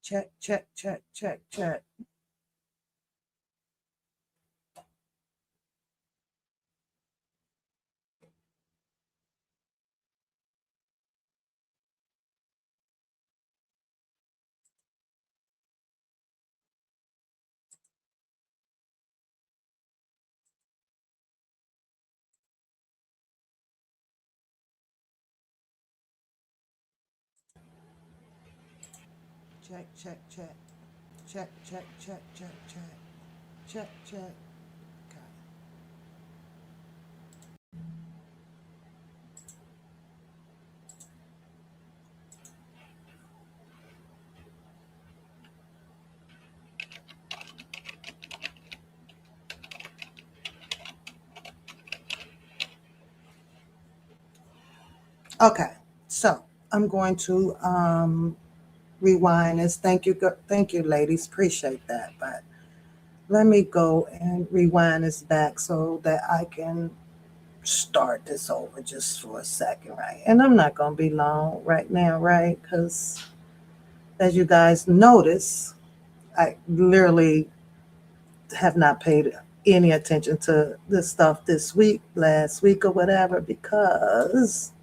check, check, check, check, check. Check, check, check. Check, check, check, check, check. Check, check. Okay. Okay. So I'm going to rewind this. Thank you, ladies. Appreciate that. But let me go and rewind this back so that I can start this over just for a second, right? And I'm not going to be long right now, right? Because as you guys notice, I literally have not paid any attention to this stuff this week, last week, or whatever, because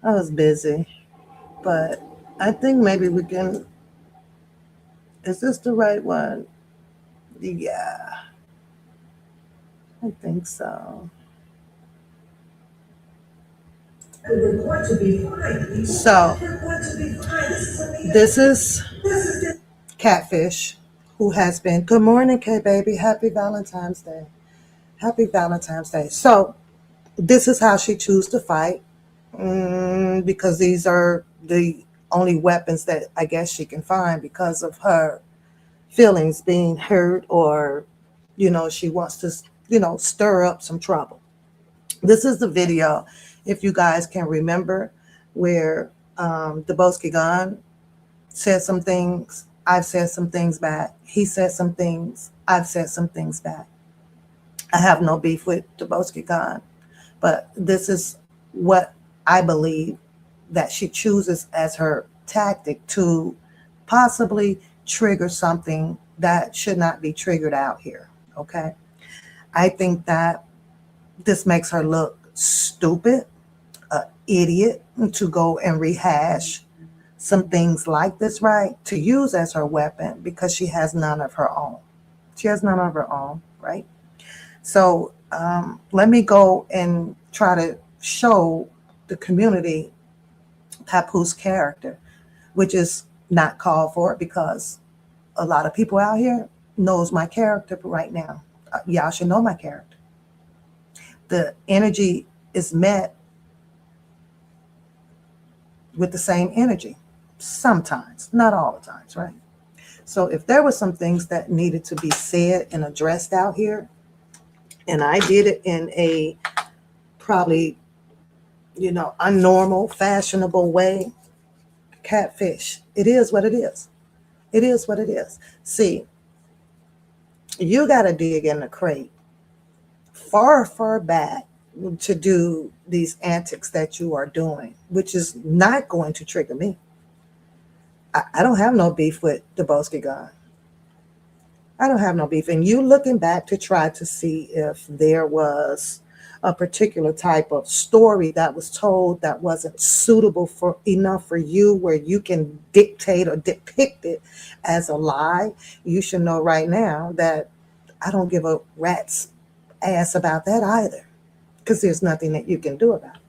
I was busy. But I think maybe we can. Is this the right one? Yeah, I think so. So, this is Catfish, who has been. Good morning, K baby. Happy Valentine's Day. Happy Valentine's Day. So, this is how she chose to fight, because these are the only weapons that I guess she can find because of her feelings being hurt, or, she wants to, stir up some trouble. This is the video, if you guys can remember, where Deboski Gun said some things. I've said some things back. He said some things. I've said some things back. I have no beef with Deboski Gun, but this is what I believe that she chooses as her tactic to possibly trigger something that should not be triggered out here. Okay. I think that this makes her look stupid, an idiot, to go and rehash some things like this, right? To use as her weapon, because she has none of her own. She has none of her own, right? So let me go and try to show the community Papoose character, which is not called for, because a lot of people out here knows my character right now. Y'all should know my character. The energy is met with the same energy sometimes, not all the times, right? So if there were some things that needed to be said and addressed out here, and I did it in a probably, unnormal, fashionable way, Catfish, it is what it is. It is what it is. See, you got to dig in the crate far, far back to do these antics that you are doing, which is not going to trigger me. I don't have no beef with Deboski Gun. I don't have no beef. And you looking back to try to see if there was a particular type of story that was told that wasn't suitable for enough for you, where you can dictate or depict it as a lie, you should know right now that I don't give a rat's ass about that either, because there's nothing that you can do about it.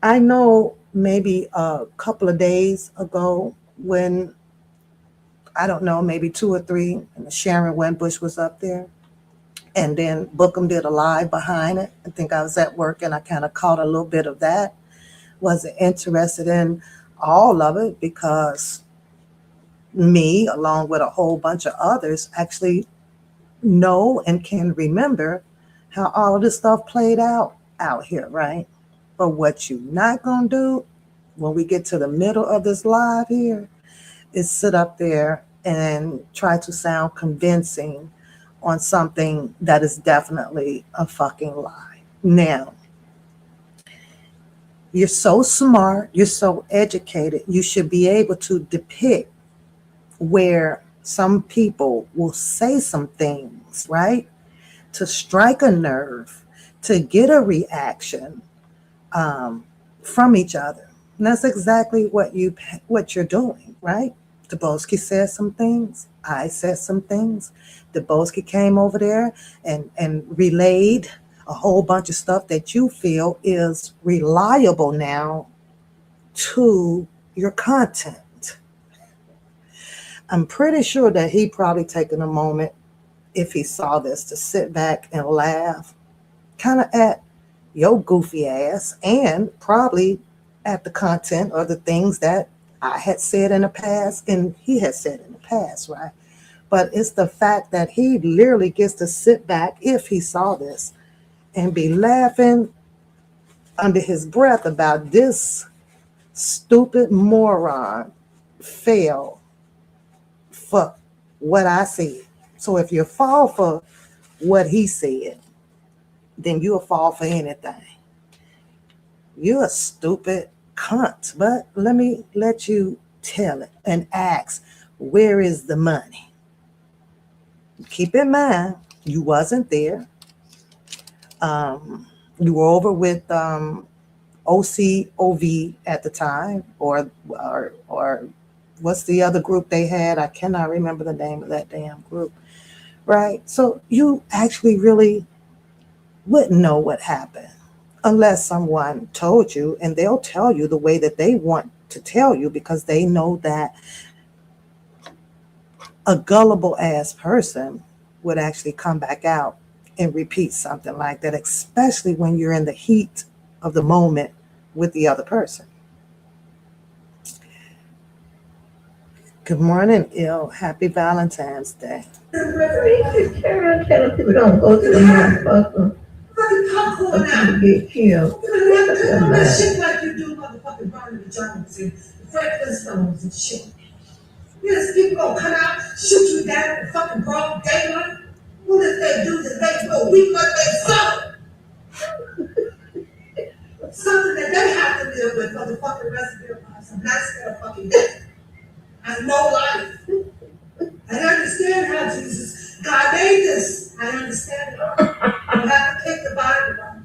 I know maybe a couple of days ago, when, I don't know, maybe 2 or 3, and Sharon Winbush was up there, and then Bookham did a live behind it. I think I was at work and I kind of caught a little bit of that. Wasn't interested in all of it, because me, along with a whole bunch of others, actually know and can remember how all of this stuff played out here, right? But what you not gonna do when we get to the middle of this live here is sit up there and try to sound convincing on something that is definitely a fucking lie. Now, you're so smart, you're so educated, you should be able to depict where some people will say some things, right, to strike a nerve, to get a reaction from each other. And that's exactly what you're doing, right? Dubowski said some things. I said some things. Dubowski came over there and relayed a whole bunch of stuff that you feel is reliable now to your content. I'm pretty sure that he probably taken a moment, if he saw this, to sit back and laugh kind of at your goofy ass and probably at the content or the things that I had said in the past and he had said in the past, right? But it's the fact that he literally gets to sit back, if he saw this, and be laughing under his breath about this stupid moron fail for what I said. So if you fall for what he said, then you'll fall for anything. You're a stupid cunt. But let me let you tell it and ask, where is the money? Keep in mind, you wasn't there. You were over with OCOV at the time, or what's the other group they had? I cannot remember the name of that damn group, right? So you actually really wouldn't know what happened unless someone told you, and they'll tell you the way that they want to tell you because they know that a gullible ass person would actually come back out and repeat something like that, especially when you're in the heat of the moment with the other person. Good morning, Il. Happy Valentine's Day. Telling people don't go to the motherfucker until you get killed. That shit like you do motherfucking Barney Jones and Franklin Stones and shit. Yes, people gonna come out, shoot you down in fucking broad daylight. What if they do that they go weak like they suffer? Something that they have to live with for the fucking rest of their lives. I'm not scared of fucking death. I have no life. I understand how Jesus, God made this. I understand it. You have to pick the Bible up.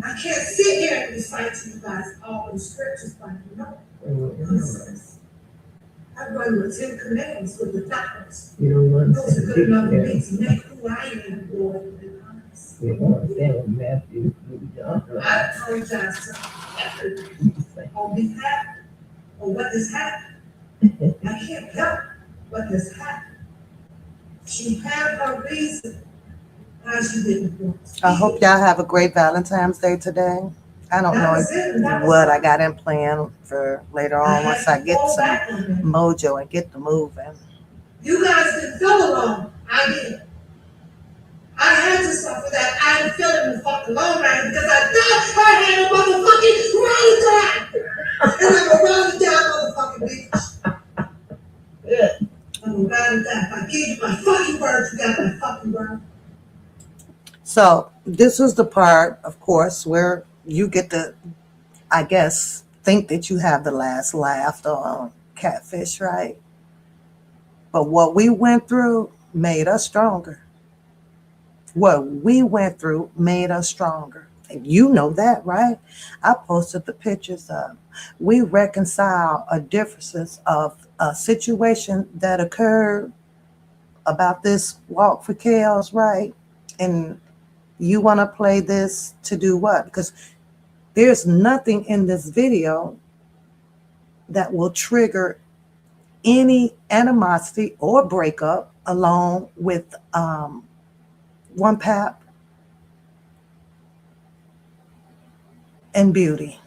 I can't sit here and recite to you guys all the scriptures, but you know. I run with 10 commandments with the doctors. You don't want to. Those are good enough for me to make who I am, Lord, to be honest. You don't understand what Matthew I apologize to everything on behalf of what has happened. I can't help what has happened. She had her reason why she didn't want to. I hope y'all have a great Valentine's Day today. I don't know what I got in plan for later on once I get some mojo and get the moving. You guys didn't feel alone. I did. I had to suffer that. I didn't feel it in the fucking long run because I thought I had a motherfucking ride time. And I'm a ride down motherfucking bitch. Yeah. I'm a ride down. If I give you my fucking word, you got my fucking word. So this was the part, of course, where you get to, I guess, think that you have the last laugh on Catfish, right? But what we went through made us stronger. What we went through made us stronger. And you know that, right? I posted the pictures of. We reconcile a differences of a situation that occurred about this walk for chaos, right? And you want to play this to do what? Because there's nothing in this video that will trigger any animosity or breakup along with One Pap and Beauty.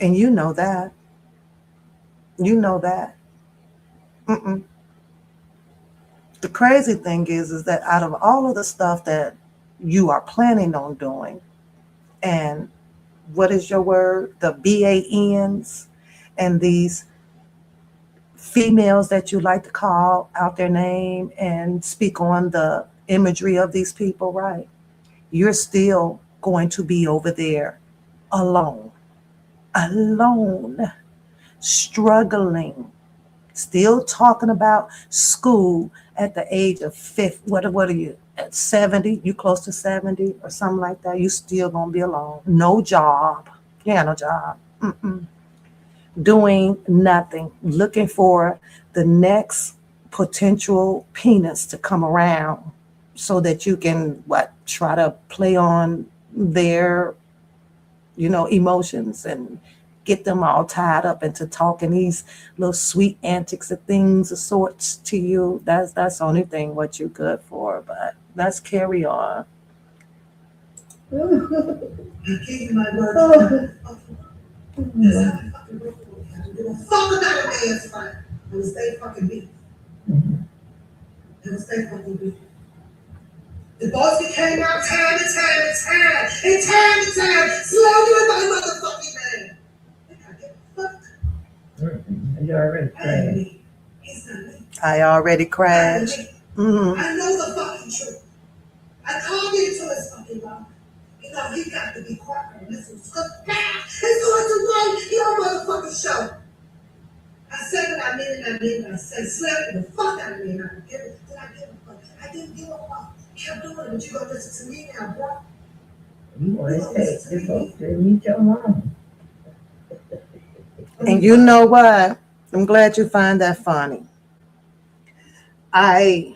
And you know that. You know that. The crazy thing is that out of all of the stuff that you are planning on doing, and what is your word? The BANs and these females that you like to call out their name and speak on the imagery of these people, right? You're still going to be over there alone, struggling still talking about school at the age of 50. What are you at 70? You close to 70 or something like that. You still gonna be alone. No job. Yeah, no job. Mm-mm. Doing nothing. Looking for the next potential penis to come around so that you can try to play on their emotions and get them all tied up into talking these little sweet antics and things of sorts to you. That's the only thing what you're good for. But let's carry on. You keep my word. That's how I fucking work for you. I don't give a fuck about a man's fight. I will stay fucking beat. I will stay fucking beat. The boss came out time and time and time and time and time, slaughtering my motherfucking man. I give a fuck. You already crashed. He's not me. I already crashed. Mm-hmm. I know the fucking truth. I called him to his fucking mouth. He got to be quiet and listen. It's going to run your motherfucking show. I said what I meant and I meant it. I said slap the fuck out of me and I don't give it. Did I give a fuck? I didn't give a fuck. Kept doing it, but you gonna listen to me now, bro. You want to take the boat to meet your mom. And you know what? I'm glad you find that funny. I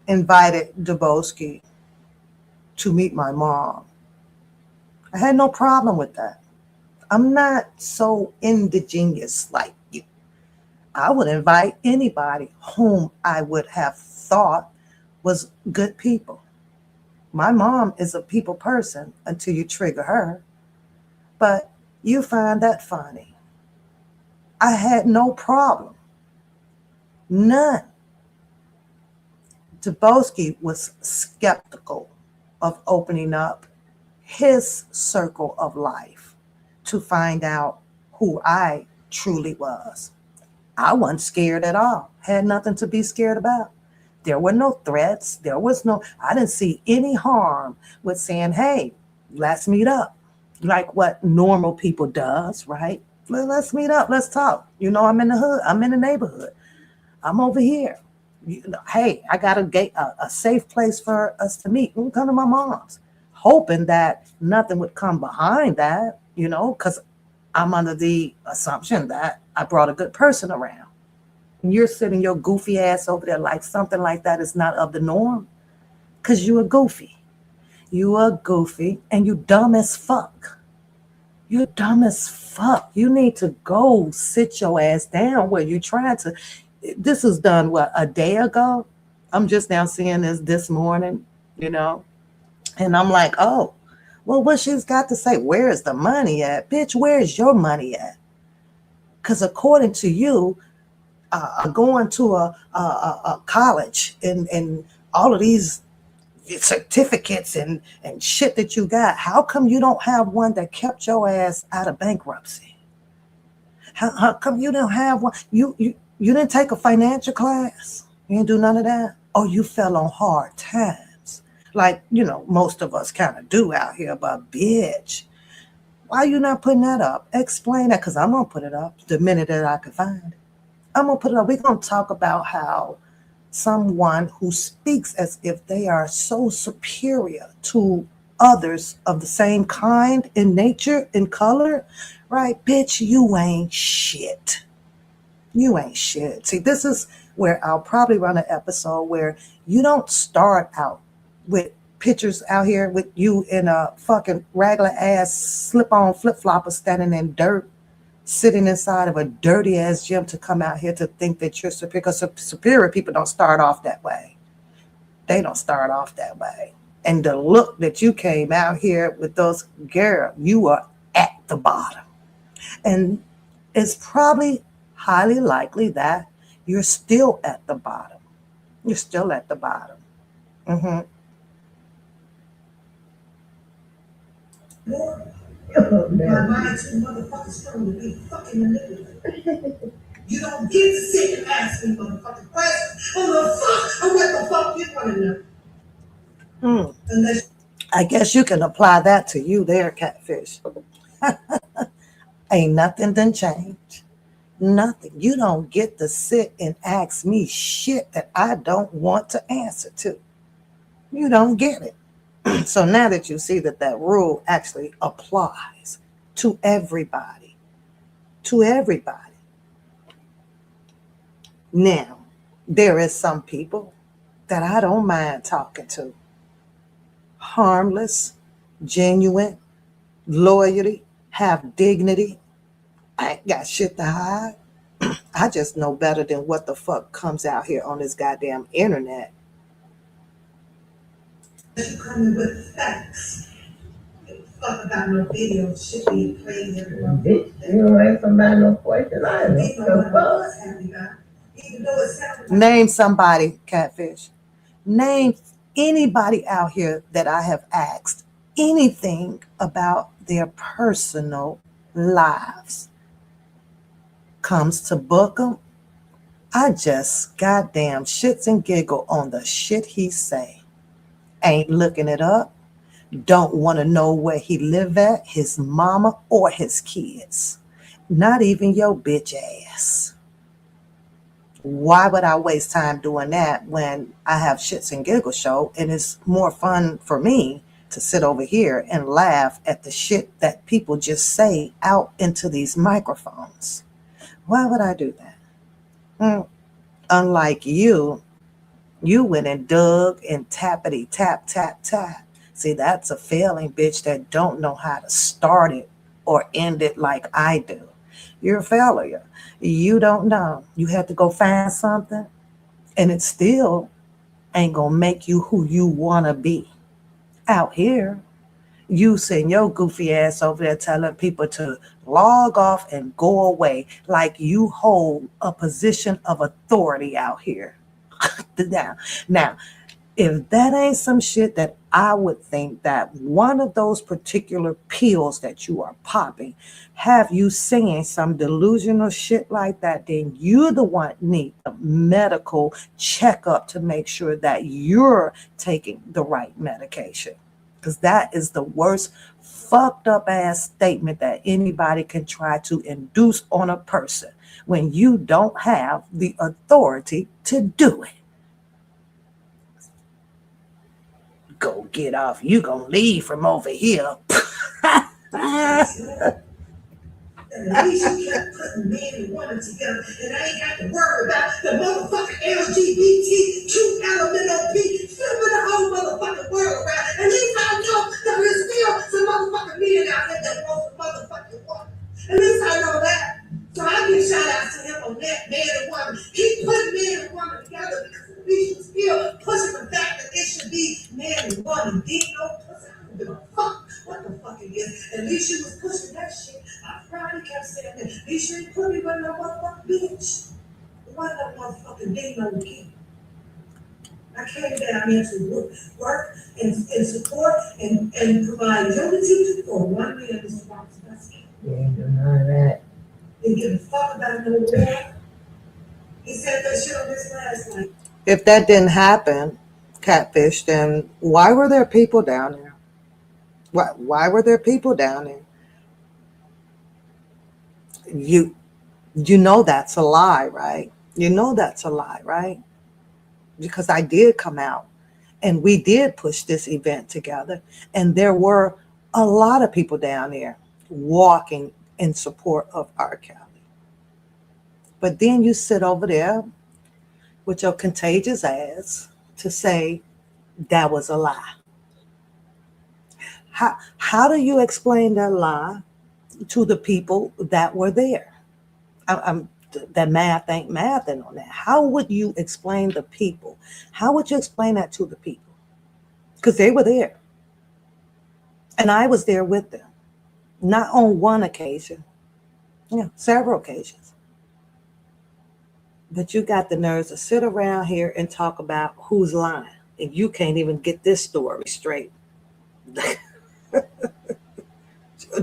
invited Dubowski to meet my mom. I had no problem with that. I'm not so indigenous like you. I would invite anybody whom I would have thought was good people. My mom is a people person until you trigger her. But you find that funny. I had no problem. None. Dubowski was skeptical of opening up his circle of life to find out who I truly was. I wasn't scared at all. Had nothing to be scared about. There were no threats. I didn't see any harm with saying, hey, let's meet up. Like what normal people does, right? Let's meet up. Let's talk. I'm in the hood. I'm in the neighborhood. I'm over here. Hey, I got a safe place for us to meet. We can come to my mom's, hoping that nothing would come behind that, because I'm under the assumption that I brought a good person around. And you're sitting your goofy ass over there like something like that is not of the norm, because you are goofy. You are goofy and you dumb as fuck. You're dumb as fuck. You need to go sit your ass down where you trying to. This was done, a day ago? I'm just now seeing this morning, And I'm like, oh, well, what she's got to say, where is the money at? Bitch, where is your money at? Because according to you, going to a college and all of these certificates and shit that you got, how come you don't have one that kept your ass out of bankruptcy? How come you don't have one? You didn't take a financial class? You didn't do none of that? Or you fell on hard times? Like, most of us kind of do out here, but bitch, why you not putting that up? Explain that, because I'm going to put it up the minute that I can find it. I'm going to put it up. We're going to talk about how someone who speaks as if they are so superior to others of the same kind in nature, in color, right? Bitch, you ain't shit. You ain't shit. See, this is where I'll probably run an episode where you don't start out with pictures out here with you in a fucking regular ass slip-on flip-flopper standing in dirt, sitting inside of a dirty ass gym to come out here to think that you're superior. Because superior people don't start off that way. They don't start off that way. And the look that you came out here with those, girl, you are at the bottom. And it's probably highly likely that you're still at the bottom. You're still at the bottom. Mm-hmm. My mind too motherfucking strong to be fucking manipulated. You don't get to sit and ask me motherfucking questions on the fuck or what the fuck you want to know. Unless I guess you can apply that to you there, Catfish. Ain't nothing done changed. Nothing. You don't get to sit and ask me shit that I don't want to answer to. You don't get it. So now that you see that that rule actually applies to everybody, to everybody. Now, there is some people that I don't mind talking to. Harmless, genuine, loyalty, have dignity. I ain't got shit to hide. I just know better than what the fuck comes out here on this goddamn internet. You coming with facts. Fuck about no video shit being played everywhere. Bitch, you don't ask somebody no question. I don't know. Name somebody, Catfish. Name anybody out here that I have asked anything about their personal lives. Comes to book them, I just goddamn shits and giggle on the shit he say. Ain't looking it up. Don't want to know where he live at, his mama or his kids. Not even your bitch ass. Why would I waste time doing that when I have shits and giggle show and it's more fun for me to sit over here and laugh at the shit that people just say out into these microphones? Why would I do that? Unlike you went and dug and tappity tap tap tap. See, that's a failing bitch that don't know how to start it or end it like I do. You're a failure. You don't know. You had to go find something, and it still ain't gonna make you who you wanna be. Out here, you send your goofy ass over there telling people to log off and go away like you hold a position of authority out here. Now, if that ain't some shit that I would think that one of those particular pills that you are popping have you saying some delusional shit like that, then you the one need a medical checkup to make sure that you're taking the right medication. Because that is the worst fucked up ass statement that anybody can try to induce on a person when you don't have the authority to do it. Go get off. You gonna leave from over here. At least you kept putting men and women together, and I ain't got to worry about the motherfucking LGBTQ LMNOP flipping the whole motherfucking world around. At least I know that there's still some motherfucking men out there that want the motherfucking woman. At least I know that. So I give shout outs to him on that, man and woman. Keep putting man and woman together because at least you still pushing the fact that it should be man and woman. Ain't no pussy. I don't give a fuck what the fuck it is. At least you was pushing that shit. I probably kept saying that. They should put me with no motherfucking bitch. Why that motherfucking day no kid? I came down here to work and support and provide unity for one man Mr. Robinson. That's it. You ain't doing none of that. Didn't give a fuck about no war. He said that shit on this last night. If that didn't happen, Catfish, then why were there people down there? Why were there people down there? You know that's a lie, right? You know that's a lie, right? Because I did come out and we did push this event together, and there were a lot of people down there walking in support of R. Kelly. But then you sit over there with your contagious ass to say that was a lie. How do you explain that lie to the people that were there? That math ain't mathing on that. How would you explain the people? How would you explain that to the people? Because they were there. And I was there with them. Not on one occasion. Several occasions. But you got the nerves to sit around here and talk about who's lying. And you can't even get this story straight.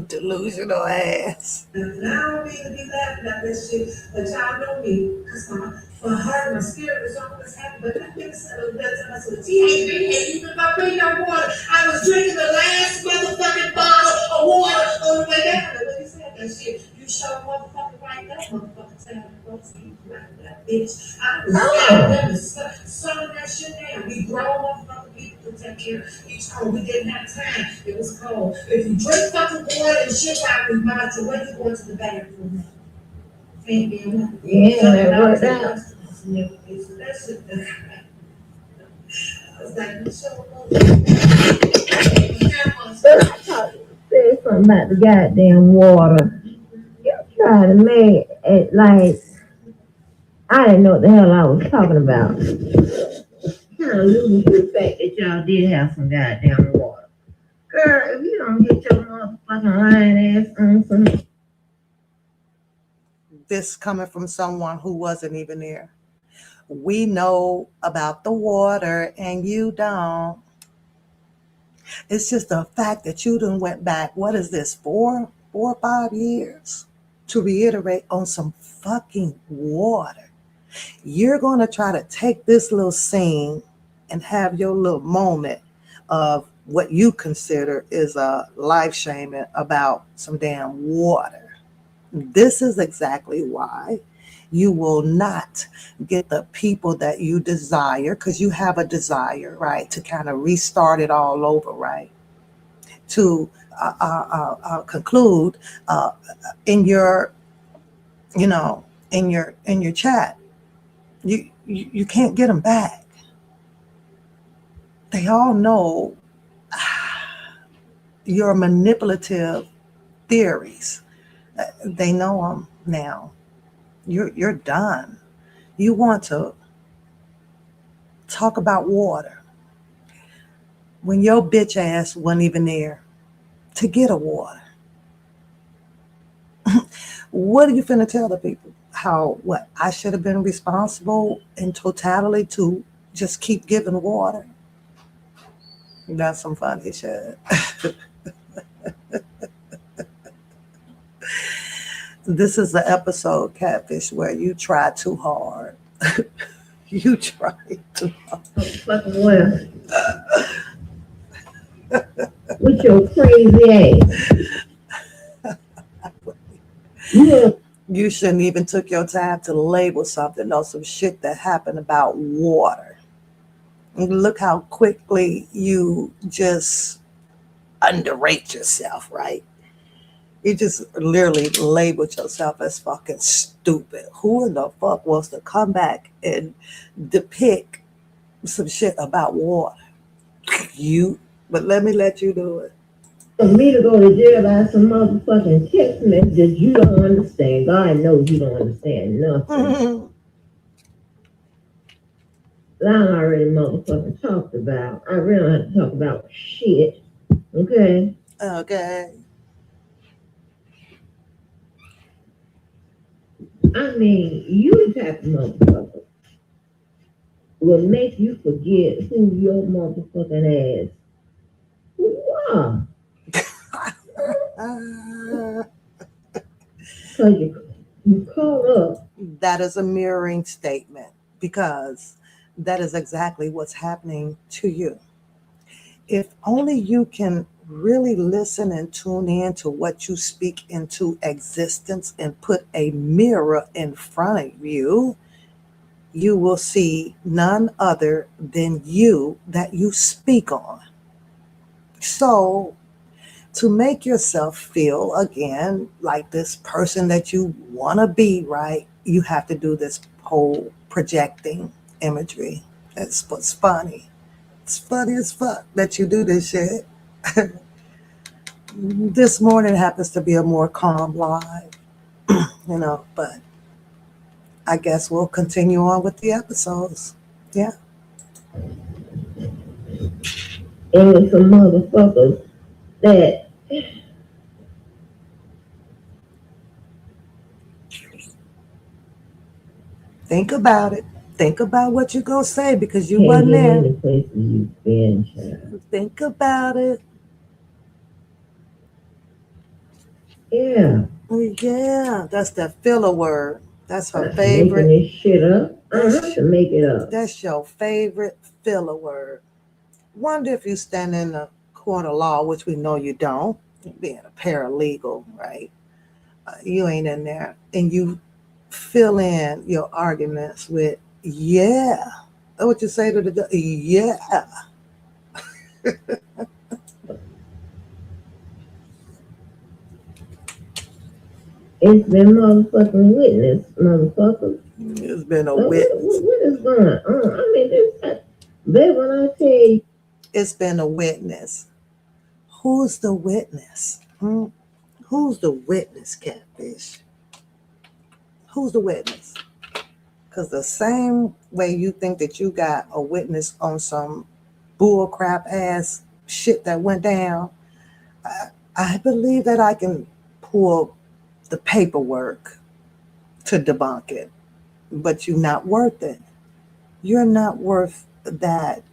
Delusional ass. And I don't mean to be laughing at this shit, but y'all know me, because my heart, my spirit was always happy. But that nigga said it was that time I said, even if I bring no water, I was drinking the last motherfucking bottle of water on the way down. And when he said that shit, you show motherfucking right that motherfucking bitch. I was scared of them to some of that shit down. We grown motherfucking people to take care of each other. We didn't have time. It was cold. If you drink fucking water and shit out of my your way, you going to the bathroom. Ain't being yeah, that worked out. I was like, you so say something about the goddamn water. You try to make it like I didn't know what the hell I was talking about. Kind of losing to the fact that y'all did have some goddamn water. Girl, if you don't get your motherfucking lying ass on some. This coming from someone who wasn't even there. We know about the water and you don't. It's just the fact that you done went back, what is this, 4 or 5 years to reiterate on some fucking water. You're going to try to take this little scene and have your little moment of what you consider is a life shaming about some damn water. This is exactly why you will not get the people that you desire, because you have a desire, right, to kind of restart it all over, right, to conclude in your, in your chat. You can't get them back. They all know your manipulative theories. They know them now. You're done. You want to talk about water when your bitch ass wasn't even there to get a water. What are you finna tell the people? How, what, I should have been responsible in totality to just keep giving water? That's some funny shit. This is the episode, Catfish, where you try too hard. You try too hard. Fucking well. With your crazy ass. Yeah. You shouldn't even took your time to label something or some shit that happened about water. Look how quickly you just underrate yourself, right? You just literally labeled yourself as fucking stupid. Who in the fuck wants to come back and depict some shit about water? You, but let me let you do it. For me to go to jail by some motherfucking text messages you don't understand. God knows you don't understand nothing. I already motherfucking talked about. I really don't have to talk about shit. Okay? Okay. I mean, you type of motherfucker will make you forget who your motherfucking ass who are. Because you caught up. That is a mirroring statement, because that is exactly what's happening to you. If only you can really listen and tune in to what you speak into existence and put a mirror in front of you, you will see none other than you that you speak on. So, to make yourself feel again like this person that you want to be, right, you have to do this whole projecting imagery. That's what's funny. It's funny as fuck that you do this shit. This morning happens to be a more calm live, but I guess we'll continue on with the episodes. Yeah. And some motherfuckers that Think about it. Think about what you're going to say, because you wasn't there. the places you've been, child. Think about it. Yeah. Yeah, that's the filler word. That's her favorite. Making this shit up. I don't have to make it up. That's your favorite filler word. Wonder if you stand in the court of law, which we know you don't, being a paralegal, right? You ain't in there, and you fill in your arguments with, yeah. That's what you say to the, yeah. It's been motherfucking witness, motherfucker. It's been a What, witness. what is going on? I mean, babe, when I tell you, It's been a witness. Who's the witness? Who's the witness, Catfish? Who's the witness? Because the same way you think that you got a witness on some bull crap ass shit that went down, I believe that I can pull the paperwork to debunk it, but you're not worth it. You're not worth that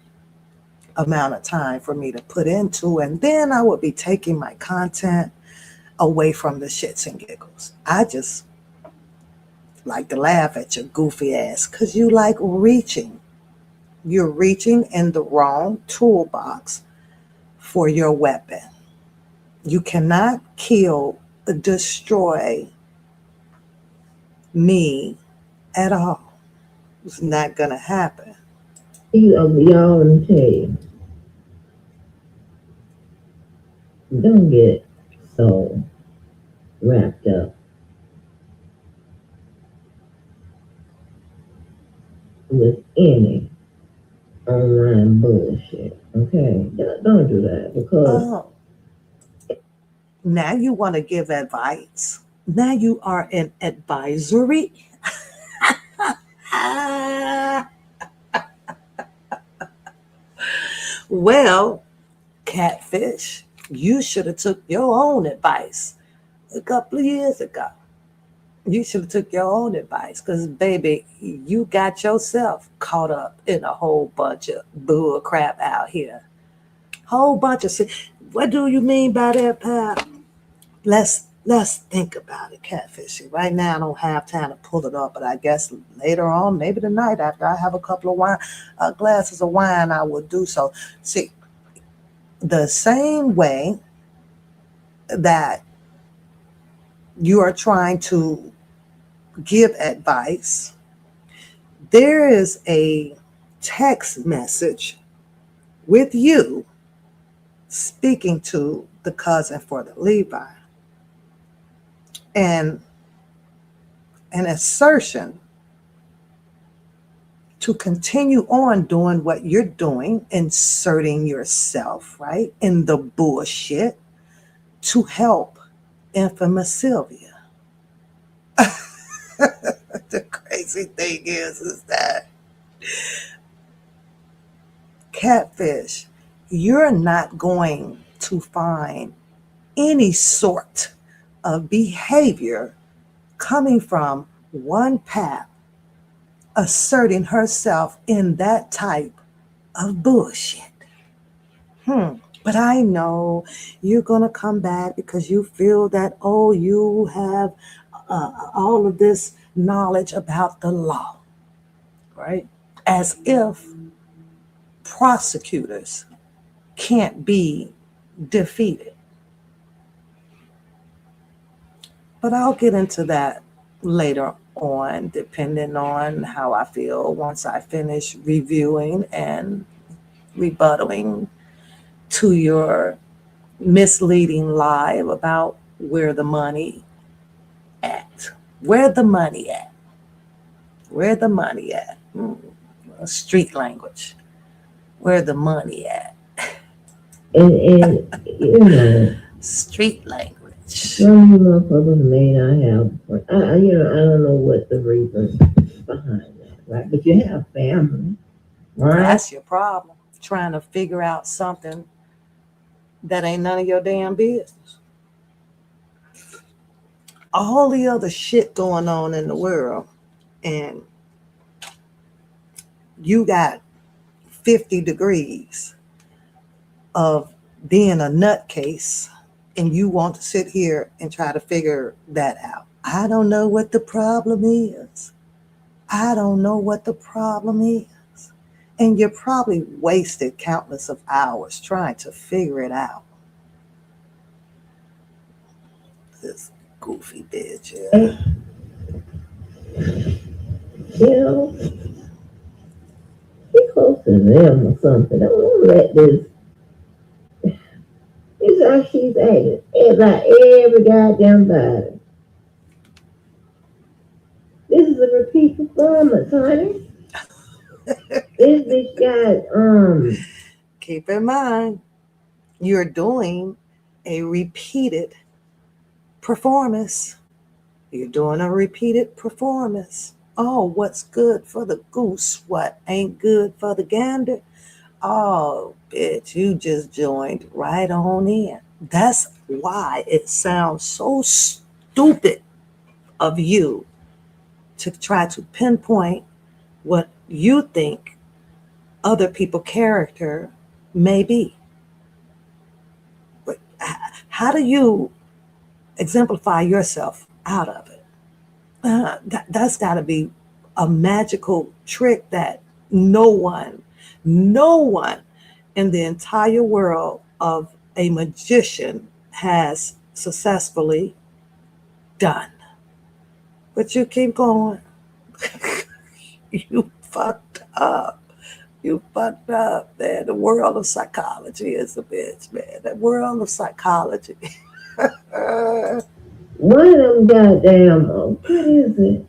amount of time for me to put into, and then I would be taking my content away from the shits and giggles. I just like to laugh at your goofy ass because you like reaching. You're reaching in the wrong toolbox for your weapon. You cannot kill, destroy me at all. It's not going to happen. y'all, let me tell you, don't get so wrapped up with any online bullshit. Okay, don't do that because Oh, now you want to give advice. Now you are an advisory. Well, Catfish, you should have took your own advice a couple of years ago. You should have took your own advice because, baby, you got yourself caught up in a whole bunch of bull crap out here. Whole bunch of shit. What do you mean by that, pal? Let's think about it, Catfishing. Right now, I don't have time to pull it up, but I guess later on, maybe tonight, after I have a couple of glasses of wine, I will do so. See, the same way that you are trying to give advice, there is a text message with you speaking to the cousin for the Levi, and an assertion to continue on doing what you're doing, inserting yourself, right, in the bullshit to help infamous Sylvia. The crazy thing is that Catfish, you're not going to find any sort of behavior coming from one path asserting herself in that type of bullshit. But I know you're going to come back because you feel that, oh, you have all of this knowledge about the law, right? As if prosecutors can't be defeated. But I'll get into that later on, depending on how I feel once I finish reviewing and rebuttaling to your misleading lie about where the money at. Where the money at? Where the money at? Street language. Where the money at? and you know, Street language. some motherfuckers may not have. I don't know what the reason behind that, right? But you have family, right? That's your problem. Trying to figure out something that ain't none of your damn business. All the other shit going on in the world, and you got 50 degrees of being a nutcase, and you want to sit here and try to figure that out. I don't know what the problem is. I don't know what the problem is. And you probably wasted countless of hours trying to figure it out. This goofy bitch. Yeah. You know, get close to them or something. Don't let this. It's how she's acting. It's like every goddamn body. This is a repeat performance, honey. This bitch got Keep in mind, you're doing a repeated performance. You're doing a repeated performance. Oh, what's good for the goose? What ain't good for the gander? Oh, bitch, you just joined right on in. That's why it sounds so stupid of you to try to pinpoint what you think other people's character may be. But how do you exemplify yourself out of it? That's got to be a magical trick that no one in the entire world of a magician has successfully done. But you keep going. You fucked up. You fucked up, man. The world of psychology is a bitch, man. The world of psychology. one of them goddamn. What is it?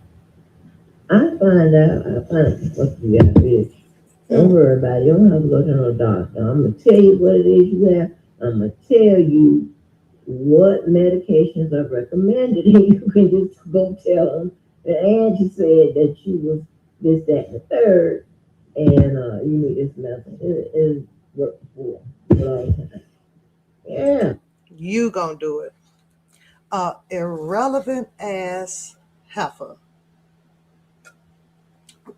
I find out supposed to be a bitch. Don't worry about it. You don't have to go to no doctor. I'm gonna tell you what it is you have. I'm gonna tell you what medications are recommended, and you can just go tell them. And Angie said that she was this, that, and the third, and you need this medicine. It worked before a long time. Yeah. You gonna do it. Irrelevant ass heifer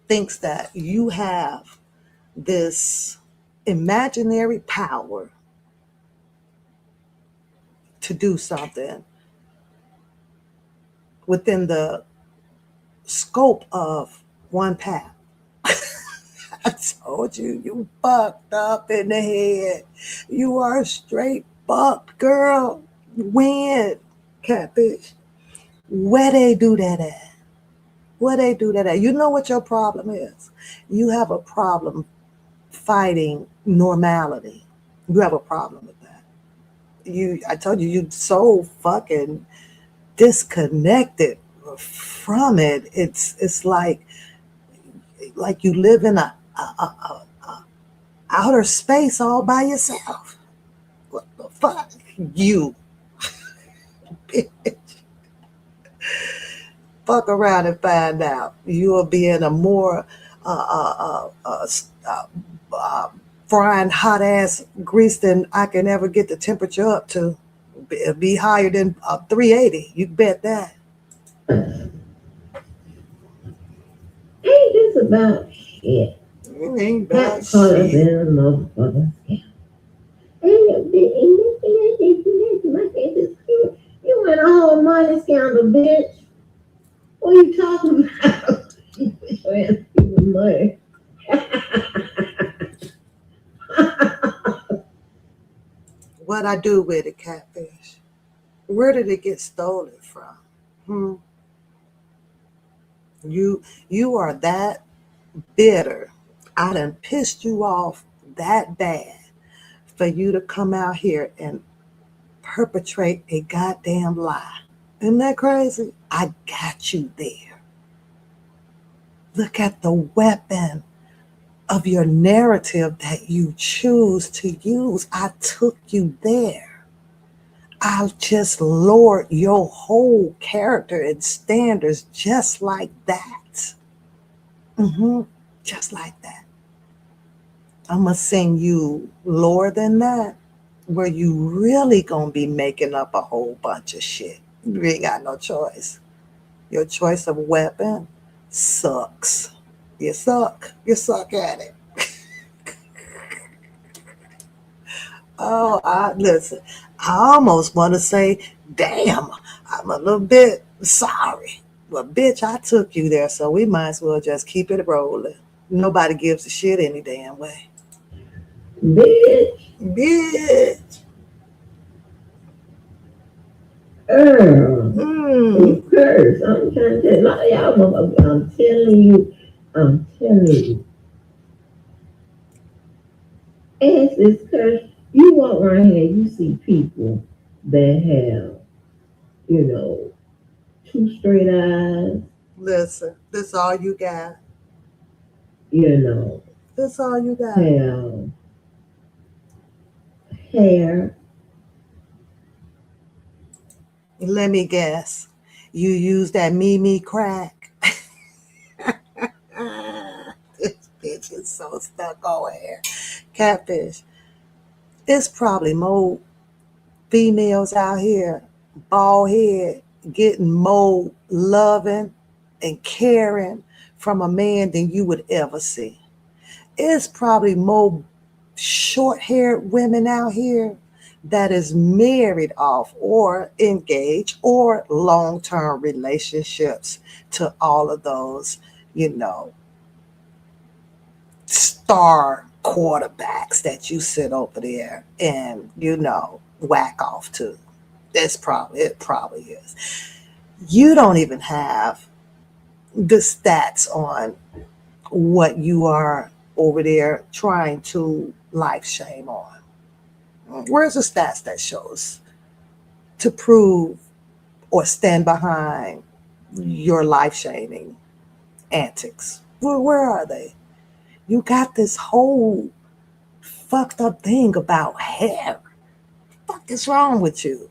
thinks that you have this imaginary power to do something within the scope of one path. I told you, you fucked up in the head. You are straight fucked, girl. When, catfish? Where they do that at? Where they do that at? You know what your problem is? You have a problem fighting normality. You have a problem with that. I told you, you so fucking disconnected from it. It's like you live in a outer space all by yourself. What the fuck? You fuck around and find out. You will be in a more frying hot ass grease than I can ever get the temperature up to. It'll be higher than 380. You bet that. Ain't this about shit? It ain't Got about caught up shit. in a motherfucker. Ain't you went a whole money scandal, bitch. What are you talking about? You went people money. What I do with it, catfish? Where did it get stolen from? Hmm? You are that bitter. I done pissed you off that bad for you to come out here and perpetrate a goddamn lie. Isn't that crazy? I got you there. Look at the weapon of your narrative that you choose to use. I took you there. I just lowered your whole character and standards just like that. Just like that. I'm going to sing you lower than that, where you really going to be making up a whole bunch of shit. You ain't got no choice. Your choice of weapon sucks. You suck. You suck at it. Oh, listen. I almost want to say, damn, I'm a little bit sorry. But bitch, I took you there, so we might as well just keep it rolling. Nobody gives a shit any damn way. Bitch. Bitch. Okay. curse. I'm trying to tell you, a lot of y'all motherfuckers, I'm telling you, as this curse, you walk around here, you see people that have, you know, two straight eyes, Listen, this all you got. you know, This all you got. have hair. Let me guess. You use that me crack. This bitch is so stuck on here. Catfish. It's probably more females out here, bald head, getting more loving and caring from a man than you would ever see. It's probably more short-haired women out here that is married off or engaged or long-term relationships to all of those, you know, star quarterbacks that you sit over there and, you know, whack off to. It probably is. You don't even have the stats on what you are over there trying to life shame on. Where's the stats that shows to prove or stand behind your life shaming antics? Where are they? You got this whole fucked up thing about hair. What the fuck is wrong with you?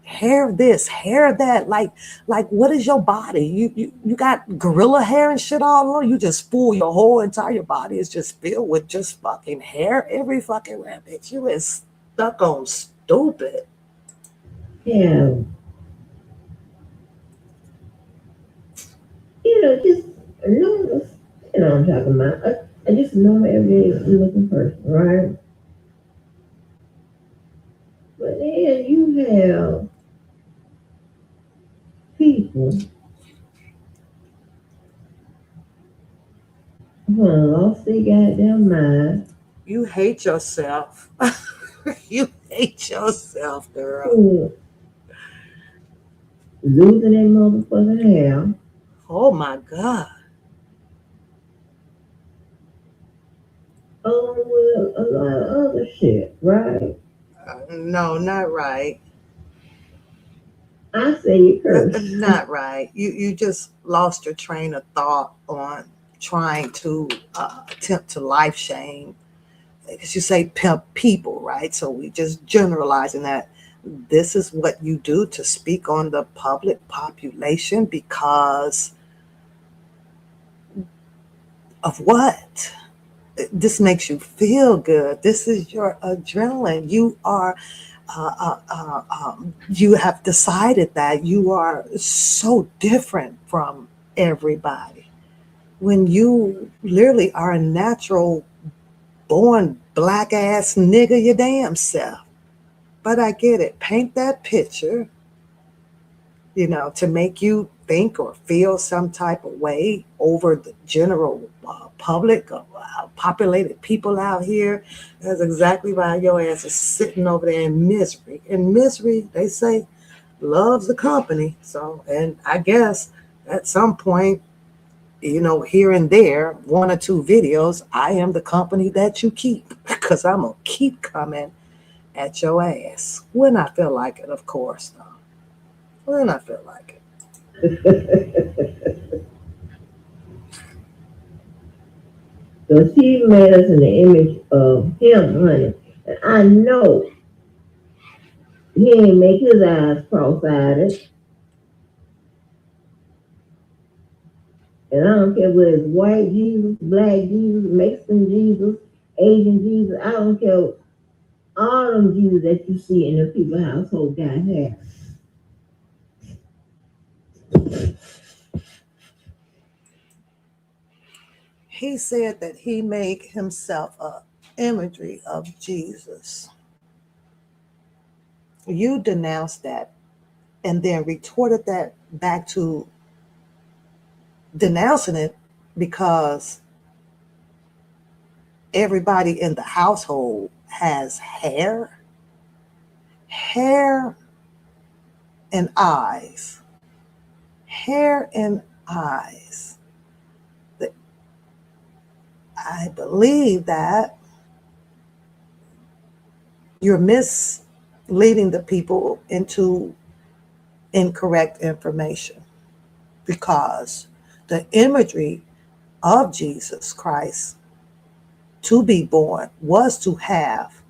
Hair this, hair that. Like what is your body? You got gorilla hair and shit all over. You just fool your whole entire body is just filled with just fucking hair every fucking where, bitch. You is stuck on stupid. Have, just a normal, you know what I'm talking about. Just a normal everyday looking person, right? But then you have people who done lost their goddamn mind, You hate yourself. You hate yourself, girl. who losing their motherfucking hair, Oh my God. along with a lot of other shit, right? No, not right. I say you curse. Not right. You just lost your train of thought on trying to attempt to life shame because you say pimp people, right? So we just generalizing that this is what you do to speak on the public population because of what? This makes you feel good. This is your adrenaline. You have decided that you are so different from everybody when you literally are a natural born black ass nigga your damn self. But I get it. Paint that picture, to make you think or feel some type of way over the general public of populated people out here. That's exactly why your ass is sitting over there in misery. In misery, they say, loves the company. So, and I guess at some point, here and there, one or two videos, I am the company that you keep because I'm going to keep coming at your ass when I feel like it, of course, though. When I feel like it. So she made us in the image of him, honey. And I know he ain't make his eyes cross-eyed. And I don't care whether it's white Jesus, black Jesus, Mexican Jesus, Asian Jesus. I don't care. All them Jesus that you see in the people's household got hair. He said that he made himself a imagery of Jesus. You denounced that and then retorted that back to denouncing it because everybody in the household has hair and eyes. hair and eyes. I believe that you're misleading the people into incorrect information, because the imagery of Jesus Christ to be born was to have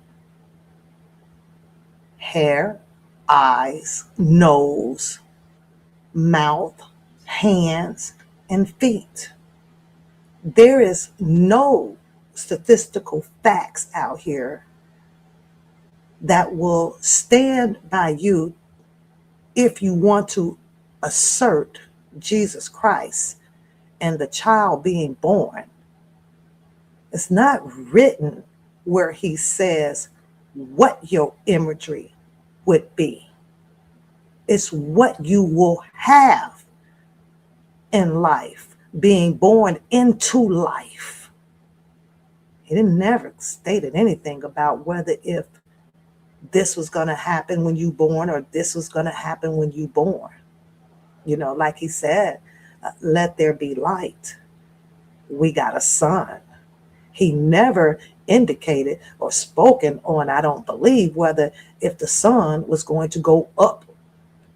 hair, eyes, nose, mouth, hands, and feet. There is no statistical facts out here that will stand by you if you want to assert Jesus Christ and the child being born. It's not written where he says what your imagery would be. It's what you will have in life, being born into life. He didn't never stated anything about whether if this was going to happen when you born or this was going to happen when you born. Like he said, let there be light. We got a son. He never indicated or spoken on, I don't believe, whether if the sun was going to go up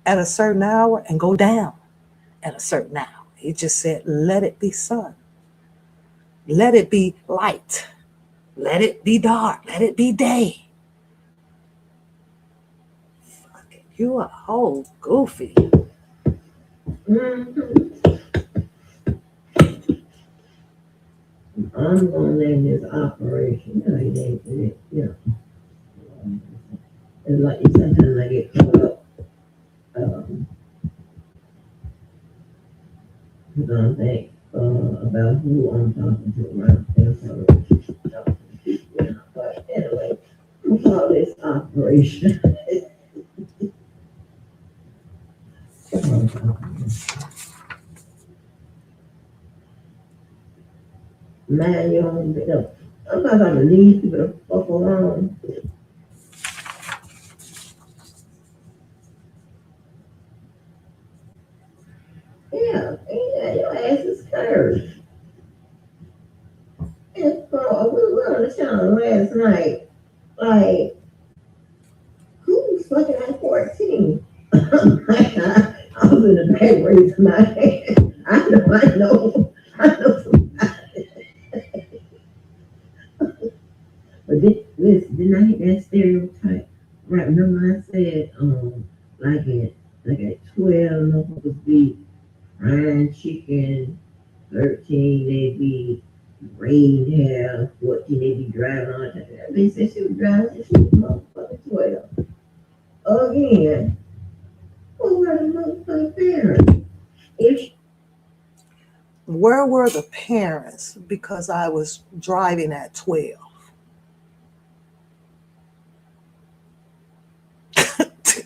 at a certain hour and go down at a certain hour. He just said, let it be sun. Let it be light. Let it be dark. Let it be day. You a whole goofy. Mm-hmm. I'm gonna name this operation. It's like sometimes I get caught up. Because I think about who I'm talking to around there. But anyway, we call this operation. Mind your own business. I'm not gonna leave people to fuck around. Yeah, your ass is cursed. And so we were on the channel last night. Like, who's fucking at 14? I was in the back raising my hand. I know. But listen, didn't I hit that stereotype? Right, remember I said, like at 12, no supposed to be frying chicken, 13, they'd be braiding hair, 14, they'd be driving on that. They said she was driving, and she was motherfucking 12. Again, who were the motherfucking parents? Where were the parents? Because I was driving at 12.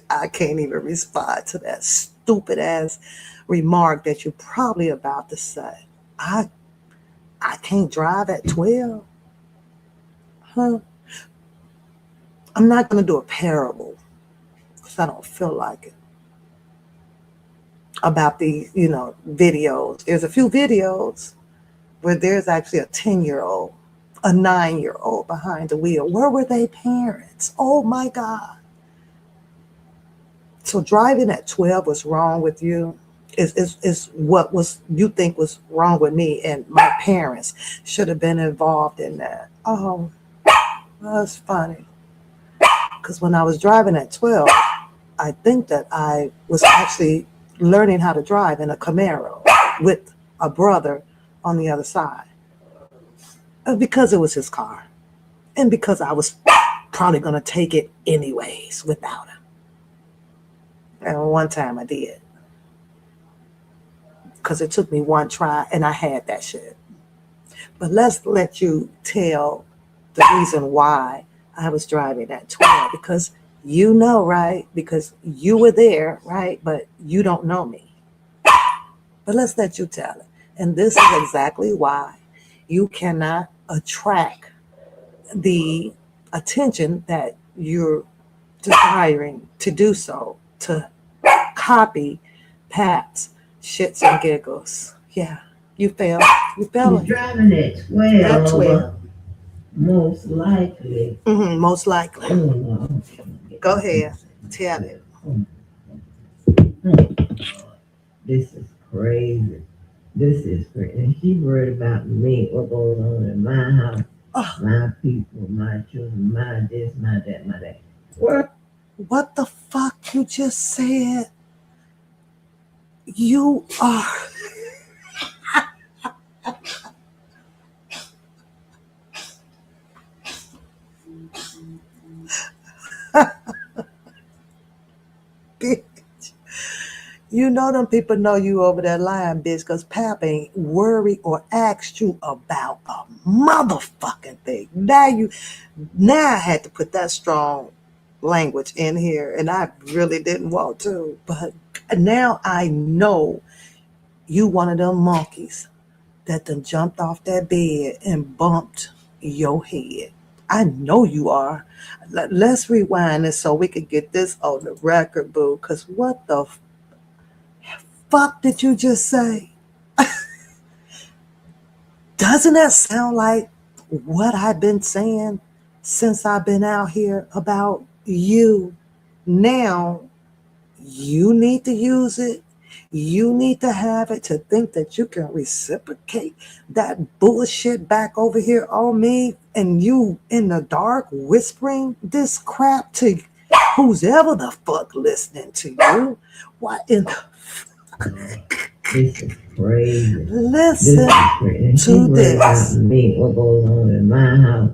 I can't even respond to that stupid ass remark that you're probably about to say. I can't drive at 12. Huh? I'm not going to do a parable because I don't feel like it about the, videos. There's a few videos where there's actually a 10-year-old, a 9-year-old behind the wheel. Where were they parents? Oh my God. So driving at 12 was wrong with you is what was you think was wrong with me, and my parents should have been involved in that. Oh, that's funny. Because when I was driving at 12, I think that I was actually learning how to drive in a Camaro with a brother on the other side. Because it was his car. And because I was probably going to take it anyways without him. And one time I did. Because it took me one try and I had that shit. But let's let you tell the reason why I was driving at 12. Because you know, right? Because you were there, right? But you don't know me. But let's let you tell it. And this is exactly why you cannot attract the attention that you're desiring to do so, to copy Pat's Shits and giggles. Yeah. You fell. You fell. She's driving at At 12, 12. most likely. Most likely. Oh, Go ahead. Tell it. This is crazy. This is crazy. And she worried about me, what goes on in my house, my people, my children, my this, my that, my that. What the fuck you just said? You are. Bitch. You know them people know you over there lying, bitch, because Pap ain't worried or asked you about a motherfucking thing. Now I had to put that strong language in here, and I really didn't want to. But now I know you one of them monkeys that done jumped off that bed and bumped your head. I know you are. Let's rewind this so we can get this on the record, boo. Because what the fuck did you just say? Doesn't that sound like what I've been saying since I've been out here about you? Now, you need to use it. You need to have it to think that you can reciprocate that bullshit back over here on me, and you in the dark whispering this crap to who's ever the fuck listening to you. What in the This is crazy. Listen This to this. Me, what goes on in my house,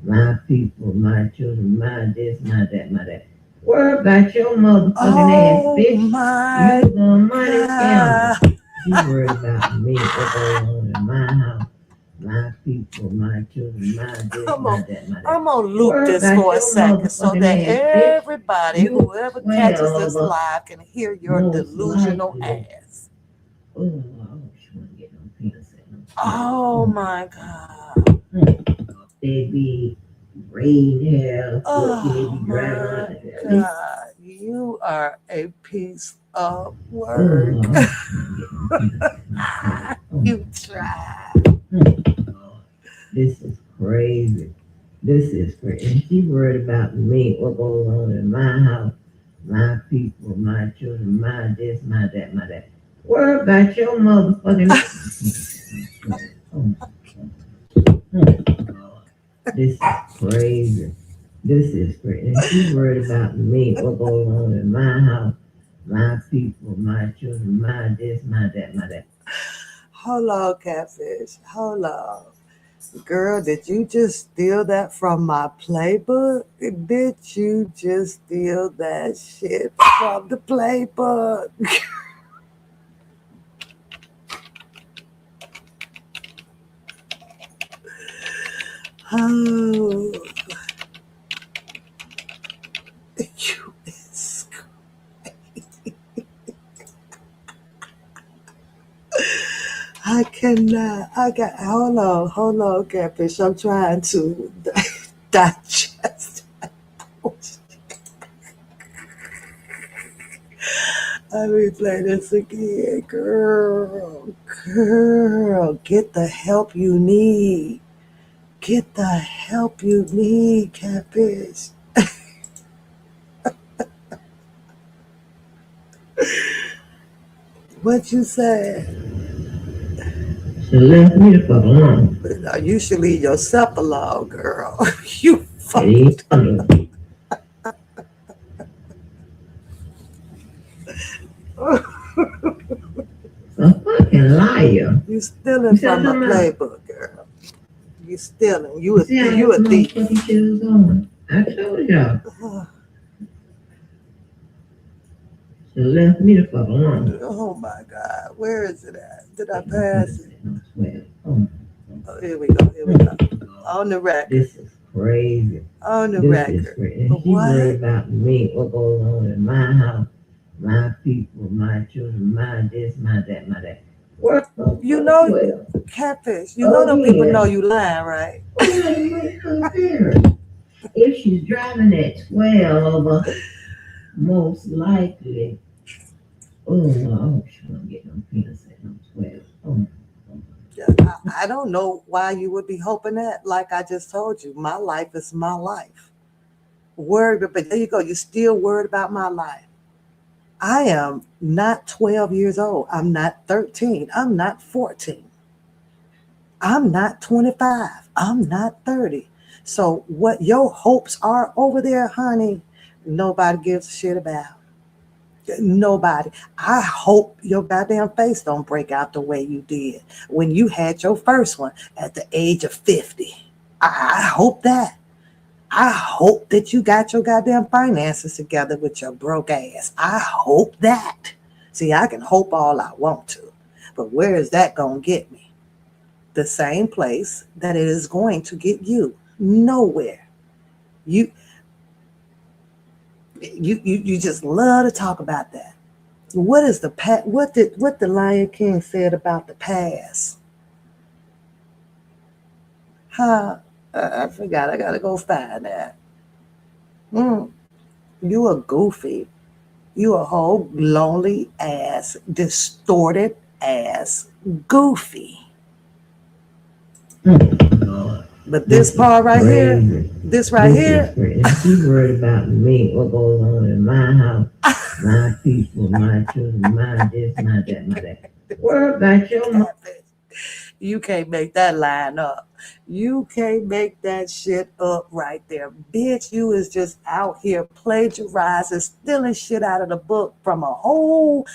my people, my children, my this, my that, my that. Worry about your motherfucking ass, bitch. My you the money counter. She worried about me, what goes on in my house, my people, my children, my this, my that, my that. I'm gonna loop this for a second so that everybody, whoever catches this live, can hear your delusional ass. Oh my God. They be rain hair. Oh my God. You are a piece of work. You try. This is crazy. This is crazy. And she worried about me, what goes on in my house, my people, my children, my this, my that, my that. Worry about your motherfucking. This is crazy. This is crazy. And she worried about me, what goes on in my house, my people, my children, my this, my that, my that. Hold on, Catfish. Hold on. Girl, did you just steal that from my playbook? Did you just steal that shit from the playbook? Oh, you is crazy. I cannot. Hold on, Catfish. I'm trying to digest that bullshit. Let me play this again. Girl, get the help you need. Get the help you need, Catfish. What you say? She left me the fuck alone. No, you should leave yourself alone, girl. You fucked. A fucking liar. You stealing from the playbook, girl. You stealing. You a thief. I told y'all. She left me the fuck alone. Oh my God. Where is it at? Did I pass it? Oh, here we go. On the record. This is crazy. On the record. And she worried about me, what goes on in my house, my people, my children, my this, my that, my that. What? You know, Catfish, you know them people know you lying, right? If she's driving at 12, most likely. Oh, no, I was trying to get them penis at I'm 12. Oh, I don't know why you would be hoping that. Like I just told you, my life is my life. Worried, but there you go. You're still worried about my life. I am not 12 years old. I'm not 13. I'm not 14. I'm not 25. I'm not 30. So what your hopes are over there, honey, nobody gives a shit about. Nobody. I hope your goddamn face don't break out the way you did when you had your first one at the age of 50. I hope that. I hope that you got your goddamn finances together with your broke ass. I hope that. See, I can hope all I want to, but where is that going to get me? The same place that it is going to get you. Nowhere. You you just love to talk about that. What is the past? What the Lion King said about the past? Huh? I forgot. I gotta go find that. Mm, you a goofy. You a whole lonely ass, distorted ass goofy. Lord. But this part right here, Crazy. this right This is here, crazy. And she worried about me, what goes on in my house, my people, my children, my this, my that, my that. Worry about your mom. you can't make that line up. You can't make that shit up right there. Bitch, you is just out here plagiarizing, stealing shit out of the book from a whole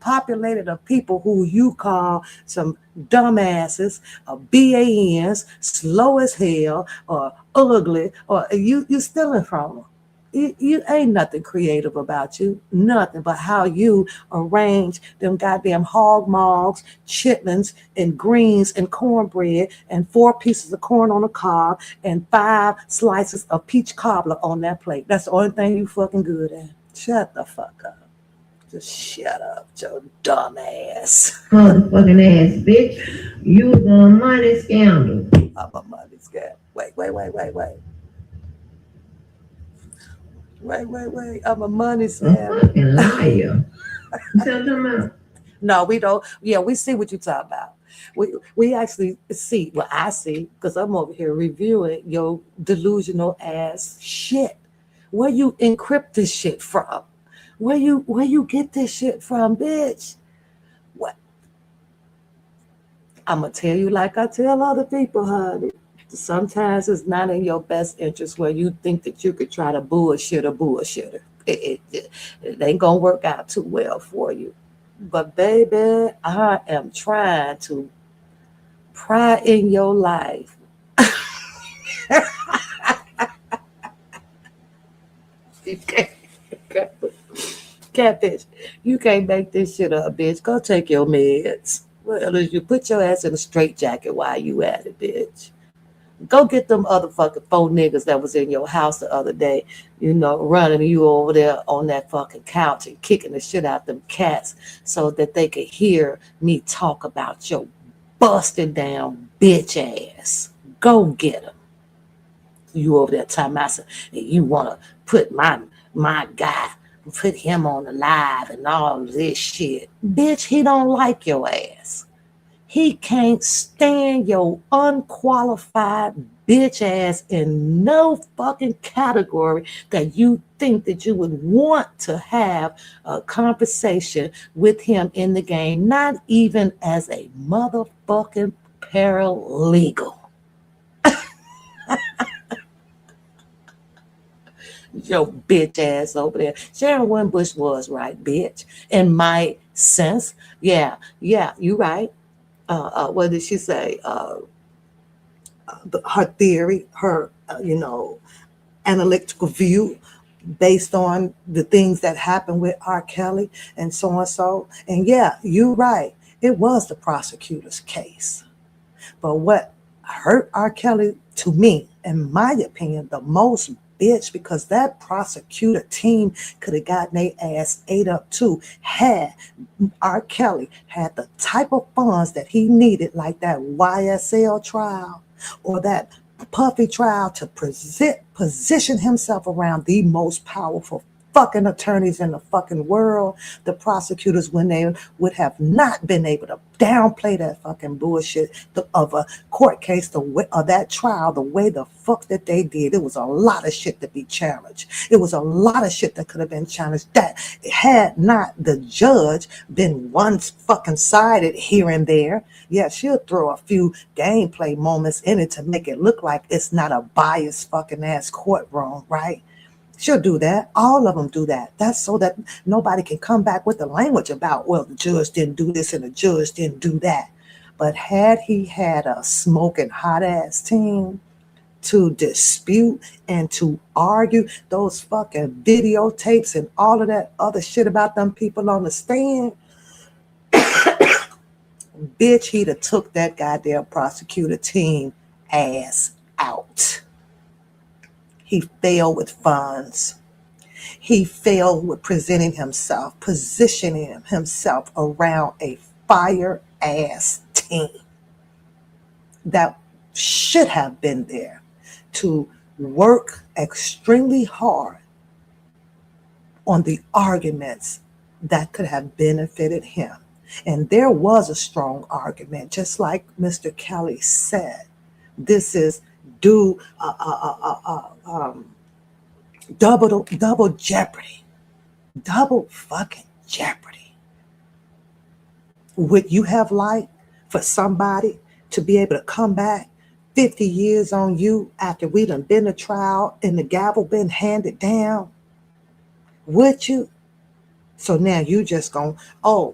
populated of people who you call some dumbasses, or BANs, slow as hell, or ugly, or you stealing from them. You ain't nothing creative about you, nothing but how you arrange them goddamn hog mogs, chitlins, and greens and cornbread, and 4 pieces of corn on a cob, and 5 slices of peach cobbler on that plate. That's the only thing you fucking good at. Shut the fuck up. Just shut up, Joe dumb ass. Motherfucking ass bitch. You the money scoundrel. I'm a money scam. Wait. I'm a money A scam. fucking liar. You see what I'm talking about? No, we don't. Yeah, we see what you're talking about. We actually see what I see because I'm over here reviewing your delusional ass shit. Where you encrypt this shit from? Where you get this shit from, bitch? What? I'm gonna tell you like I tell other people, honey. Sometimes it's not in your best interest where you think that you could try to bullshit a bullshitter. It ain't gonna work out too well for you. But baby, I am trying to pry in your life. Catfish, you can't make this shit up, bitch. Go take your meds. Well, you put your ass in a straight jacket while you at it, bitch. Go get them other fucking 4 niggas that was in your house the other day, running you over there on that fucking couch and kicking the shit out them cats so that they could hear me talk about your busted down bitch ass. Go get them. You over there talking about you want to put my guy, put him on the live and all this shit. Bitch, he don't like your ass. He can't stand your unqualified bitch ass in no fucking category that you think that you would want to have a conversation with him in the game, not even as a motherfucking paralegal. Your bitch ass over there. Sharon Winbush was right, bitch. In my sense, yeah, you right. What did she say? Her theory, her analytical view based on the things that happened with R. Kelly and so and so. And yeah, you're right. It was the prosecutor's case. But what hurt R. Kelly to me, in my opinion, the most, bitch, because that prosecutor team could have gotten their ass ate up too, had R. Kelly had the type of funds that he needed, like that YSL trial or that Puffy trial, to position himself around the most powerful fucking attorneys in the fucking world, the prosecutors, when they would have not been able to downplay that fucking bullshit of a court case, the way of that trial, the way the fuck that they did. It was a lot of shit to be challenged. It was a lot of shit that could have been challenged. That had not the judge been one fucking sided here and there. Yeah, she'll throw a few gameplay moments in it to make it look like it's not a biased fucking ass courtroom, right? She'll do that. All of them do that. That's so that nobody can come back with the language about, well, the judge didn't do this and the judge didn't do that. But had he had a smoking hot ass team to dispute and to argue those fucking videotapes and all of that other shit about them people on the stand, bitch, he'd have took that goddamn prosecutor team ass out. He failed with funds. He failed with presenting himself, positioning himself around a fire ass team that should have been there to work extremely hard on the arguments that could have benefited him. And there was a strong argument, just like Mr. Kelly said. This is due double jeopardy. Double fucking jeopardy. Would you have liked for somebody to be able to come back 50 years on you after we done been to trial and the gavel been handed down? Would you? So now you just going,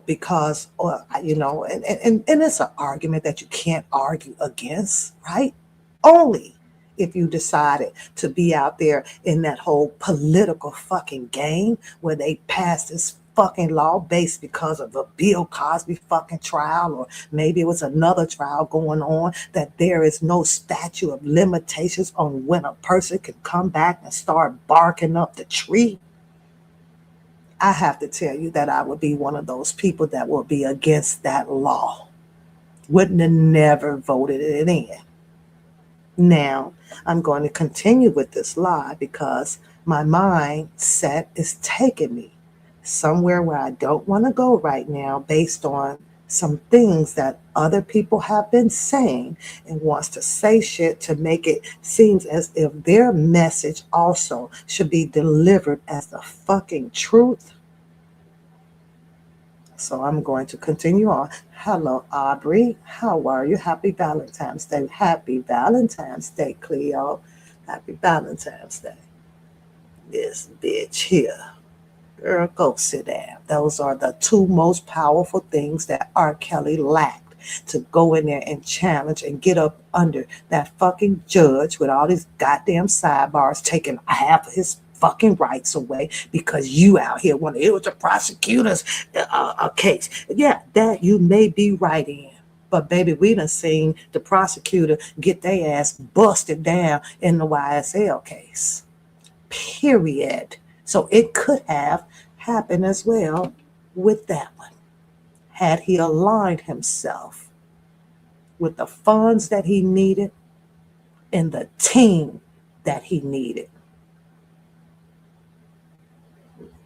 because, and it's an argument that you can't argue against, right? Only if you decided to be out there in that whole political fucking game where they passed this fucking law based because of a Bill Cosby fucking trial, or maybe it was another trial going on, that there is no statute of limitations on when a person can come back and start barking up the tree. I have to tell you that I would be one of those people that would be against that law. Wouldn't have never voted it in. Now, I'm going to continue with this lie because my mindset is taking me somewhere where I don't want to go right now based on some things that other people have been saying, and wants to say shit to make it seem as if their message also should be delivered as the fucking truth. So I'm going to continue on. Hello, Aubrey. How are you? Happy Valentine's Day. Happy Valentine's Day, Cleo. Happy Valentine's Day. This bitch here. Girl, go sit down. Those are the two most powerful things that R. Kelly lacked, to go in there and challenge and get up under that fucking judge with all these goddamn sidebars, taking half of his fucking rights away because you out here want to, it was the prosecutor's case. Yeah, that you may be right in. But baby, we done seen the prosecutor get their ass busted down in the YSL case. Period. So it could have happened as well with that one, had he aligned himself with the funds that he needed and the team that he needed.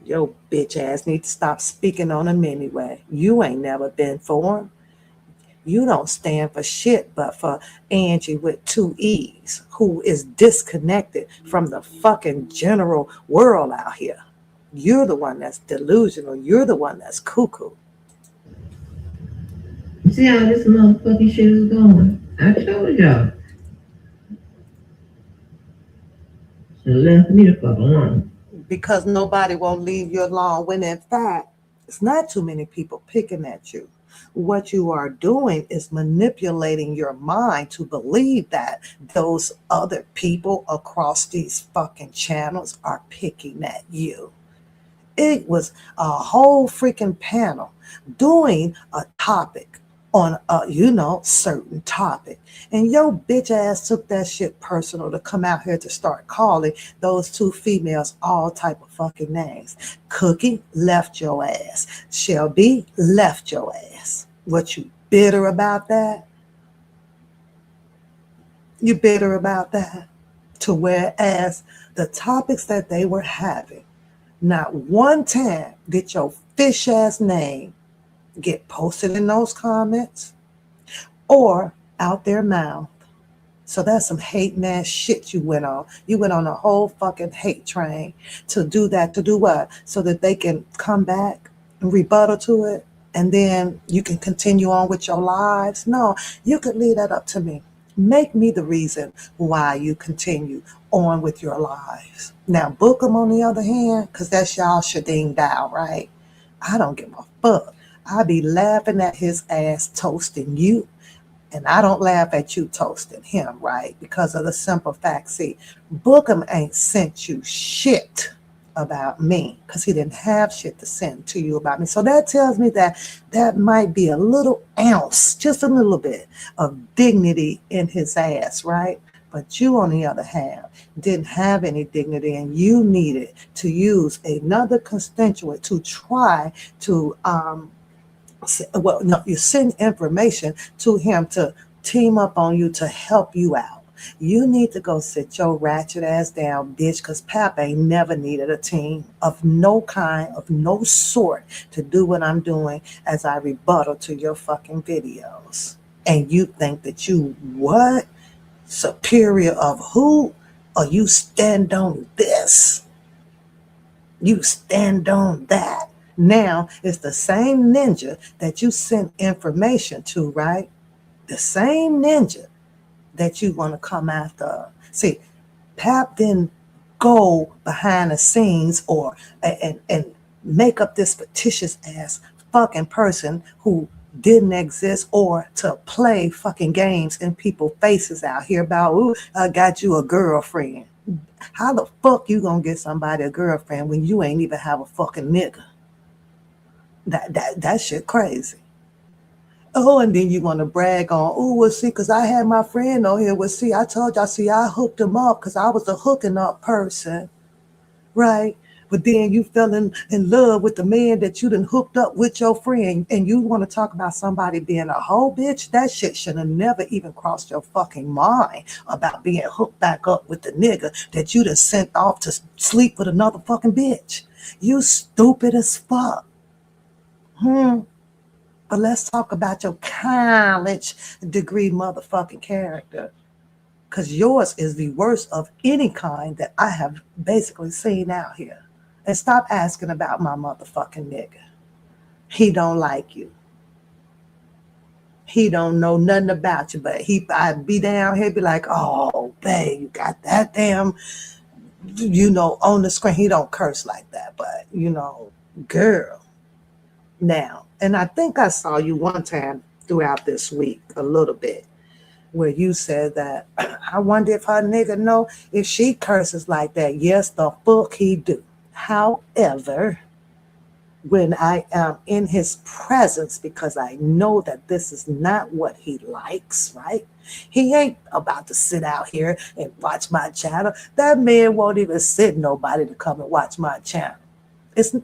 Your bitch ass need to stop speaking on him anyway. You ain't never been for him. You don't stand for shit but for Angie with 2 E's, who is disconnected from the fucking general world out here. You're the one that's delusional. You're the one that's cuckoo. See how this motherfucking shit is going? I told y'all. So left me the fuck alone. Because nobody won't leave you alone, when in fact, it's not too many people picking at you. What you are doing is manipulating your mind to believe that those other people across these fucking channels are picking at you. It was a whole freaking panel doing a topic on a certain topic, and your bitch ass took that shit personal to come out here to start calling those 2 females all type of fucking names. Cookie left your ass. Shelby left your ass. What, you bitter about that? You bitter about that? To whereas the topics that they were having Not one time did your fish ass name get posted in those comments or out their mouth. So that's some hating ass shit you went on. You went on a whole fucking hate train to do that. To do what? So that they can come back and rebuttal to it, and then you can continue on with your lives. No, you could leave that up to me. Make me the reason why you continue on with your lives. Now, book them on the other hand, because that's y'all shading down, right? I don't give a fuck. I be laughing at his ass toasting you, and I don't laugh at you toasting him, right? Because of the simple fact, see, Bookham ain't sent you shit about me because he didn't have shit to send to you about me. So that tells me that that might be a little ounce, just a little bit of dignity in his ass, right? But you, on the other hand, didn't have any dignity, and you needed to use another constituent to try to well, no, you send information to him to team up on you to help you out. You need to go sit your ratchet ass down, bitch, because Pap ain't never needed a team of no kind, of no sort, to do what I'm doing as I rebuttal to your fucking videos. And you think that you what? Superior of who? Or you stand on this? You stand on that. Now it's the same ninja that you sent information to, right? The same ninja that you want to come after. See, Pap didn't go behind the scenes or and make up this fictitious ass fucking person who didn't exist, or to play fucking games in people's faces out here about, ooh, I got you a girlfriend. How the fuck you gonna get somebody a girlfriend when you ain't even have a fucking nigga? That shit crazy. Oh, and then you want to brag on, oh, well, see, because I had my friend on here. Well, see, I told y'all, see, I hooked him up because I was a hooking up person, right? But then you fell in love with the man that you done hooked up with your friend, and you want to talk about somebody being a hoe, bitch? That shit should have never even crossed your fucking mind about being hooked back up with the nigga that you done sent off to sleep with another fucking bitch. You stupid as fuck. But let's talk about your college degree motherfucking character. Because yours is the worst of any kind that I have basically seen out here. And stop asking about my motherfucking nigga. He don't like you. He don't know nothing about you, but I'd be down here, be like, oh, babe, you got that damn, on the screen. He don't curse like that, but, girl. Now, and I think I saw you one time throughout this week, a little bit, where you said that, I wonder if her nigga know if she curses like that. Yes, the fuck he do. However, when I am in his presence, because I know that this is not what he likes, right? He ain't about to sit out here and watch my channel. That man won't even send nobody to come and watch my channel. It's,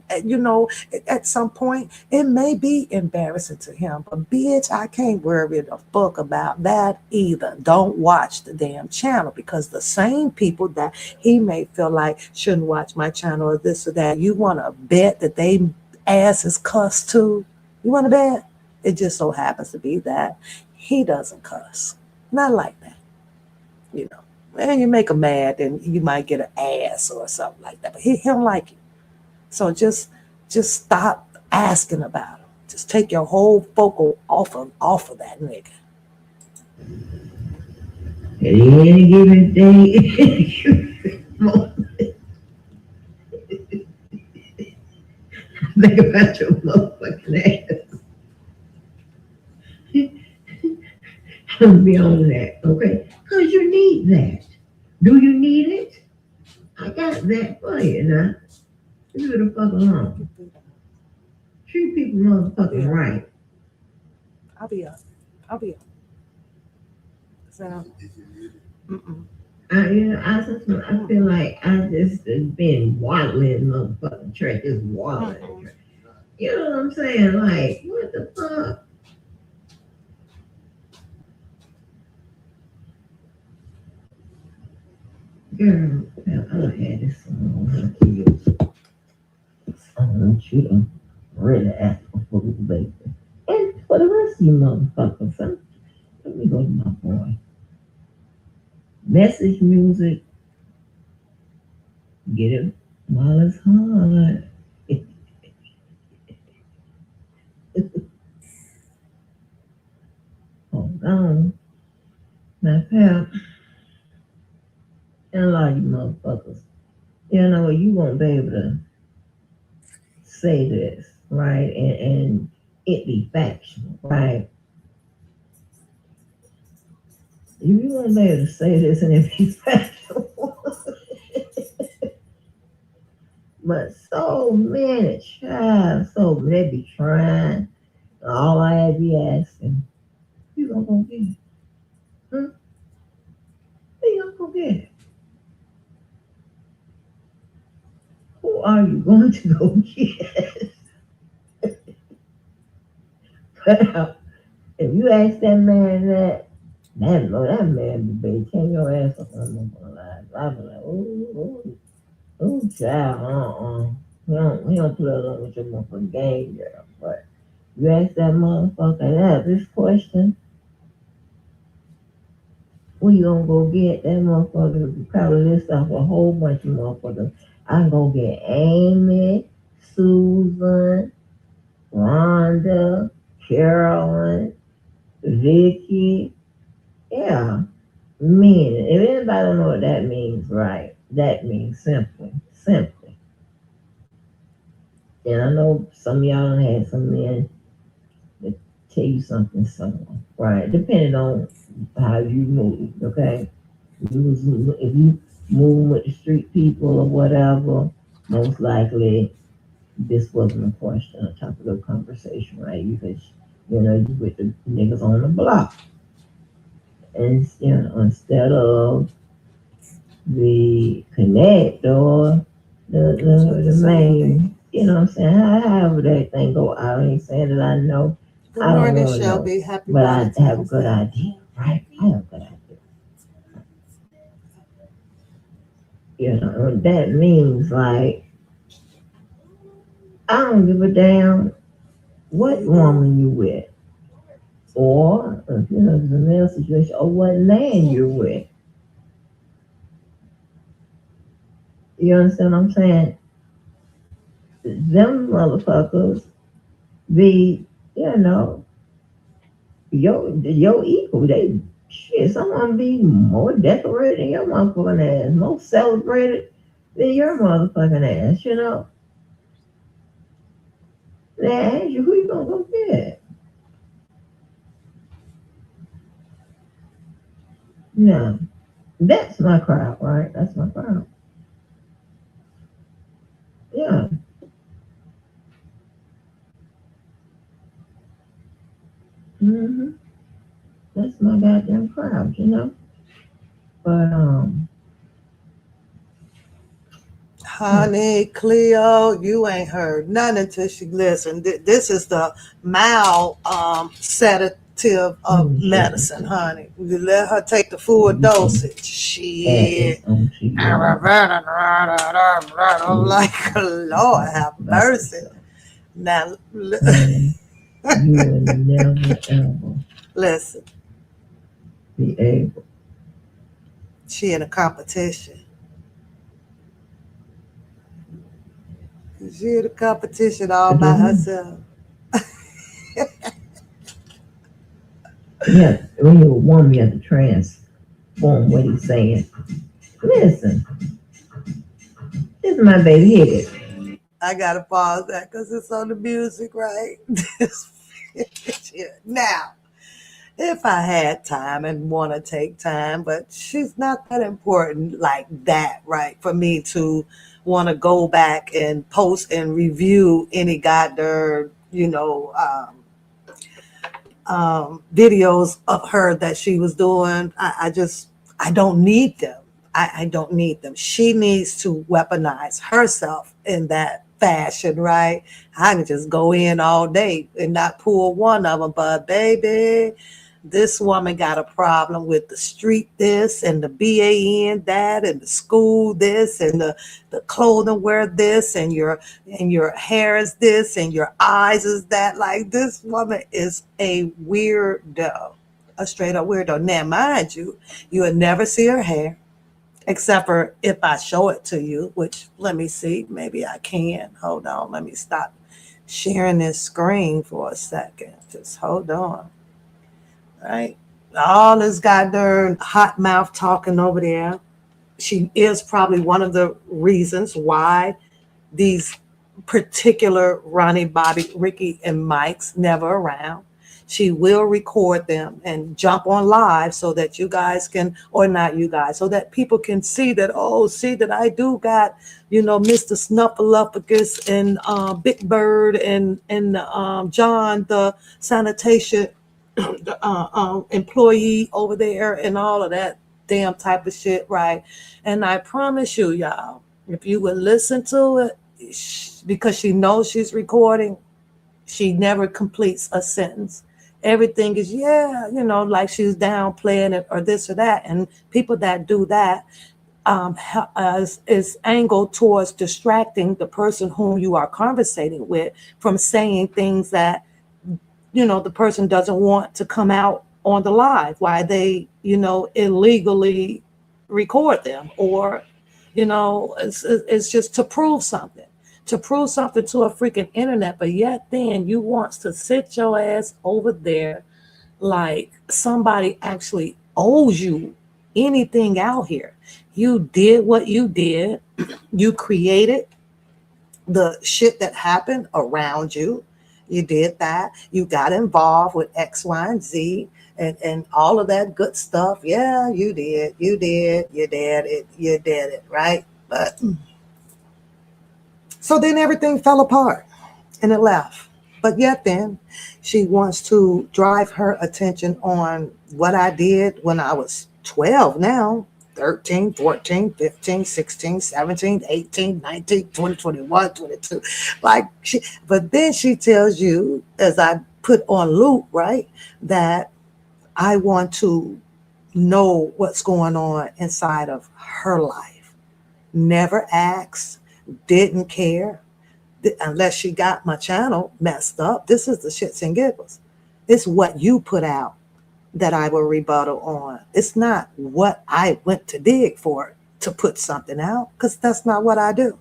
at some point, it may be embarrassing to him, but bitch, I can't worry the fuck about that either. Don't watch the damn channel, because the same people that he may feel like shouldn't watch my channel or this or that, you want to bet that they ass is cussed too? You want to bet? It just so happens to be that he doesn't cuss. Not like that, you know. And you make him mad, then you might get an ass or something like that, but he don't like it. So just stop asking about him. Just take your whole focal off of that nigga. At any given day, think about your motherfucking ass. I'm beyond that, okay? Because you need that. Do you need it? I got that for you now. Leave it the fuck alone. Treat people motherfucking right. I'll be up. I'll be up. So, I feel like I just been waddling in motherfucking church, just waddling. You know what I'm saying? Like, what the fuck? Girl, I had this song on my kids. you done really ask for food, baby. And for the rest of you motherfuckers, let me go to my boy. Message music, get it while it's hard. Hold on. Now, pal, and a lot of you motherfuckers, you won't be able to say this, right? And it be factual, right? You won't be able to say this and it be factual. But so many child, so they be trying. All I be asking, you gonna go get it? Hmm? You gonna go get it? Who are you going to go get? But if you ask that man that man be turn your ass up on the live. I be like, ooh, child, we don't put up with your motherfucking game, girl. But you ask that motherfucker this question, we gonna go get that motherfucker. Probably list off a whole bunch of motherfuckers. I'm gonna get Amy, Susan, Rhonda, Carolyn, Vicky. Yeah, meaning. If anybody don't know what that means, right? That means simply. And I know some of y'all done had some men that tell you something similar, right? Depending on how you move, okay? If you move with the street people or whatever, most likely this wasn't a question, a topic of conversation, right? Because you with the niggas on the block, and instead of the connect or the main, what I'm saying? However that thing go, I ain't saying that I know. Good I don't morning, really know, Shelby. Happy but I have a Valentine's good Day. idea, right? I have a good idea. That means like I don't give a damn what woman you with, or if it's a male situation, or what man you're with. You understand what I'm saying? Them motherfuckers be, your equal. They shit. Someone be more decorated than your motherfucking ass, more celebrated than your motherfucking ass. They ask you who you gonna go get. No, that's my crowd, right? That's my crowd. Yeah. Mm-hmm. That's my goddamn crowd. But Honey, Cleo, you ain't heard nothing until she listened. This is the lmao sedative of medicine, honey. You let her take the full dosage. Shit. I'm like, Lord have mercy. Now, you will never ever listen, be able. she in a competition. She in a competition all by herself. Yeah, when you're a woman, you have to transform what he's saying. Listen, this is my baby. Hit it. I gotta pause that because it's on the music, right? Now, if I had time and want to take time, but she's not that important like that, right? For me to want to go back and post and review any goddamn, videos of her that she was doing. I don't need them. I don't need them. She needs to weaponize herself in that fashion, right? I can just go in all day and not pull one of them, but baby, This woman got a problem with the street this and the BAN that and the school this and the clothing wear this and your hair is this and your eyes is that. Like this woman is a weirdo, a straight up weirdo. Now, mind you, you would never see her hair except for if I show it to you, which let me see, maybe I can. Hold on, let me stop sharing this screen for a second. Just hold on. Right? All this goddamn hot mouth talking over there. She is probably one of the reasons why these particular Ronnie, Bobby, Ricky, and Mike's never around. She will record them and jump on live so that you guys can, or not you guys, so that people can see that, oh, see that I do got, Mr. Snuffleupagus and Big Bird and John, the sanitation employee over there and all of that damn type of shit, right? And I promise you, y'all, if you would listen to it, because she knows she's recording, she never completes a sentence. Everything is, yeah, like she's downplaying it or this or that. And people that do that is angled towards distracting the person whom you are conversating with from saying things that the person doesn't want to come out on the live, why they illegally record them, or it's just to prove something, to a freaking internet. But yet then you want to sit your ass over there like somebody actually owes you anything out here. You did what you did. You created the shit that happened around you. You did that. You got involved with X, Y, and Z and all of that good stuff. Yeah, you did. You did. You did it. You did it, right? But so then everything fell apart and it left. But yet then she wants to drive her attention on what I did when I was 12 now. 13, 14, 15, 16, 17, 18, 19, 20, 21, 22. Like but then she tells you, as I put on loop, right, that I want to know what's going on inside of her life. Never asked, didn't care, unless she got my channel messed up. This is the shits and giggles. It's what you put out that I will rebuttal on. It's not what I went to dig for to put something out, because that's not what I do.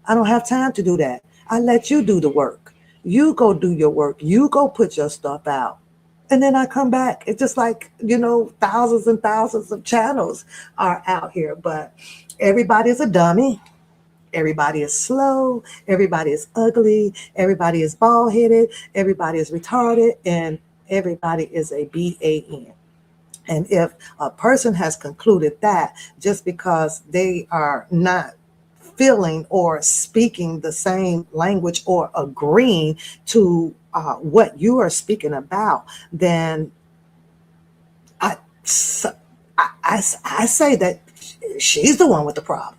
I don't have time to do that. I let you do the work. You go do your work. You go put your stuff out. And then I come back. It's just like, thousands and thousands of channels are out here, but everybody's a dummy. Everybody is slow. Everybody is ugly. Everybody is bald headed. Everybody is retarded. And everybody is a BAN. And if a person has concluded that just because they are not feeling or speaking the same language or agreeing to what you are speaking about, then I, I say that she's the one with the problem.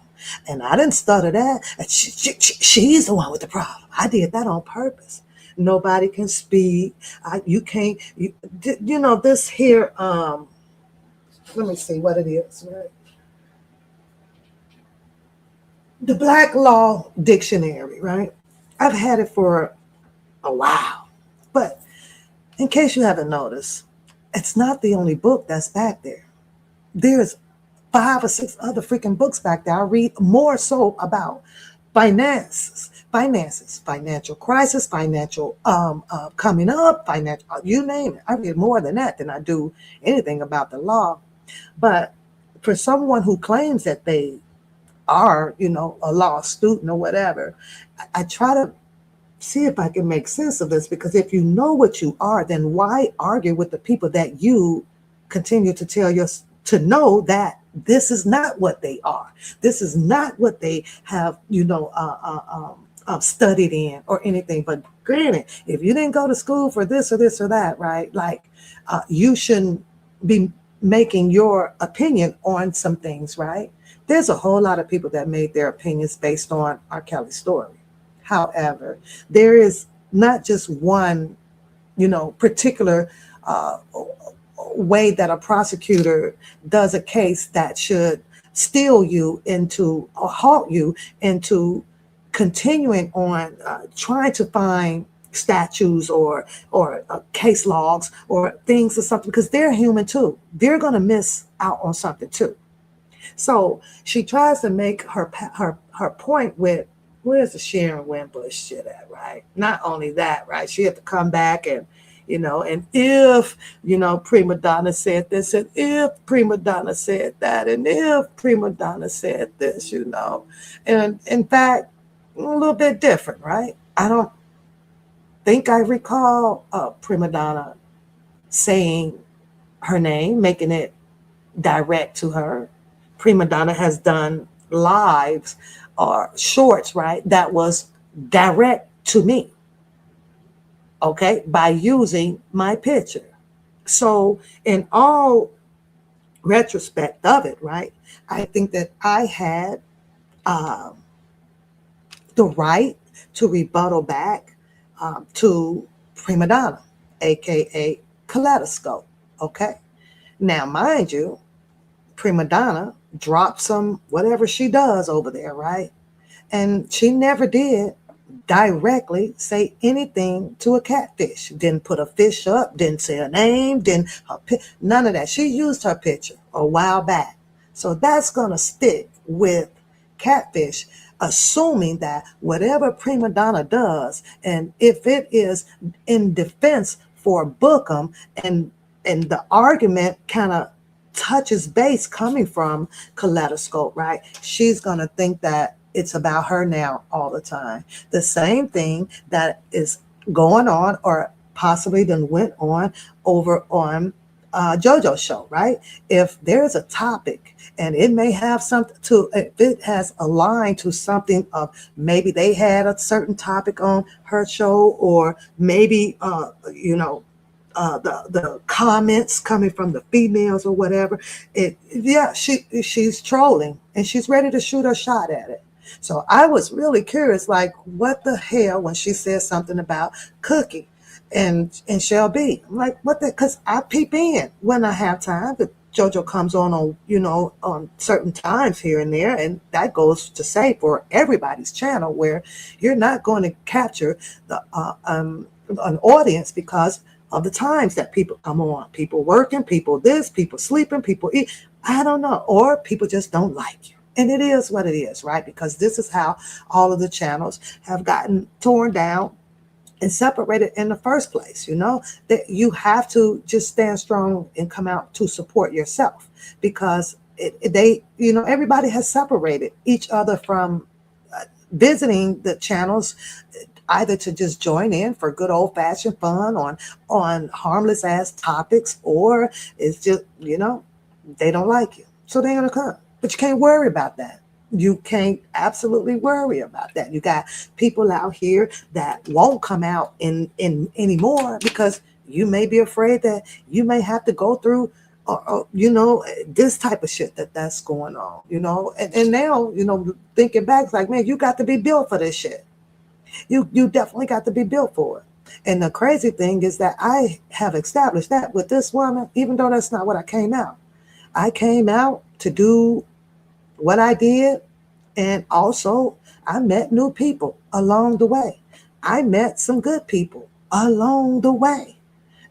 And I didn't stutter that. She's the one with the problem. I did that on purpose. Nobody can speak. You can't. This here. Let me see what it is. Right? The Black Law Dictionary. Right. I've had it for a while, but in case you haven't noticed, it's not the only book that's back there. There's 5 or 6 other freaking books back there. I read more so about financial crisis, financial coming up, financial, you name it. I read more than that than I do anything about the law. But for someone who claims that they are, a law student or whatever, I try to see if I can make sense of this, because if you know what you are, then why argue with the people that you continue to tell to know that this is not what they are. This is not what they have, studied in or anything. But granted, if you didn't go to school for this or that, right? Like you shouldn't be making your opinion on some things, right? There's a whole lot of people that made their opinions based on R. Kelly's story. However, there is not just one, particular way that a prosecutor does a case that should steal you into or halt you into continuing on trying to find statutes or case logs or things or something, because they're human too. They're going to miss out on something too. So she tries to make her point with, where's the Sharon Wimbush shit at, right? Not only that, right? She had to come back and, and if, prima donna said this, and if prima donna said that, and if prima donna said this, and in fact, a little bit different, right? I don't think I recall prima donna saying her name, making it direct to her. Prima donna has done lives or shorts, right? That was direct to me, okay, by using my picture. So in all retrospect of it, right, I think that I had um, the right to rebuttal back to prima donna, aka kaleidoscope. Okay, now mind you, prima donna dropped some whatever she does over there, right? And she never did directly say anything to a catfish. Didn't put a fish up, didn't say a name, none of that. She used her picture a while back. So that's going to stick with catfish, assuming that whatever prima donna does, and if it is in defense for Bookham, and the argument kind of touches base coming from Kaleidoscope, right? She's going to think that it's about her now all the time. The same thing that is going on or possibly then went on over on JoJo's show, right? If there's a topic and it may have something to, if it has aligned to something of maybe they had a certain topic on her show, or maybe, the comments coming from the females or whatever, she's trolling and she's ready to shoot her shot at it. So I was really curious, like, what the hell, when she said something about Cookie and Shell B. I'm like, what the, because I peep in when I have time. But JoJo comes on certain times here and there, and that goes to say for everybody's channel, where you're not going to capture the an audience because of the times that people come on. People working, people this, people sleeping, people eat. I don't know. Or people just don't like you. And it is what it is, right? Because this is how all of the channels have gotten torn down and separated in the first place. That you have to just stand strong and come out to support yourself, because everybody has separated each other from visiting the channels, either to just join in for good old fashioned fun on harmless ass topics, or it's just, they don't like you, so they're gonna come. But you can't worry about that. You can't absolutely worry about that. You got people out here that won't come out in anymore because you may be afraid that you may have to go through this type of shit that's going on, and now, thinking back, it's like, man, you got to be built for this shit. You definitely got to be built for it. And the crazy thing is that I have established that with this woman, even though that's not what I came out. I came out to do what I did, and also I met new people along the way. I met some good people along the way.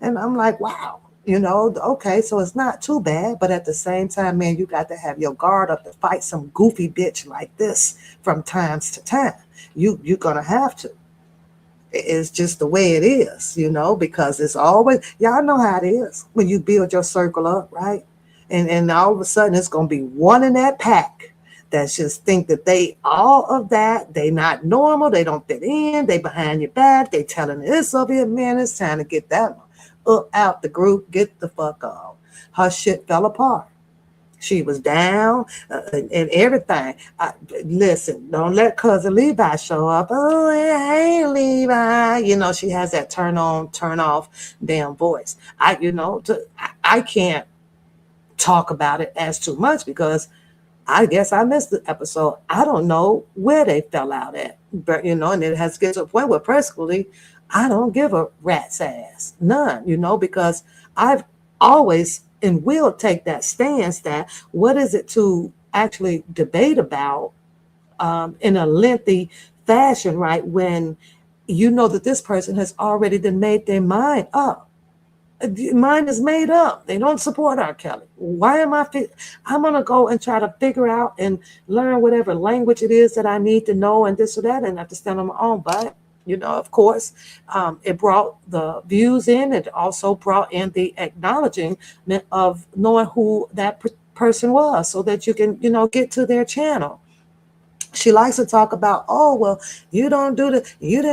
And I'm like, wow, okay, so it's not too bad. But at the same time, man, you got to have your guard up to fight some goofy bitch like this from times to time. You're going to have to. It's just the way it is, because it's always, y'all know how it is when you build your circle up, right? And all of a sudden it's going to be one in that pack that just think that they all of that, they not normal, they don't fit in, they behind your back, they telling this over here, man, it's time to get that up out the group, get the fuck off. Her shit fell apart. She was down and everything. Listen, don't let cousin Levi show up. Oh, hey, Levi. She has that turn on, turn off damn voice. I can't talk about it as too much because I guess I missed the episode. I don't know where they fell out at. But, and it has to get to a point where practically I don't give a rat's ass. None, because I've always and will take that stance that what is it to actually debate about in a lengthy fashion, right? When you know that this person has already then made their mind up. Mine is made up. They don't support R. Kelly. Why am I? I'm gonna go and try to figure out and learn whatever language it is that I need to know and this or that, and have to stand on my own. But of course, it brought the views in. It also brought in the acknowledgement of knowing who that person was, so that you can get to their channel. She likes to talk about, oh, well, you didn't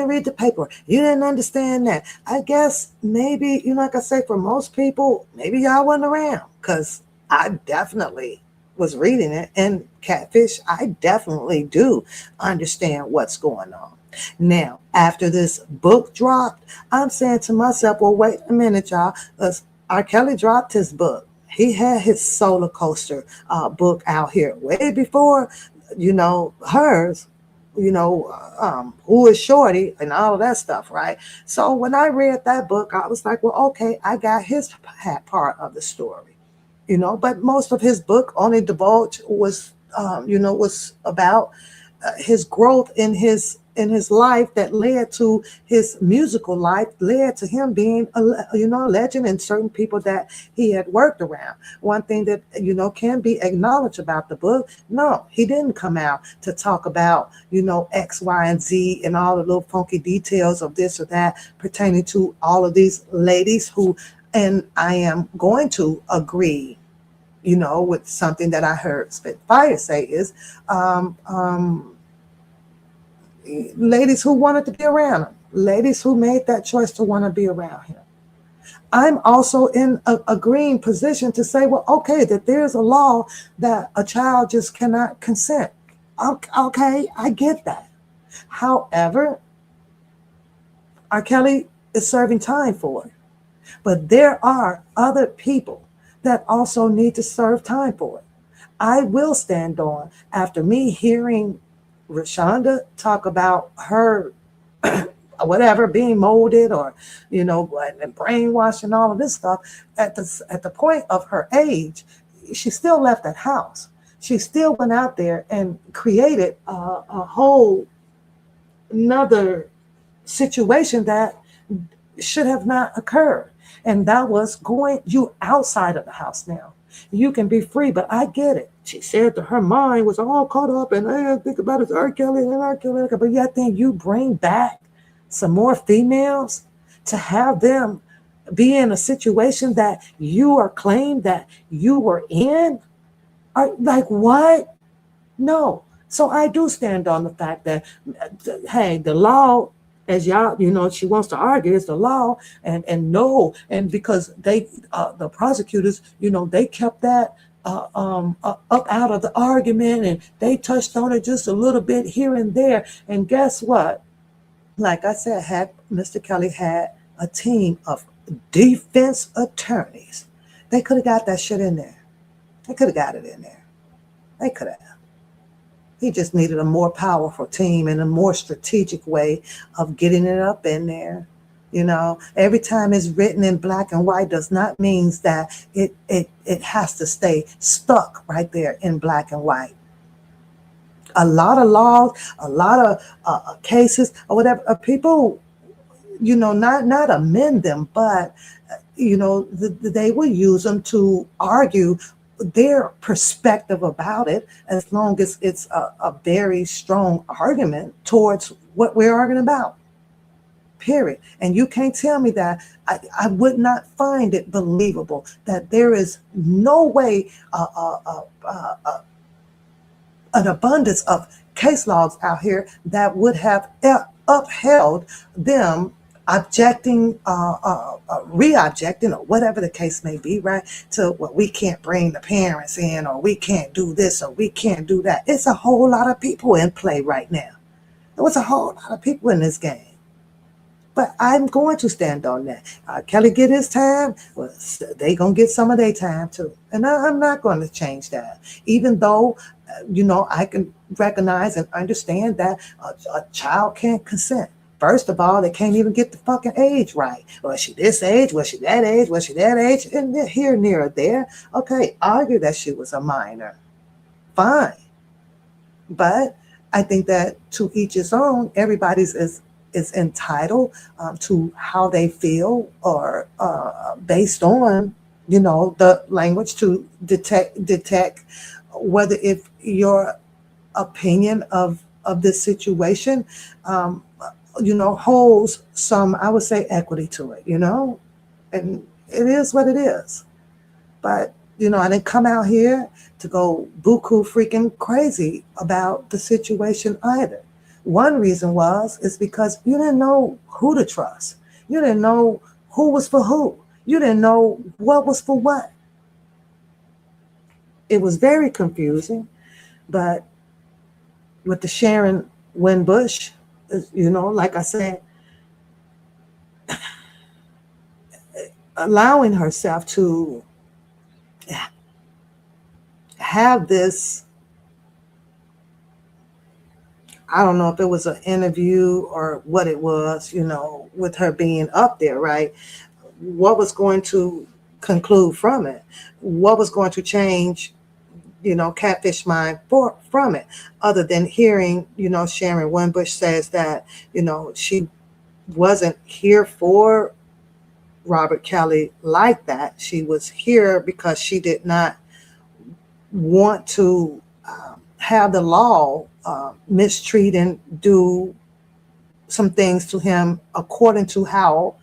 read the paper, you didn't understand that. I guess maybe, like I say, for most people, maybe y'all wasn't around, because I definitely was reading it. And Catfish, I definitely do understand what's going on. Now, after this book dropped, I'm saying to myself, well, wait a minute, y'all. R. Kelly dropped his book. He had his Solar Coaster book out here way before hers, who is Shorty and all of that stuff, right? So when I read that book, I was like, well, okay, I got his part of the story, but most of his book only divulged was about his growth in his life that led to his musical life, led to him being a legend, and certain people that he had worked around. One thing that can be acknowledged about the book, no, he didn't come out to talk about X, Y, and Z and all the little funky details of this or that pertaining to all of these ladies who, and I am going to agree with something that I heard Spitfire say is ladies who wanted to be around him, ladies who made that choice to want to be around him. I'm also in a green position to say, well, okay, that there's a law that a child just cannot consent. Okay, I get that. However, R. Kelly is serving time for it. But there are other people that also need to serve time for it. I will stand on, after me hearing Rashonda talk about her whatever being molded or and brainwashed and all of this stuff, at the point of her age, she still left that house. She still went out there and created a whole another situation that should have not occurred. And that was going you outside of the house now. You can be free, but I get it. She said that her mind was all caught up and think about it, R. Kelly and R. Kelly. But yet then you bring back some more females to have them be in a situation that you are claimed that you were in. Like what? No. So I do stand on the fact that, hey, the law, as y'all, she wants to argue, is the law, and no, and because they, the prosecutors, they kept that up out of the argument, and they touched on it just a little bit here and there. And guess what? Like I said, had Mr. Kelly had a team of defense attorneys, they could have got that shit in there. They could have got it in there. They could have. He just needed a more powerful team and a more strategic way of getting it up in there. Every time it's written in black and white does not mean that it has to stay stuck right there in black and white. A lot of laws, a lot of cases or whatever, people, not amend them, but they will use them to argue their perspective about it, as long as it's a very strong argument towards what we're arguing about, period. And you can't tell me that I would not find it believable that there is no way an abundance of case logs out here that would have upheld them objecting, re-objecting, or whatever the case may be, right? To what, we can't bring the parents in, or we can't do this, or we can't do that. It's a whole lot of people in play right now. There was a whole lot of people in this game. But I'm going to stand on that. Kelly get his time, well, they going to get some of their time too. And I'm not going to change that. Even though, I can recognize and understand that a child can't consent. First of all, they can't even get the fucking age right. Was she this age? Was she that age? Was she that age? And here, near, or there. Okay, argue that she was a minor. Fine. But I think that to each his own, everybody's is entitled to how they feel, or based on, the language, to detect whether, if your opinion of this situation, um, holds some, I would say, equity to it, and it is what it is. But, I didn't come out here to go buku freaking crazy about the situation either. One reason is because you didn't know who to trust. You didn't know who was for who. You didn't know what was for what. It was very confusing. But with the Sharon Winbush, like I said, allowing herself to have this, I don't know if it was an interview or what it was, with her being up there, right? What was going to conclude from it? What was going to change, Catfish mind from it? Other than hearing, Sharon Winbush says that, she wasn't here for Robert Kelly like that. She was here because she did not want to have the law mistreat and do some things to him according to how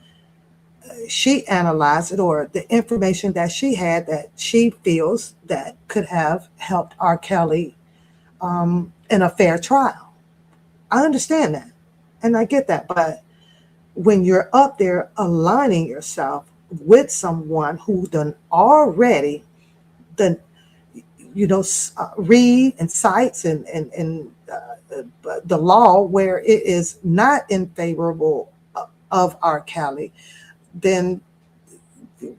she analyzed it, or the information that she had that she feels that could have helped R. Kelly in a fair trial. I understand that, and I get that. But when you're up there aligning yourself with someone who done already done, read and cites the law where it is not in favorable of R. Kelly, then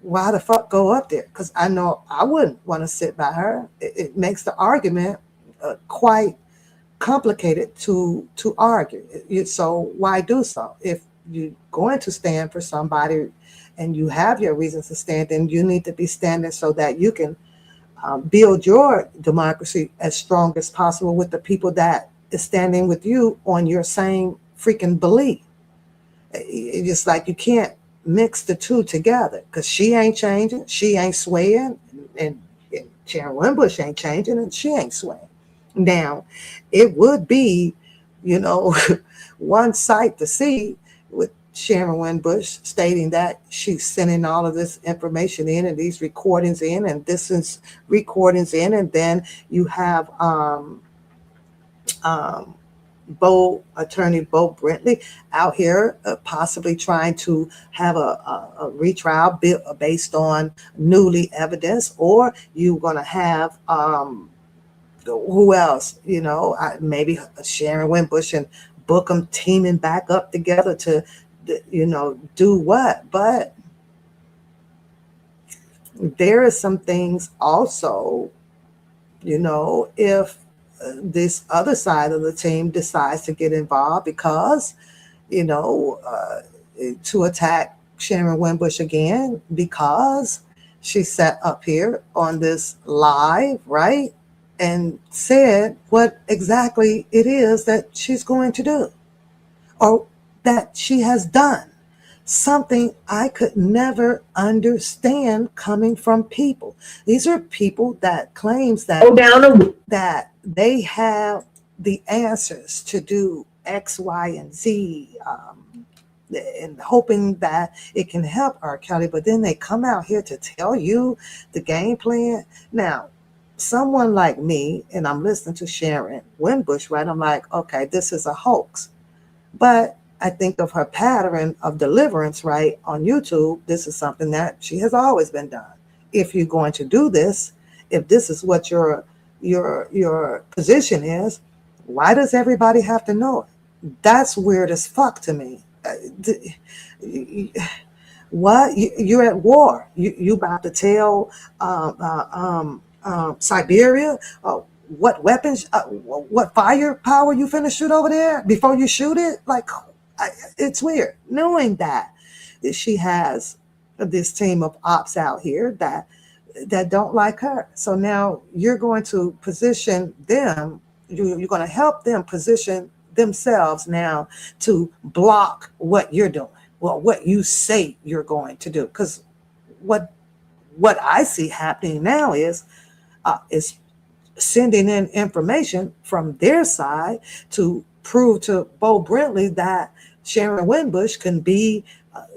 why the fuck go up there? Because I know I wouldn't want to sit by her. It makes the argument quite complicated to argue. So why do so? If you're going to stand for somebody and you have your reasons to stand, then you need to be standing so that you can build your democracy as strong as possible with the people that is standing with you on your same freaking belief. It's just like you can't mix the two together, because she ain't changing, she ain't swaying, and Sharon Winbush ain't changing, and she ain't swaying. Now, it would be, one sight to see with Sharon Winbush stating that she's sending all of this information in and these recordings in, and this is recordings in, and then you have attorney Bo Brentley out here possibly trying to have a retrial based on newly evidence, or you're going to have who else, maybe Sharon Winbush and Bookham teaming back up together to, do what. But there is some things also, if this other side of the team decides to get involved because, to attack Sharon Winbush again because she sat up here on this live, right, and said what exactly it is that she's going to do, or that she has done. Something I could never understand coming from people. These are people that claims that they have the answers to do X, Y, and Z, and hoping that it can help R. Kelly, but then they come out here to tell you the game plan. Now, someone like me, and I'm listening to Sharon Winbush, right? I'm like, okay, this is a hoax. But I think of her pattern of deliverance, right, on YouTube. This is something that she has always been done. If you're going to do this, if this is what your position is, why does everybody have to know it? That's weird as fuck to me. What? You're at war. You about to tell Siberia what weapons, what firepower you finna shoot over there before you shoot it? Like, It's weird knowing that she has this team of ops out here that don't like her. So now you're going to position them, you're going to help them position themselves now to block what you're doing. Well, what you say you're going to do. Because what what I see happening now is sending in information from their side to prove to Bo Brentley that Sharon Winbush can be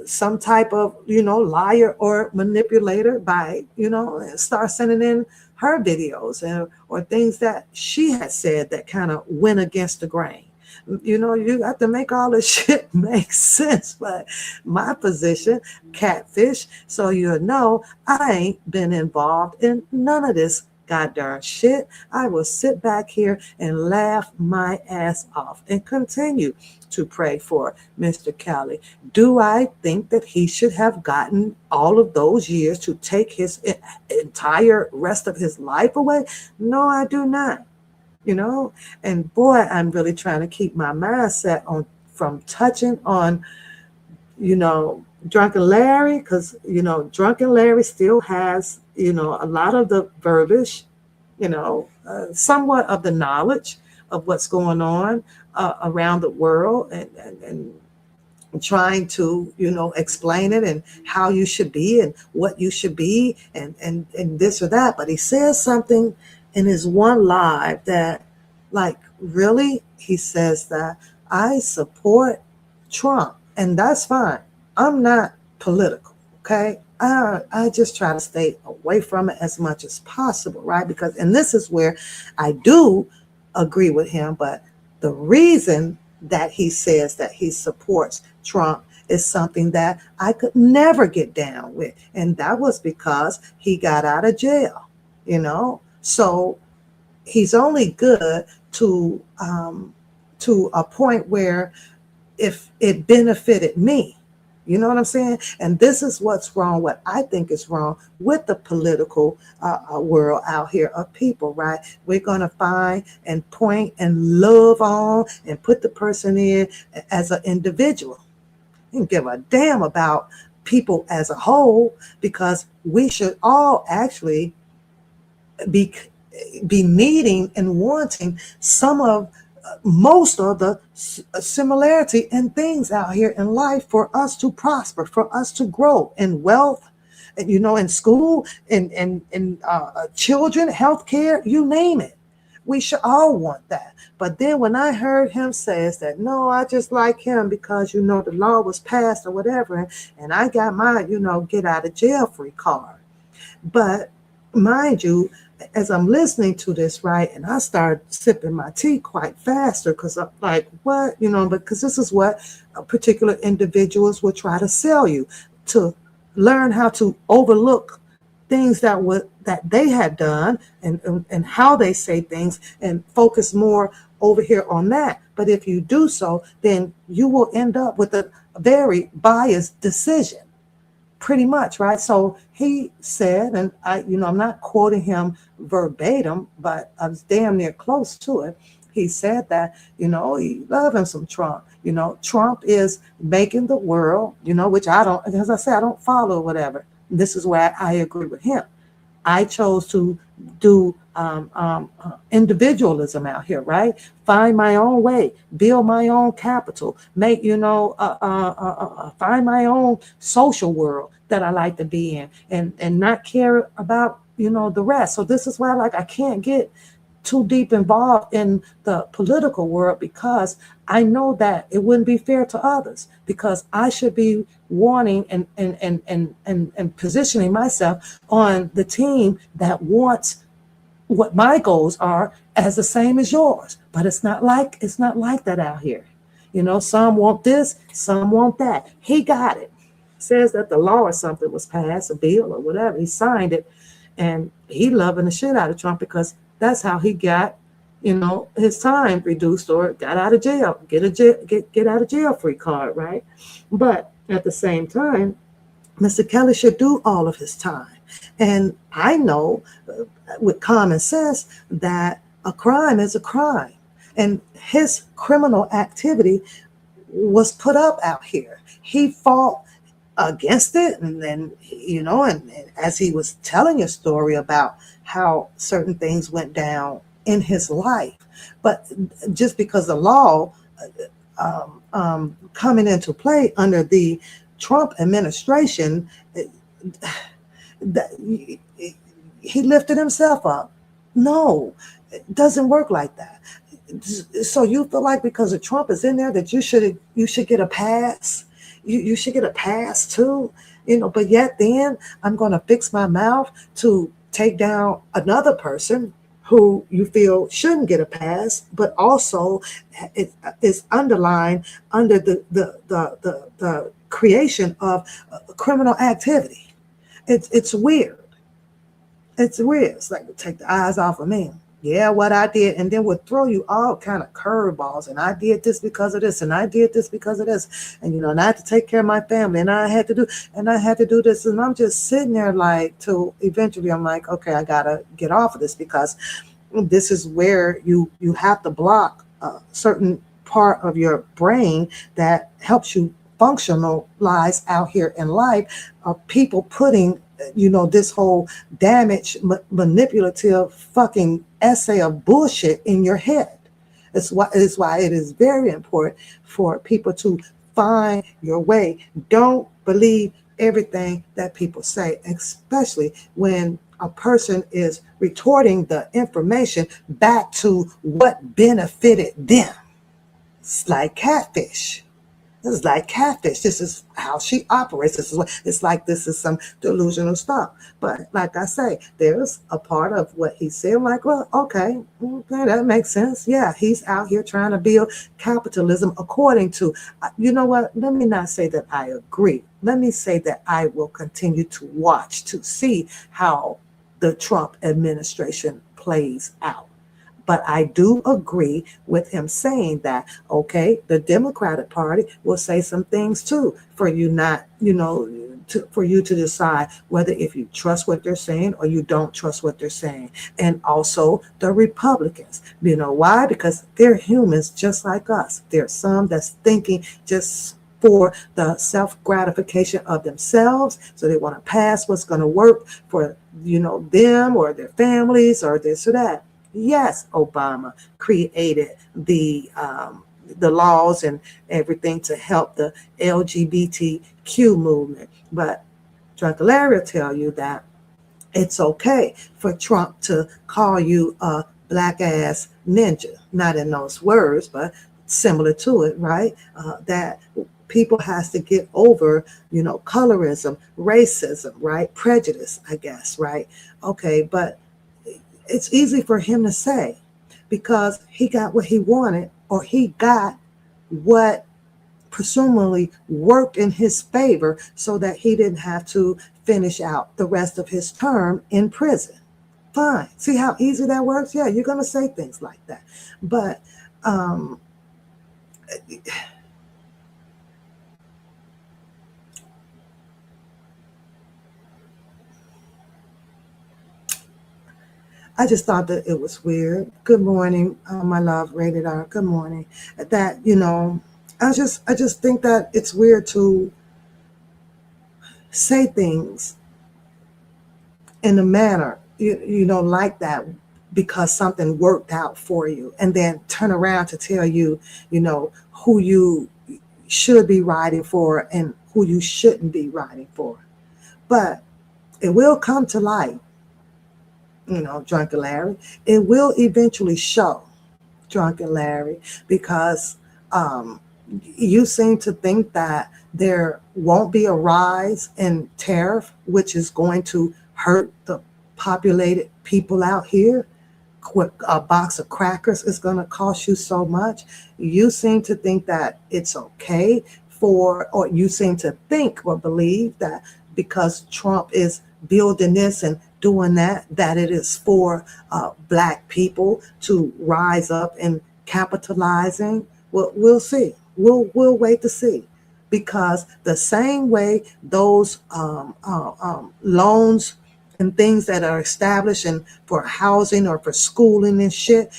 some type of, liar or manipulator by, start sending in her videos or things that she had said that kind of went against the grain. You have to make all this shit make sense. But my position, Catfish, so you know, I ain't been involved in none of this goddamn shit. I will sit back here and laugh my ass off and continue to pray for Mr. Kelly. Do I think that he should have gotten all of those years to take his entire rest of his life away? No, I do not. And boy, I'm really trying to keep my mindset on from touching on, Drunken Larry, because Drunken Larry still has, a lot of the verbiage, somewhat of the knowledge of what's going on around the world, and trying to explain it and how you should be and what you should be and this or that. But he says something in his one live that, like, really, he says that I support Trump, and that's fine. I'm not political, okay? I just try to stay away from it as much as possible, right? Because, and this is where I do agree with him, but the reason that he says that he supports Trump is something that I could never get down with. And that was because he got out of jail, So he's only good to a point where if it benefited me. You know what I'm saying? And this is what's wrong, what I think is wrong with the political world out here of people, right? We're going to find and point and love on and put the person in as an individual. You don't give a damn about people as a whole, because we should all actually be needing and wanting most of the similarity in things out here in life for us to prosper, for us to grow in wealth, in school, in children, healthcare, you name it. We should all want that. But then when I heard him say that, no, I just like him because, the law was passed or whatever, and I got my, get out of jail free card. But mind you, as I'm listening to this, right, and I start sipping my tea quite faster, because I'm like, what, because this is what particular individuals will try to sell you, to learn how to overlook things that they had done and how they say things, and focus more over here on that. But if you do so, then you will end up with a very biased decision. Pretty much, right? So he said, and I'm not quoting him verbatim, but I was damn near close to it. He said that, he loved him some Trump. Trump is making the world, which I don't, as I said, I don't follow whatever. This is where I agree with him. I chose to do individualism out here, right? Find my own way, build my own capital, make, find my own social world that I like to be in, and not care about, the rest. So this is why, I can't get too deep involved in the political world, because I know that it wouldn't be fair to others, because I should be wanting and positioning myself on the team that wants what my goals are as the same as yours. But it's not like that out here. Some want this, some want that. He got it. Says that the law or something was passed, a bill or whatever. He signed it, and he loving the shit out of Trump, because that's how he got, his time reduced, or got out of jail, get out of jail free card, right? But at the same time, Mr. Kelly should do all of his time. And I know with common sense that a crime is a crime. And his criminal activity was put up out here. He fought against it, and then and as he was telling a story about how certain things went down in his life, but just because the law coming into play under the Trump administration, that he lifted himself up. No, it doesn't work like that. So you feel like because of Trump is in there that you should get a pass? You should get a pass too, but yet then I'm going to fix my mouth to take down another person who you feel shouldn't get a pass, but also it is underlined under the creation of criminal activity. It's weird. It's weird. It's like to take the eyes off of me. Yeah, what I did, and then would throw you all kind of curveballs. And I did this because of this, and I did this because of this, and I had to take care of my family, and I had to do this, and I'm just sitting there like, till eventually I'm like, okay, I gotta get off of this, because this is where you have to block a certain part of your brain that helps you functionalize out here in life, of people putting this whole damaged, manipulative fucking essay of bullshit in your head. It's why it is very important for people to find your way. Don't believe everything that people say, especially when a person is retorting the information back to what benefited them. It's like Catfish. This is like Catfish. This is how she operates. This is what it's like. This is some delusional stuff. But like I say, there's a part of what he said. I'm like, well, okay, that makes sense. Yeah, he's out here trying to build capitalism according to, you know what? Let me not say that I agree. Let me say that I will continue to watch to see how the Trump administration plays out. But I do agree with him saying that, okay, the Democratic Party will say some things too for you not, for you to decide whether if you trust what they're saying or you don't trust what they're saying. And also the Republicans. You know why? Because they're humans just like us. There's some that's thinking just for the self-gratification of themselves. So they want to pass what's going to work for, them or their families or this or that. Yes, Obama created the laws and everything to help the LGBTQ movement. But Drunk Larry will tell you that it's okay for Trump to call you a black ass ninja. Not in those words, but similar to it, right? That people has to get over, colorism, racism, right? Prejudice, I guess, right? Okay, but it's easy for him to say because he got what he wanted, or he got what presumably worked in his favor so that he didn't have to finish out the rest of his term in prison. Fine. See how easy that works? Yeah, you're going to say things like that. But I just thought that it was weird. Good morning, my love, Rated R. Good morning. That, I just think that it's weird to say things in a manner, like that, because something worked out for you, and then turn around to tell you, who you should be writing for and who you shouldn't be writing for. But it will come to light, Drunken Larry. It will eventually show, Drunken Larry, because you seem to think that there won't be a rise in tariff, which is going to hurt the populated people out here. A box of crackers is going to cost you so much. You seem to think that it's okay or you seem to think or believe that because Trump is building this and doing that it is for black people to rise up and capitalizing. Well, we'll see. We'll wait to see, because the same way those loans and things that are established and for housing or for schooling and shit,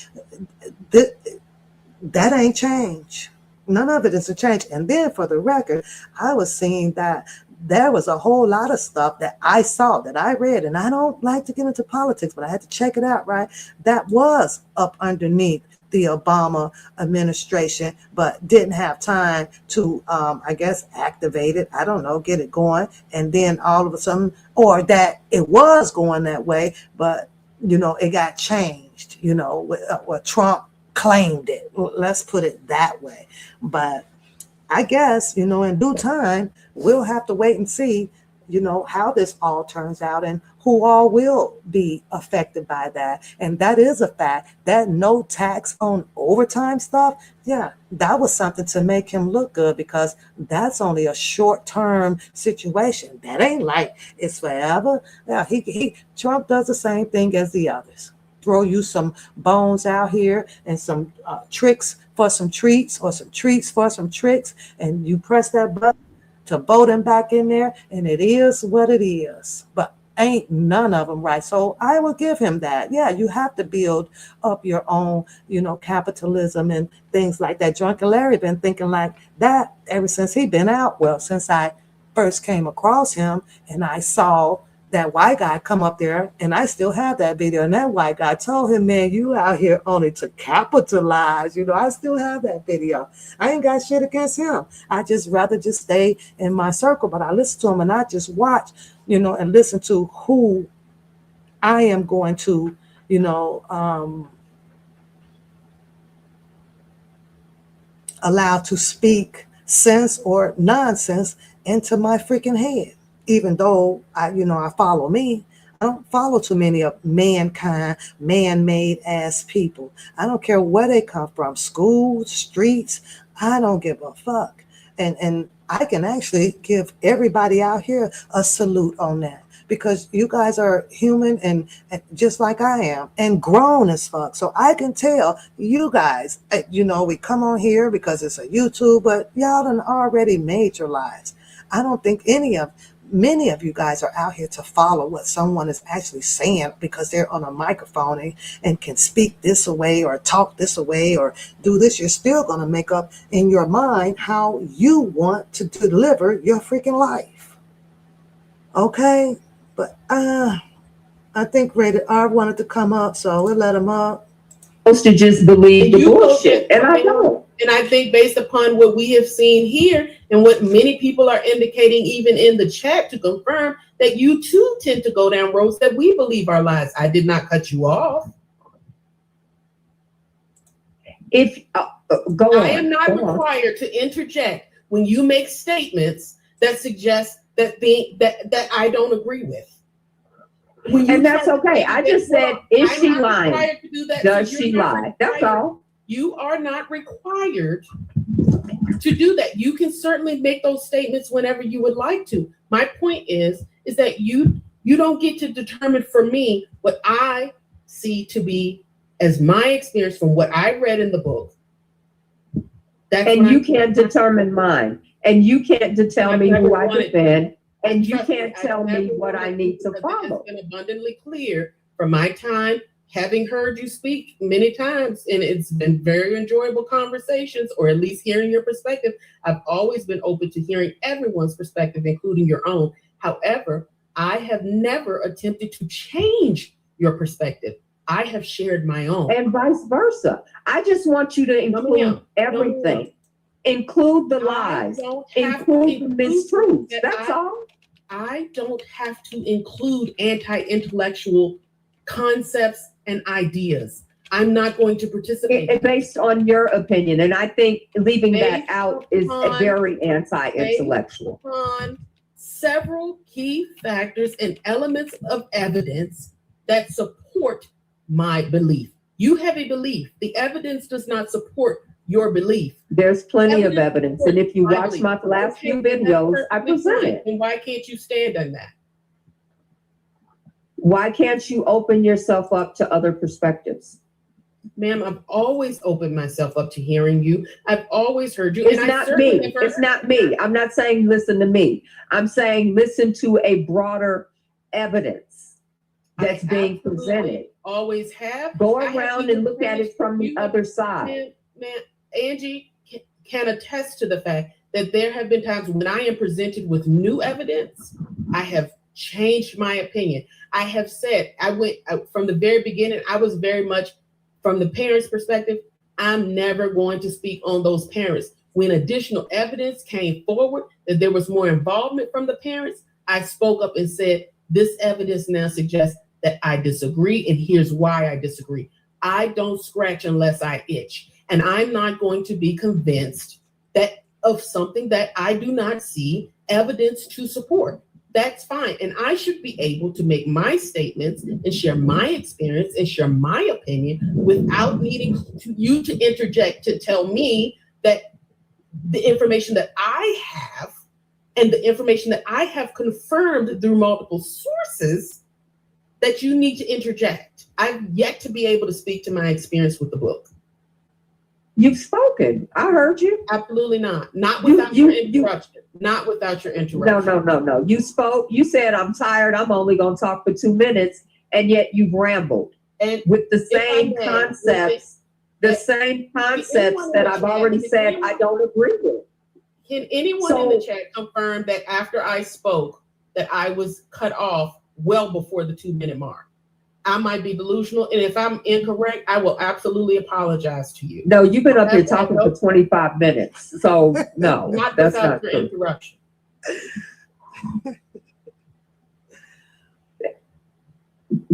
that ain't changed. None of it is a change. And then for the record, I was seeing that there was a whole lot of stuff that I saw, that I read, and I don't like to get into politics, but I had to check it out, right? That was up underneath the Obama administration, but didn't have time to, I guess, activate it. I don't know, get it going. And then all of a sudden, or that it was going that way, but, it got changed, what Trump claimed it. Let's put it that way. But I guess, in due time, we'll have to wait and see, how this all turns out and who all will be affected by that. And that is a fact. That no tax on overtime stuff, yeah, that was something to make him look good, because that's only a short-term situation. That ain't like it's forever. Yeah, Trump does the same thing as the others. Throw you some bones out here and some tricks for some treats, or some treats for some tricks, and you press that button to boat him back in there, and it is what it is. But ain't none of them right. So I will give him that. Yeah, you have to build up your own, capitalism and things like that. Drunken Larry been thinking like that ever since he been out. Well, since I first came across him and I saw that white guy come up there, and I still have that video, and that white guy told him, man, you out here only to capitalize. I still have that video. I ain't got shit against him. I just rather just stay in my circle, but I listen to him and I just watch, and listen to who I am going to, allow to speak sense or nonsense into my freaking head. Even though I follow me, I don't follow too many of mankind, man-made ass people. I don't care where they come from, school, streets. I don't give a fuck. And I can actually give everybody out here a salute on that, because you guys are human and just like I am, and grown as fuck. So I can tell you guys, we come on here because it's a YouTube, but y'all done already made your lives. I don't think many of you guys are out here to follow what someone is actually saying because they're on a microphone and can speak this away or talk this away or do this. You're still going to make up in your mind how you want to deliver your freaking life. Okay? But I think Rated R wanted to come up, so we'll let him up. Supposed to just believe the bullshit, and I don't. And I think based upon what we have seen here and what many people are indicating, even in the chat, to confirm that you too tend to go down roads that we believe are lies. I did not cut you off. If go on, I am not required to interject when you make statements that suggest that I don't agree with. And that's okay. I just said, is she lying? Does she lie? That's all. You are not required to do that. You can certainly make those statements whenever you would like to. My point is that you don't get to determine for me what I see to be as my experience from what I read in the book. And you can't determine mine. And you can't tell me who I defend. And you can't tell me what I need to follow. It's been abundantly clear from my time having heard you speak many times, and it's been very enjoyable conversations, or at least hearing your perspective. I've always been open to hearing everyone's perspective, including your own. However, I have never attempted to change your perspective. I have shared my own. And vice versa. I just want you to include everything. Include the lies. Include the mistruths. That's all. I don't have to include anti-intellectual concepts and ideas. I'm not going to participate. Based on your opinion. And I think leaving that out is very anti-intellectual. Based upon several key factors and elements of evidence that support my belief. You have a belief. The evidence does not support your belief. There's plenty of evidence. And if you watch my last few videos, I present it. And why can't you stand on that? Why can't you open yourself up to other perspectives? Ma'am, I've always opened myself up to hearing you. I've always heard you. It's not me. It's not me. I'm not saying listen to me. I'm saying listen to a broader evidence that's being presented. Always have. Go around and look at it from the other side. Man, Angie, can attest to the fact that there have been times when I am presented with new evidence, I have changed my opinion. I have said, from the very beginning, I was very much from the parents' perspective, I'm never going to speak on those parents. When additional evidence came forward that there was more involvement from the parents, I spoke up and said, this evidence now suggests that I disagree, and here's why I disagree. I don't scratch unless I itch, and I'm not going to be convinced that of something that I do not see evidence to support. That's fine, and I should be able to make my statements and share my experience and share my opinion without needing you to interject to tell me that the information that I have and the information that I have confirmed through multiple sources, that you need to interject. I've yet to be able to speak to my experience with the book. You've spoken. I heard you. Absolutely not. Not without your interruption. Not without your interruption. No. You spoke. You said, I'm tired. I'm only going to talk for 2 minutes. And yet you've rambled. And with the same concepts, that I've already said I don't agree with. Can anyone in the chat confirm that after I spoke, that I was cut off well before the 2-minute mark? I might be delusional, and if I'm incorrect, I will absolutely apologize to you. No, you've been up here talking for 25 minutes, so no, that's not your true. Interruption.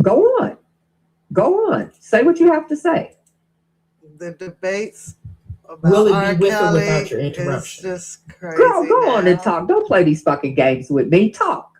Go on. Say what you have to say. The debates about will it R. be with Kelly or without your interruption? is just crazy. Girl, go on and talk. Don't play these fucking games with me. Talk.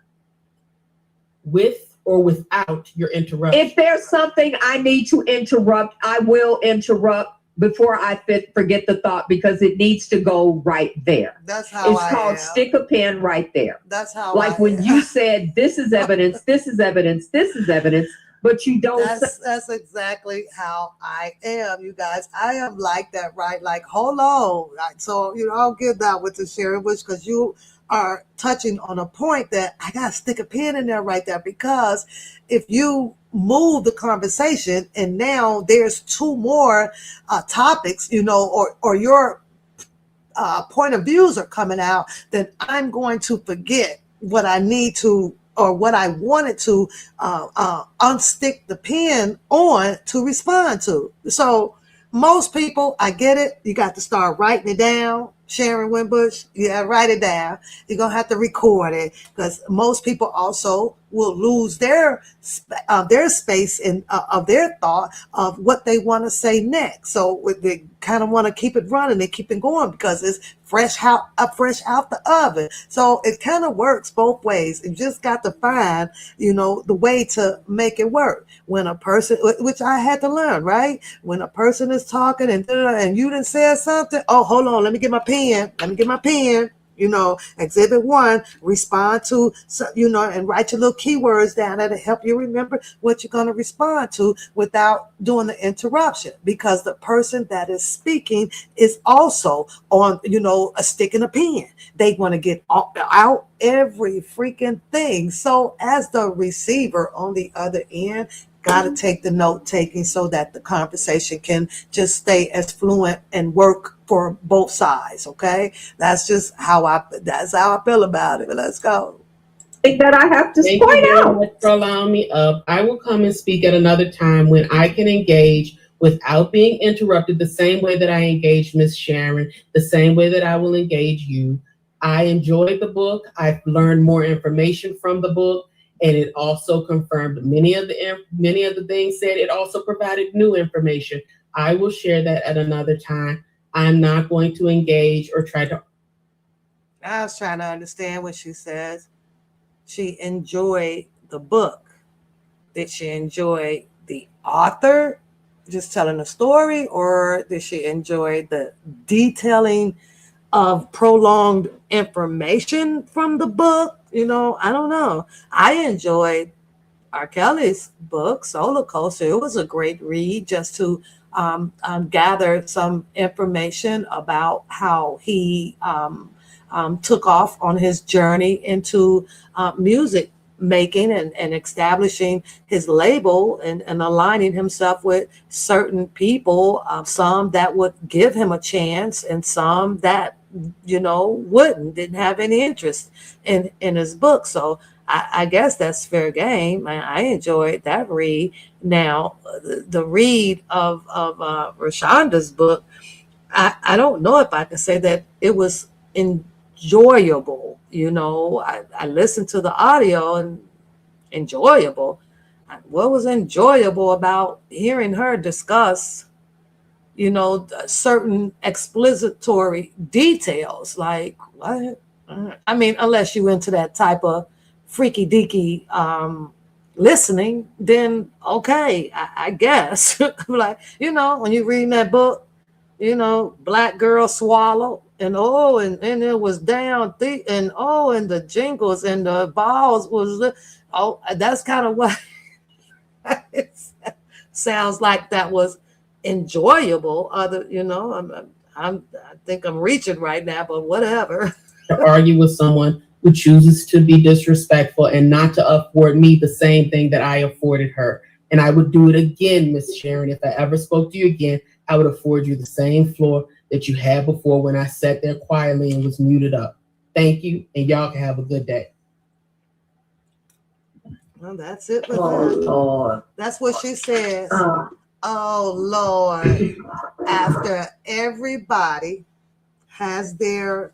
With or without your interruption. If there's something I need to interrupt, I will interrupt before I forget the thought, because it needs to go right there. That's how it's called stick a pin right there. That's how like when you said this is evidence, this is evidence, this is evidence, but you don't. That's exactly how I am, you guys. I am like that, right? Like, hold on. So, I'll give that with the sharing, which because you are touching on a point that I got to stick a pin in there right there, because if you move the conversation and now there's 2 more topics, or your point of views are coming out, then I'm going to forget what I need to, or what I wanted to unstick the pin on to respond to. So most people, I get it. You got to start writing it down. Sharon Winbush, write it down. You're going to have to record it, because most people also will lose their space and of their thought of what they want to say next. So they kind of want to keep it running and keep it going, because it's fresh out the oven. So it kind of works both ways. You just got to find, the way to make it work. When a person, which I had to learn, right? When a person is talking and you done said something, oh, hold on, let me get my pen. Exhibit 1, respond to, and write your little keywords down there to help you remember what you're going to respond to without doing the interruption, because the person that is speaking is also on, a stick and a pen. They want to get out every freaking thing. So as the receiver on the other end, got to take the note taking so that the conversation can just stay as fluent and work for both sides. Okay, that's how I feel about it. Let's go. That I have to point out. Thank you for allowing me up. I will come and speak at another time when I can engage without being interrupted, the same way that I engaged Miss Sharon, the same way that I will engage you. I enjoyed the book. I've learned more information from the book. And it also confirmed many of the things said. It also provided new information. I will share that at another time. I'm not going to engage or try to. I was trying to understand what she says. She enjoyed the book. Did she enjoy the author just telling a story, or did she enjoy the detailing of prolonged information from the book? I don't know. I enjoyed R. Kelly's book, Solar Coaster. It was a great read just to gather some information about how he took off on his journey into music making and establishing his label and aligning himself with certain people, some that would give him a chance and some that, didn't have any interest in his book. So I guess that's fair game. I enjoyed that read. Now, the read of Rashonda's book, I don't know if I can say that it was enjoyable. I listened to the audio and enjoyable. What was enjoyable about hearing her discuss, certain explicitory details? Like, what? I mean, unless you into that type of freaky deaky listening, then okay, I guess. Like, when you read that book, black girl swallow, and and it was down thick, and and the jingles and the balls was, that's kind of what it sounds like. That was enjoyable. I think I'm reaching right now, but whatever. To argue with someone who chooses to be disrespectful and not to afford me the same thing that I afforded her. And I would do it again, Miss Sharon. If I ever spoke to you again, I would afford you the same floor that you had before when I sat there quietly and was muted up. Thank you, and y'all can have a good day. Well, that's it. Lord. That's what she says. Oh, Lord. After everybody has their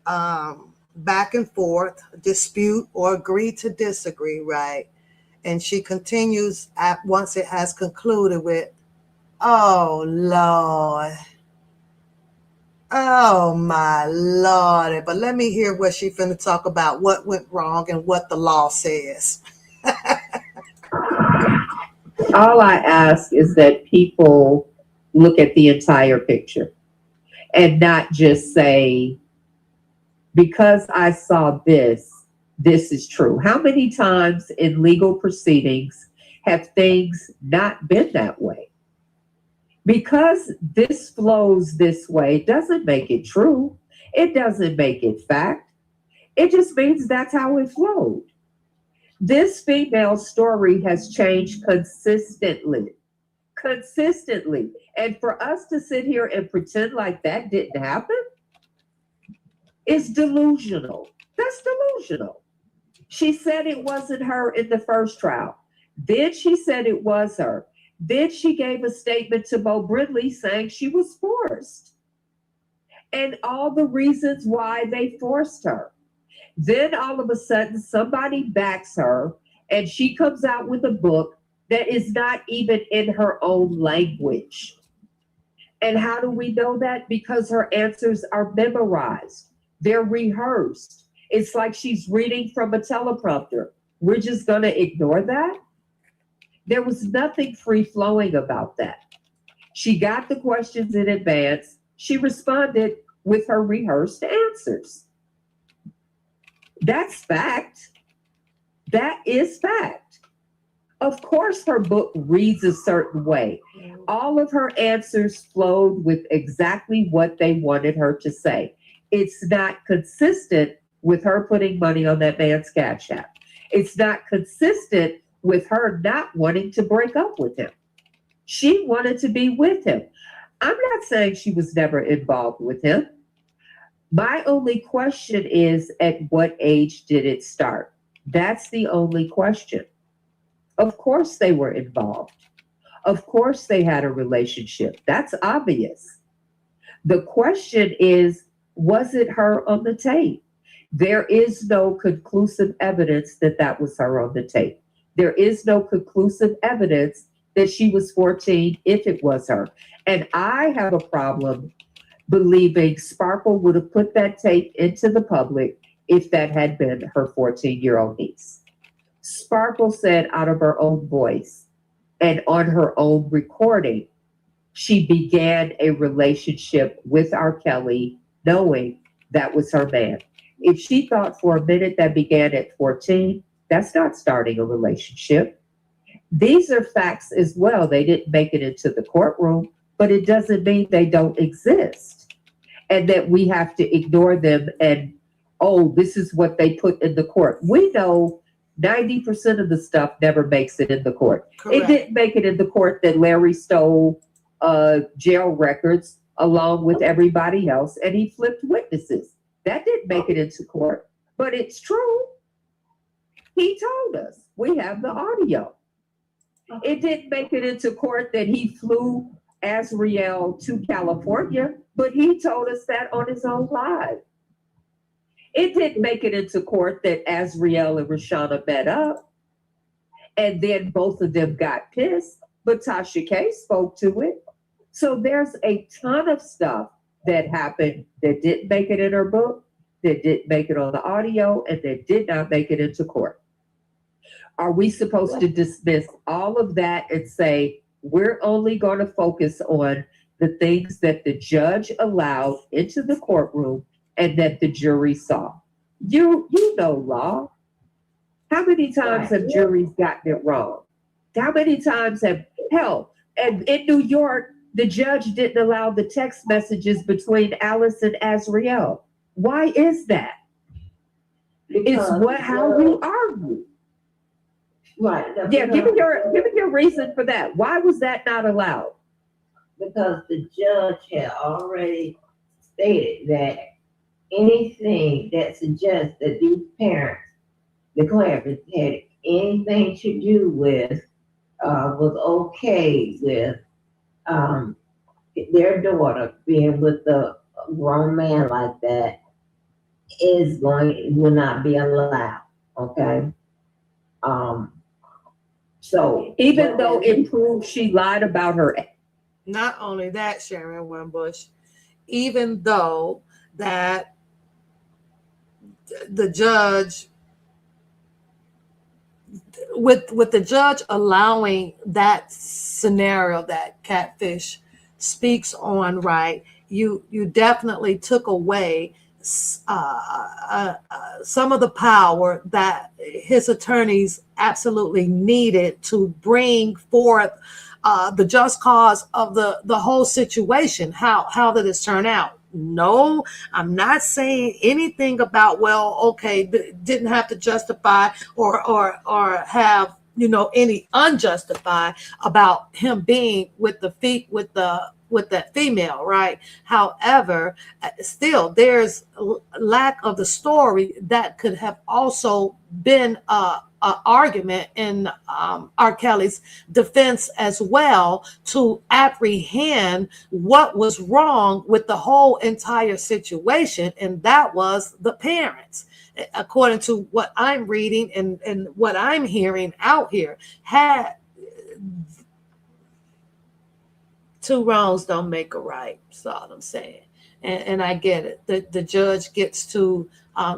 back and forth, dispute, or agree to disagree, right? And she continues once it has concluded with, oh, Lord. Oh, my Lord. But let me hear what she finna talk about, what went wrong and what the law says. All I ask is that people look at the entire picture and not just say, because I saw this is true. How many times in legal proceedings have things not been that way? Because this flows this way doesn't make it true. It doesn't make it fact. It just means that's how it flowed. This female's story has changed consistently. And for us to sit here and pretend like that didn't happen is delusional. That's delusional. She said it wasn't her in the first trial. Then she said it was her. Then she gave a statement to Mo Brindley saying she was forced and all the reasons why they forced her. Then all of a sudden somebody backs her and she comes out with a book that is not even in her own language. And how do we know that? Because her answers are memorized. They're rehearsed. It's like she's reading from a teleprompter. We're just going to ignore that? There was nothing free-flowing about that. She got the questions in advance. She responded with her rehearsed answers. That's fact. That is fact. Of course, her book reads a certain way. All of her answers flowed with exactly what they wanted her to say. It's not consistent with her putting money on that man's Cash App. It's not consistent with her not wanting to break up with him. She wanted to be with him. I'm not saying she was never involved with him. My only question is, at what age did it start? That's the only question. Of course they were involved. Of course they had a relationship. That's obvious. The question is, was it her on the tape? There is no conclusive evidence that that was her on the tape. There is no conclusive evidence that she was 14 if it was her. And I have a problem believing Sparkle would have put that tape into the public if that had been her 14-year-old niece. Sparkle said out of her own voice and on her own recording, she began a relationship with R. Kelly knowing that was her man. If she thought for a minute that began at 14, that's not starting a relationship. These are facts as well. They didn't make it into the courtroom, but it doesn't mean they don't exist and that we have to ignore them and, oh, this is what they put in the court. We know 90% of the stuff never makes it in the court. Correct. It didn't make it in the court that Larry stole jail records along with everybody else and he flipped witnesses. That didn't make it into court, but it's true. He told us. We have the audio. It didn't make it into court that he flew Azriel to California, but he told us that on his own live. It didn't make it into court that Azriel and Rashana met up, and then both of them got pissed, but Tasha K spoke to it. So there's a ton of stuff that happened that didn't make it in her book, that didn't make it on the audio, and that did not make it into court. Are we supposed to dismiss all of that and say, we're only going to focus on the things that the judge allowed into the courtroom and that the jury saw? You know law. How many times have juries gotten it wrong? How many times and in New York, the judge didn't allow the text messages between Alice and Azriel. Why is that? It's how we argue. Right. Yeah, give me your reason for that. Why was that not allowed? Because the judge had already stated that anything that suggests that these parents, the Clarence, had anything to do with, was okay with their daughter being with a grown man like that will not be allowed. Okay. So even though it proved she lied about her. Not only that, Sharon Wimbush, even though that the judge, with the judge allowing that scenario that Catfish speaks on, right, you definitely took away some of the power that his attorneys absolutely needed to bring forth the just cause of the whole situation. How did this turn out? No, I'm not saying anything about, well, okay, didn't have to justify or have, any unjustified about him being with that female, right? However, still there's lack of the story that could have also been a argument in R. Kelly's defense as well, to apprehend what was wrong with the whole entire situation, and that was the parents. According to what I'm reading and what I'm hearing out here, had two wrongs don't make a right. That's all I'm saying. And I get it. The judge gets to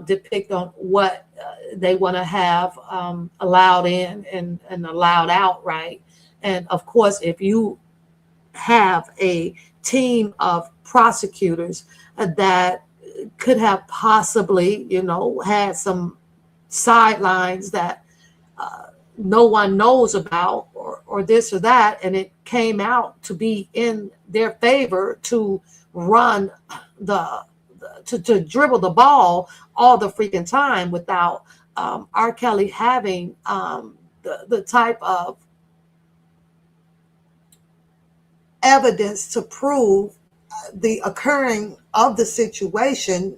depict on what they want to have allowed in and allowed out, right? And of course, if you have a team of prosecutors that could have possibly, had some sidelines that no one knows about, or this or that, and it came out to be in their favor to run to dribble the ball all the freaking time without R. Kelly having the type of evidence to prove the occurring of the situation,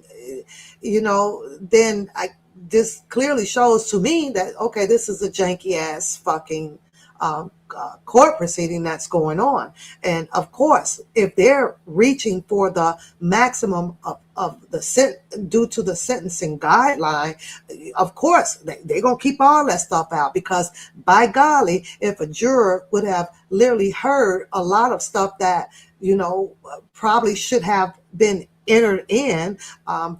then this clearly shows to me that, okay, this is a janky ass fucking court proceeding that's going on. And of course, if they're reaching for the maximum of the due to the sentencing guideline, of course they're gonna keep all that stuff out, because by golly, if a juror would have literally heard a lot of stuff that probably should have been entered in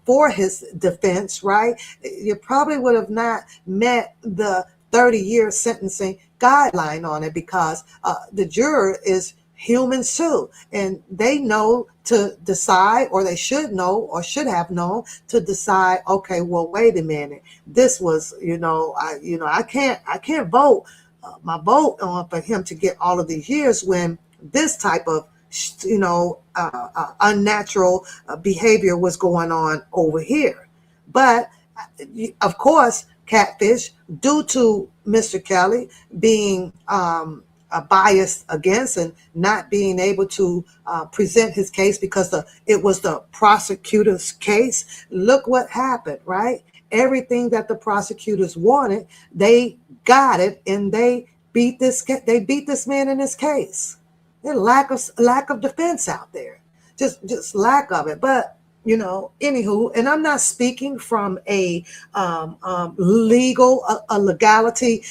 for his defense, right, you probably would have not met the 30-year sentencing guideline on it, because the juror is human too, and they know to decide, or they should know, or should have known to decide, okay, well, wait a minute, this was, I can't vote my vote on for him to get all of these years when this type of unnatural behavior was going on over here. But of course, Catfish, due to Mr. Kelly being biased against and not being able to present his case because it was the prosecutor's case. Look what happened, right? Everything that the prosecutors wanted, they got it, and they beat this man in his case. There's lack of defense out there, just lack of it. But anywho, and I'm not speaking from a legality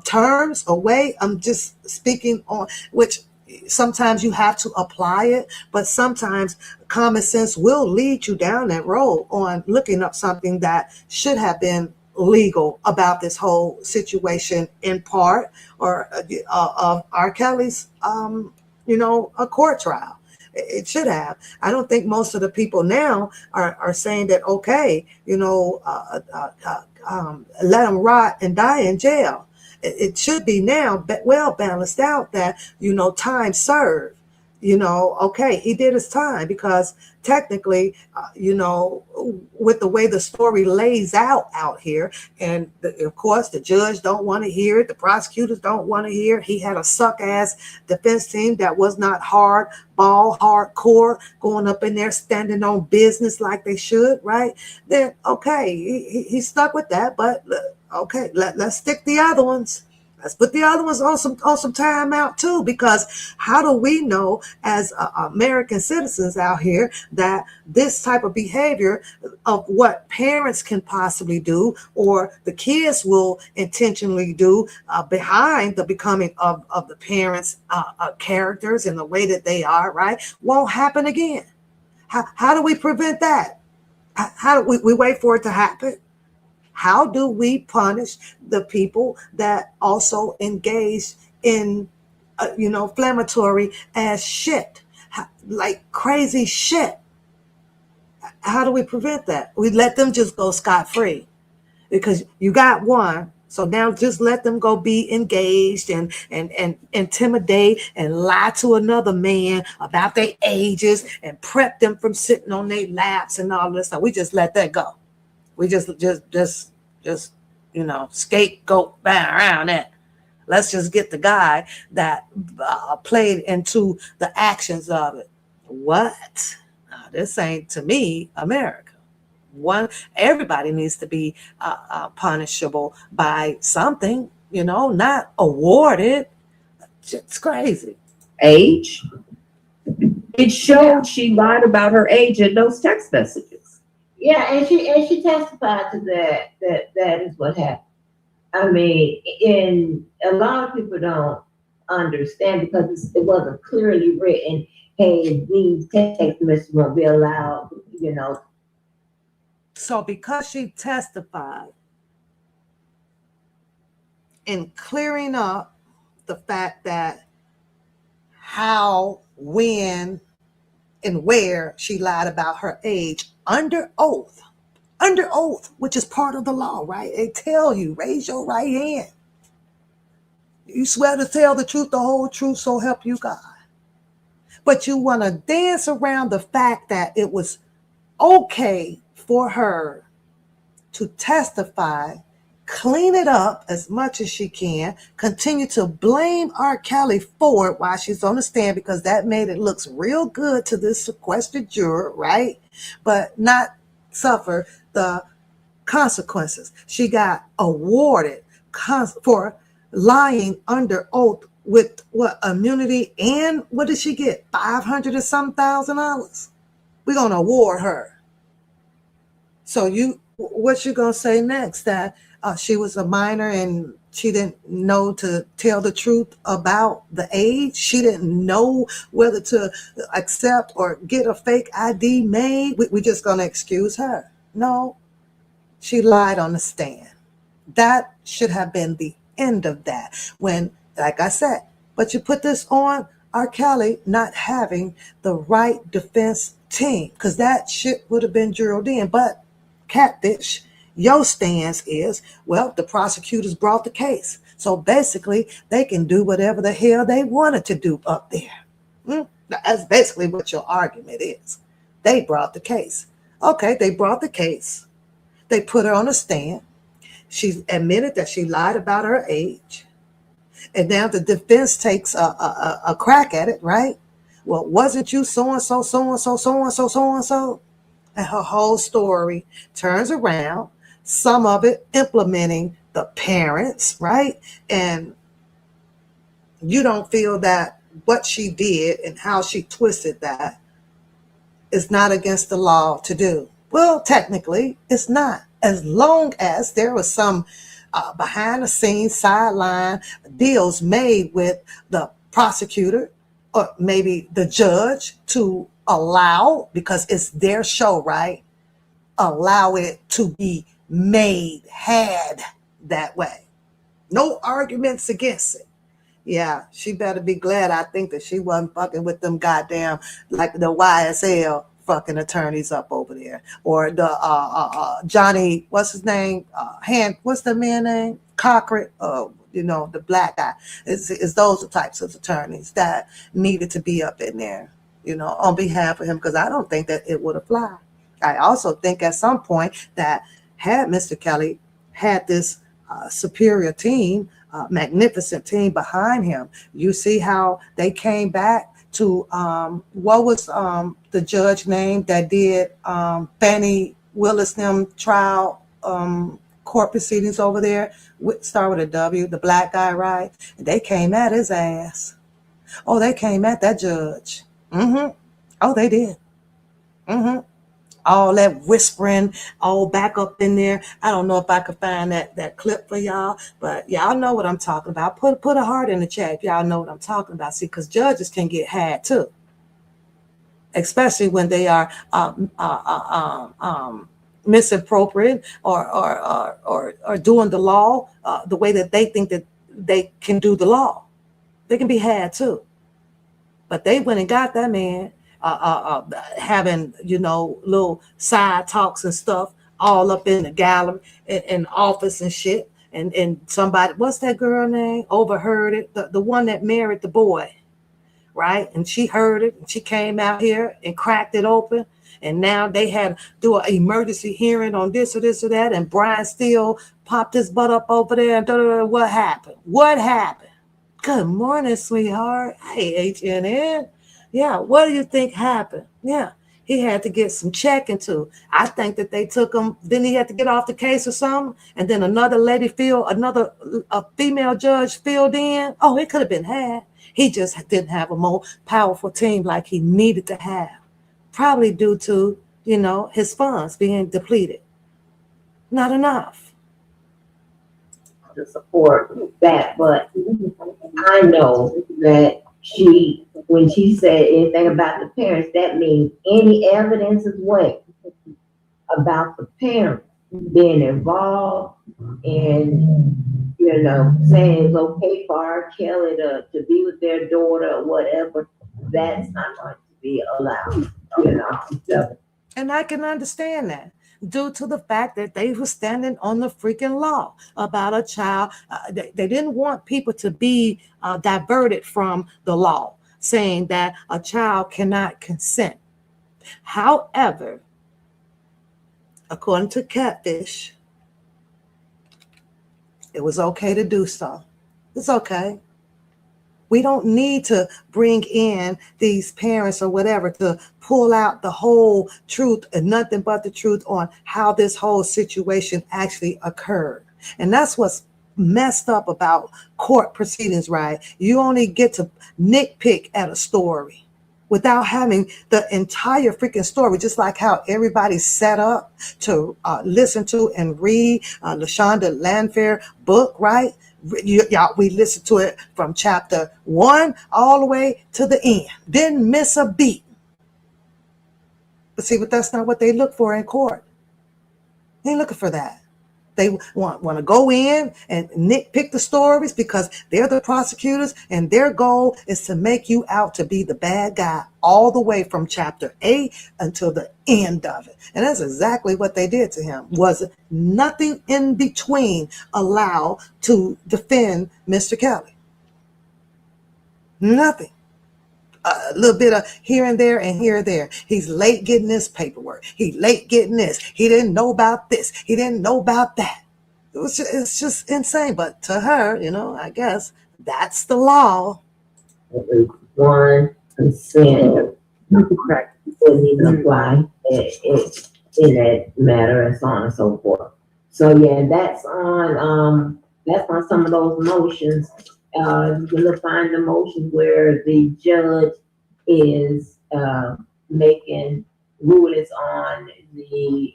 terms or way. I'm just speaking on which sometimes you have to apply it, but sometimes common sense will lead you down that road on looking up something that should have been legal about this whole situation, in part, or of R. Kelly's a court trial. It should have. I don't think most of the people now are saying that, okay, let them rot and die in jail. It should be now well balanced out that, time served. Okay, he did his time, because technically, with the way the story lays out here, and of course the judge don't want to hear it, the prosecutors don't want to hear it. He had a suck ass defense team that was not hardcore, going up in there standing on business like they should, right? Then okay, he stuck with that, but okay, let's stick the other ones. Let's put the other ones on some time out too, because how do we know as American citizens out here that this type of behavior of what parents can possibly do, or the kids will intentionally do behind the becoming of the parents' characters and the way that they are, right, won't happen again? How do we prevent that? How do we wait for it to happen? How do we punish the people that also engage in, inflammatory ass shit, like crazy shit? How do we prevent that? We let them just go scot-free because you got one. So now just let them go be engaged and intimidate and lie to another man about their ages and prep them from sitting on their laps and all this stuff. We just let that go. We just scapegoat around it. Let's just get the guy that played into the actions of it. What? Now, this ain't, to me, America. Everybody needs to be punishable by something, not awarded. It's crazy. Age. It showed she lied about her age in those text messages. Yeah, and she testified to that is what happened. I mean, and a lot of people don't understand because it wasn't clearly written, hey, these text messages won't be allowed, So because she testified in clearing up the fact that how, when, and where she lied about her age under oath, which is part of the law, right? They tell you, raise your right hand. You swear to tell the truth, the whole truth, so help you God. But you want to dance around the fact that it was okay for her to testify, clean it up as much as she can, continue to blame R. Kelly for it while she's on the stand, because that made it look real good to this sequestered juror, right? But not suffer the consequences. She got awarded for lying under oath with what, immunity, and what did she get? $500 or some $1,000. We're gonna award her. So what you gonna say next? That she was a minor and she didn't know to tell the truth about the age? She didn't know whether to accept or get a fake ID made? We just gonna excuse her? No, she lied on the stand. That should have been the end of that. When, like I said, but you put this on R. Kelly not having the right defense team, because that shit would have been drilled in. But Catfish, your stance is, well, the prosecutors brought the case, so basically they can do whatever the hell they wanted to do up there. That's basically what your argument is. They brought the case. Okay, they brought the case. They put her on a stand. She admitted that she lied about her age. And now the defense takes a crack at it, right? Well, wasn't you so-and-so, so-and-so, so-and-so, so-and-so? And her whole story turns around, some of it implementing the parents, right? And you don't feel that what she did and how she twisted that is not against the law to do. Well, technically, it's not. As long as there was some behind the scenes sideline deals made with the prosecutor or maybe the judge to allow, because it's their show, right? Allow it to be had that way. No arguments against it. Yeah, she better be glad, I think, that she wasn't fucking with them goddamn, like the YSL fucking attorneys up over there. Or the Johnny, what's his name? What's the man name? Cochran, the black guy. It's those types of attorneys that needed to be up in there, on behalf of him, because I don't think that it would apply. I also think at some point that had Mr. Kelly had this superior team, magnificent team behind him. You see how they came back to what was the judge name that did Fannie Willis them trial court proceedings over there? Start with a W, the black guy, right? They came at his ass. Oh, they came at that judge. Oh, they did. All that whispering, all back up in there. I don't know if I could find that clip for y'all, but y'all know what I'm talking about. Put a heart in the chat if y'all know what I'm talking about. See, because judges can get had too, especially when they are misappropriate or doing the law the way that they think that they can do the law. They can be had too. But they went and got that man. Having little side talks and stuff all up in the gallery and office and shit, and somebody, what's that girl name, overheard it, the one that married the boy, right? And she heard it, and she came out here and cracked it open, and now they had to do an emergency hearing on this or that, and Brian Steele popped his butt up over there, and what happened? Good morning, sweetheart. Hey, HNN. Yeah, what do you think happened? Yeah, he had to get some checking too. I think that they took him, then he had to get off the case or something, and then a female judge filled in. Oh, it could have been had. He just didn't have a more powerful team like he needed to have, probably due to, his funds being depleted. Not enough. To support that, but I know that when she said anything about the parents, that means any evidence as well about the parents being involved and saying it's okay for R. Kelly to be with their daughter or whatever, that's not going to be allowed. And I can understand that, due to the fact that they were standing on the freaking law about a child. They didn't want people to be diverted from the law, saying that a child cannot consent. However, according to Catfish, it was okay to do so. It's okay. We don't need to bring in these parents or whatever to pull out the whole truth and nothing but the truth on how this whole situation actually occurred. And that's what's messed up about court proceedings, right? You only get to nitpick at a story without having the entire freaking story, just like how everybody's set up to listen to and read LaShonda Landfair book, right? We listened to it from chapter 1 all the way to the end. Didn't miss a beat. But see, but that's not what they look for in court. They ain't looking for that. They want to go in and nitpick the stories because they're the prosecutors, and their goal is to make you out to be the bad guy all the way from chapter 8 until the end of it. And that's exactly what they did to him. Was nothing in between allowed to defend Mr. Kelly. Nothing. A little bit of here and there and here and there. He's late getting this paperwork. He's late getting this. He didn't know about this. He didn't know about that. it's just insane. But to her, I guess that's the law. It was 1%. Correct. Wouldn't even apply in that matter and so on and so forth. So yeah, that's on some of those motions. You can find the motions where the judge is making rulings on the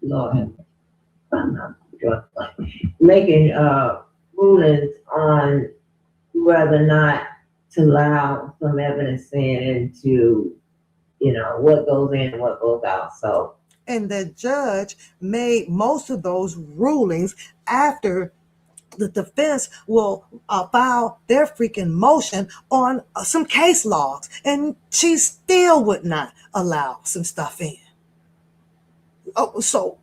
Lord have mercy, I'm not drunk, making rulings on whether or not to allow some evidence in into, what goes in and what goes out. So, And the judge made most of those rulings after the defense will file their freaking motion on some case logs, and she still would not allow some stuff in. Oh, so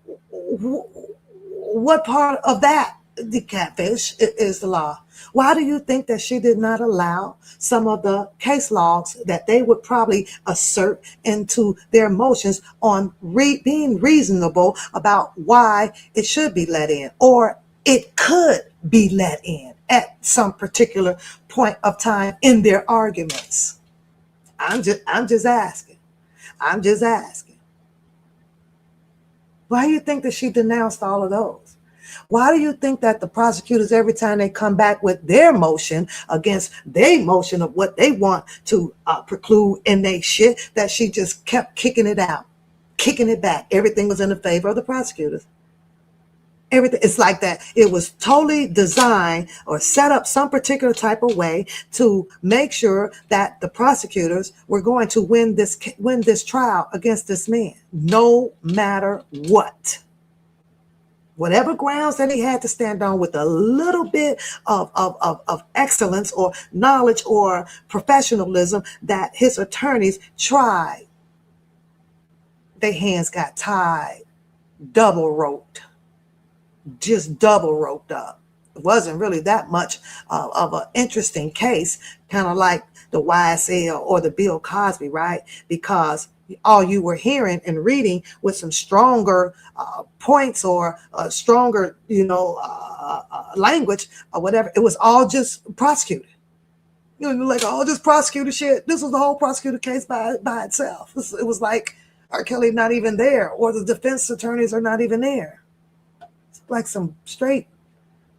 what part of that, the Catfish, is the law? Why do you think that she did not allow some of the case logs that they would probably assert into their motions on being reasonable about why it should be let in, or it could be let in at some particular point of time in their arguments? I'm just asking. I'm just asking. Why do you think that she denounced all of those? Why do you think that the prosecutors, every time they come back with their motion against their motion of what they want to preclude in their shit, that she just kept kicking it out, kicking it back? Everything was in the favor of the prosecutors. Everything, it's like that. It was totally designed or set up some particular type of way to make sure that the prosecutors were going to win this trial against this man, no matter what. Whatever grounds that he had to stand on, with a little bit of excellence or knowledge or professionalism that his attorneys tried, their hands got tied, double roped. Just double roped up. It wasn't really that much of an interesting case, kind of like the YSL or the Bill Cosby, right? Because all you were hearing and reading with some stronger points or stronger, language or whatever, it was all just prosecuted. Like all just prosecutor shit. This was the whole prosecutor case by itself. It was like R. Kelly not even there, or the defense attorneys are not even there. Like some straight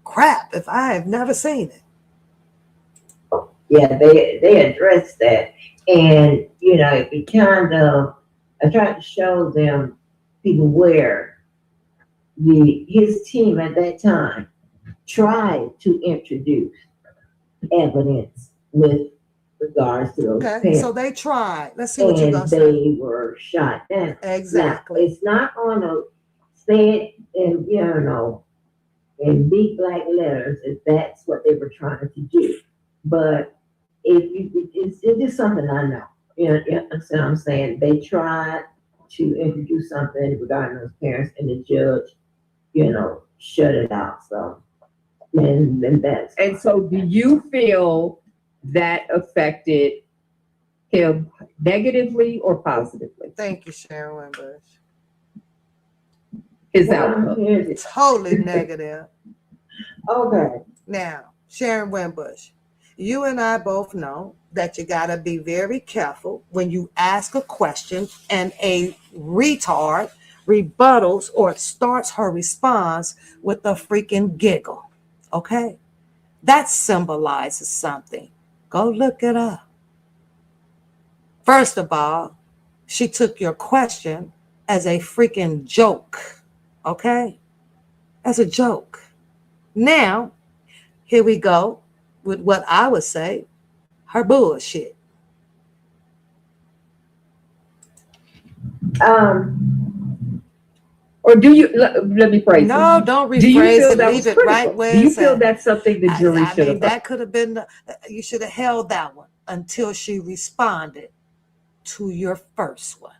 crap if I have never seen it. yeah, they addressed that. And, it kind of, I tried to show them, people, where his team at that time tried to introduce evidence with regards to those Okay, parents. so they tried. Let's see what you're going to say. They were shot down. Exactly. Now, it's not going to say it in big black letters if that's what they were trying to do. But it's just something I know. You understand what I'm saying? They tried to introduce something regarding those parents, and the judge, shut it out. So, and that's. And so, do you feel that affected him negatively or positively? Thank you, Sharon Wimbush. His outcome. It's totally negative. Okay. Now, Sharon Wimbush, you and I both know that you got to be very careful when you ask a question and a retard rebuttals or starts her response with a freaking giggle. Okay? That symbolizes something. Go look it up. First of all, she took your question as a freaking joke. Okay? As a joke. Now, here we go with what I would say, her bullshit. Or do you, let me phrase it. No, don't Do you rephrase feel it. that Leave was it right critical? where Do you it's feel at. that's something the jury should have? That could have been, you should have held that one until she responded to your first one.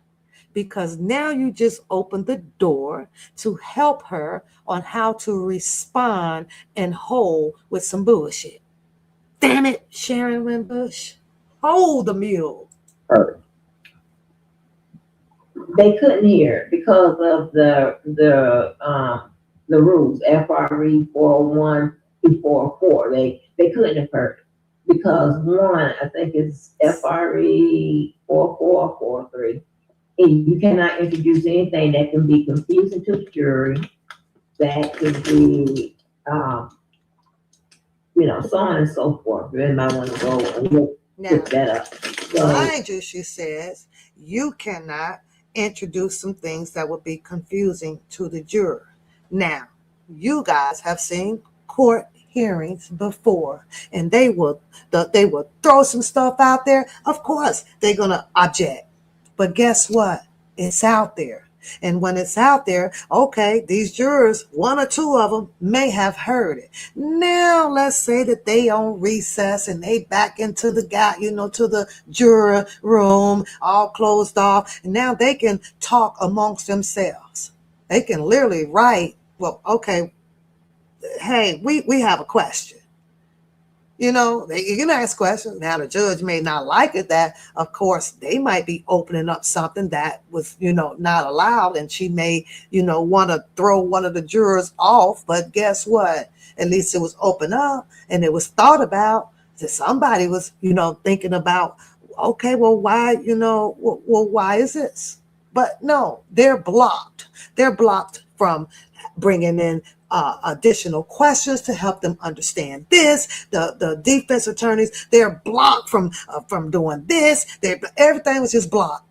Because now you just opened the door to help her on how to respond and hold with some bullshit. Damn it, Sharon Wimbush. Hold the mule. they couldn't hear it because of the rules, FRE 401 through 404. They couldn't have heard it because one, I think it's FRE 4443. And you cannot introduce anything that can be confusing to the jury, that could be, so on and so forth. You might want to go and look Now, that up. So, mind you, she says, you cannot introduce some things that would be confusing to the juror. Now, you guys have seen court hearings before, and they will throw some stuff out there. Of course, they're gonna object, but guess what? It's out there. And when it's out there, okay, these jurors, one or two of them may have heard it. Now, let's say that they on recess and they back into the to the juror room, all closed off, and now they can talk amongst themselves. They can literally write, well, okay, hey, we have a question. You can ask questions. Now, the judge may not like it that, of course, they might be opening up something that was, not allowed. And she may, want to throw one of the jurors off. But guess what? At least it was opened up and it was thought about. That somebody was, thinking about, okay, well, why, why is this? But no, they're blocked. They're blocked from bringing in additional questions to help them understand this. The defense attorneys, they're blocked from doing this. Everything was just block,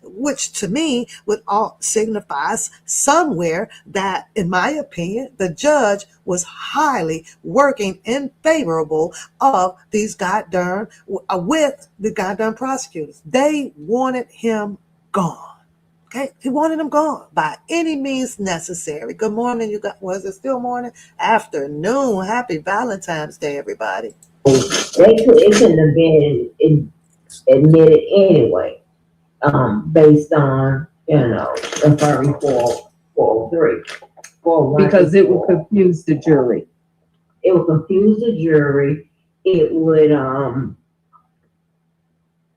which to me would all signifies somewhere that, in my opinion, the judge was highly working in favorable of these goddamn with the goddamn prosecutors. They wanted him gone. Okay, he wanted him gone by any means necessary. Good morning, was it still morning? Afternoon. Happy Valentine's Day, everybody. it couldn't have been admitted anyway, based on, the 403. Because it would confuse the jury. It would confuse the jury. It would,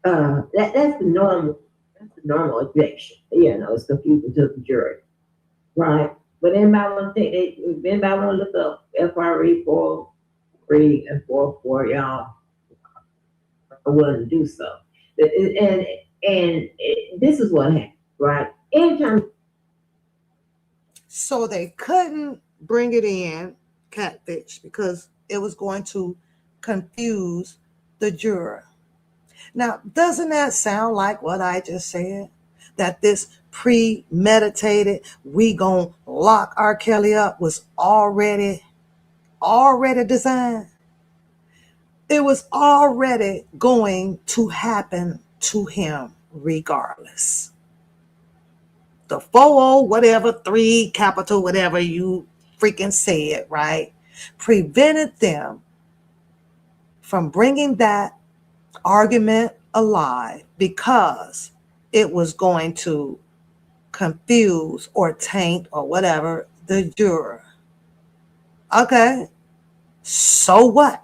that's the normal objection. It's confusing to the jury, right? But anybody want to look up FRE 403 and 44, y'all are willing to do so. And this is what happened, right? Anytime. So they couldn't bring it in, Catfish, because it was going to confuse the juror. Now, doesn't that sound like what I just said? That this premeditated, we gonna lock R. Kelly up was already designed. It was already going to happen to him regardless. The 40 whatever, 3 capital whatever you freaking said, right? Prevented them from bringing that argument alive because it was going to confuse or taint or whatever the juror. Okay, so what?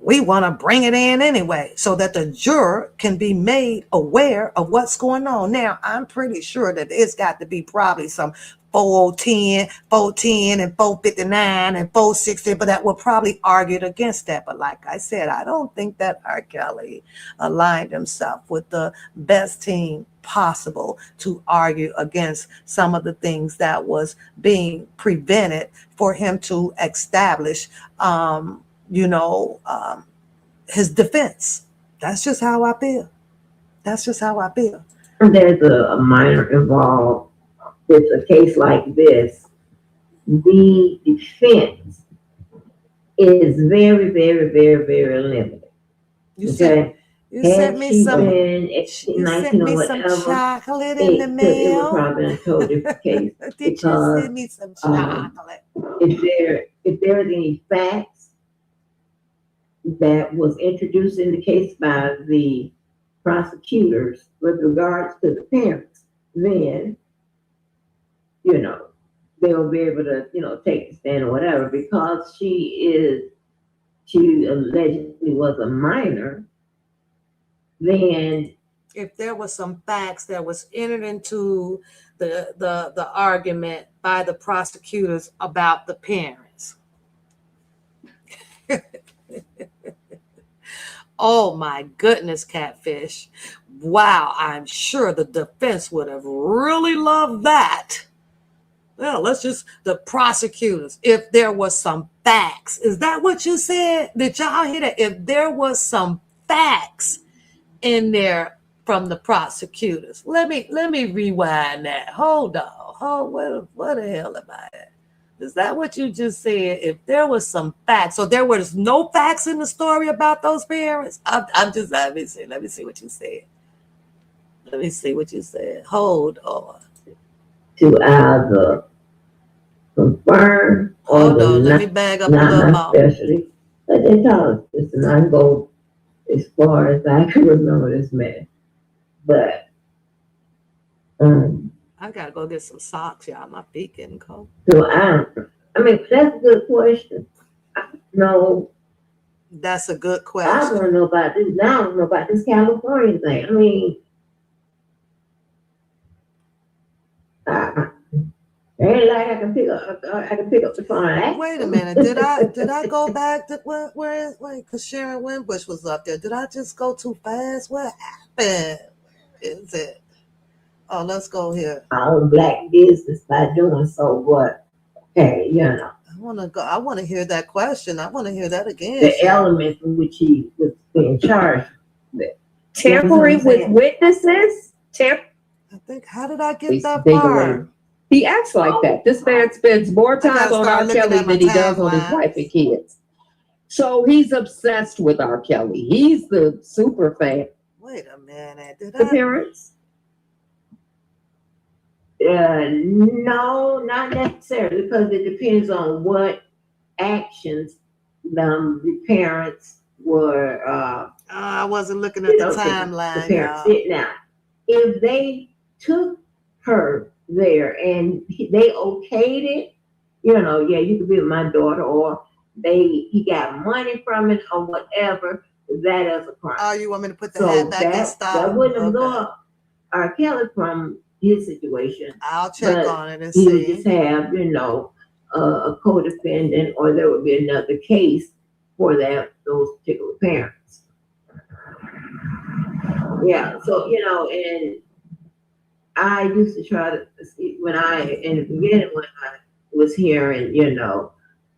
We want to bring it in anyway so that the juror can be made aware of what's going on. Now, I'm pretty sure that it's got to be probably some 410, 410 and 459 and 460, but that will probably argue against that. But like I said, I don't think that R. Kelly aligned himself with the best team possible to argue against some of the things that was being prevented for him to establish his defense. That's just how I feel. There's a minor involved with a case like this. The defense is very, very, very, very limited. You sent me some chocolate in the mail. It would probably be a totally different case. Did you send me some chocolate? If there's any facts that was introduced in the case by the prosecutors with regards to the parents, then, they'll be able to, take the stand or whatever. Because she allegedly was a minor, then if there was some facts that was entered into the argument by the prosecutors about the parents. Oh my goodness, Catfish. Wow, I'm sure the defense would have really loved that. Well, the prosecutors, if there was some facts. Is that what you said? Did y'all hear that? If there was some facts in there from the prosecutors. Let me rewind that. Hold on. What the hell am I at? Is that what you just said? If there was some facts, so there was no facts in the story about those parents? I'm just let me see what you said. Let me see what you said. Hold on. To either confirm or Hold on, let me bag up a little not more. specialty. But they tell us this, and I go as far as I can remember this man. But I gotta go get some socks, y'all. My feet getting cold. so I mean, that's a good question. No, That's a good I question. want to know about this. Now I don't know about this California thing. I mean, ain't like I can pick up the phone and ask. Wait a minute. Did I go back to where because Sharon Winbush was up there. Did I just go too fast? What happened? Where is it? Oh, let's go here. Our black business by doing so what? Hey, you know. I want to hear that question. I want to hear that again. The elements in which he was being charged with. Tampering with witnesses? I think, how did I get that They far? He acts like that. This man spends more time on R. Kelly than he does on his wife and kids. So he's obsessed with R. Kelly. He's the super fan. Wait a minute. Did The parents? No, not necessarily, because it depends on what actions the parents were. I wasn't looking at the timeline. The parents did. Now, if they took her there and they okayed it, you could be with my daughter, or he got money from it or whatever, that is a crime. Oh, you want me to put the hat back and stop? That wouldn't absolve R. Kelly from his situation. I'll check on it and see. He would see. just have, a co-defendant, or there would be another case for those particular parents. Yeah, so, and I used to try to see in the beginning, when I was hearing,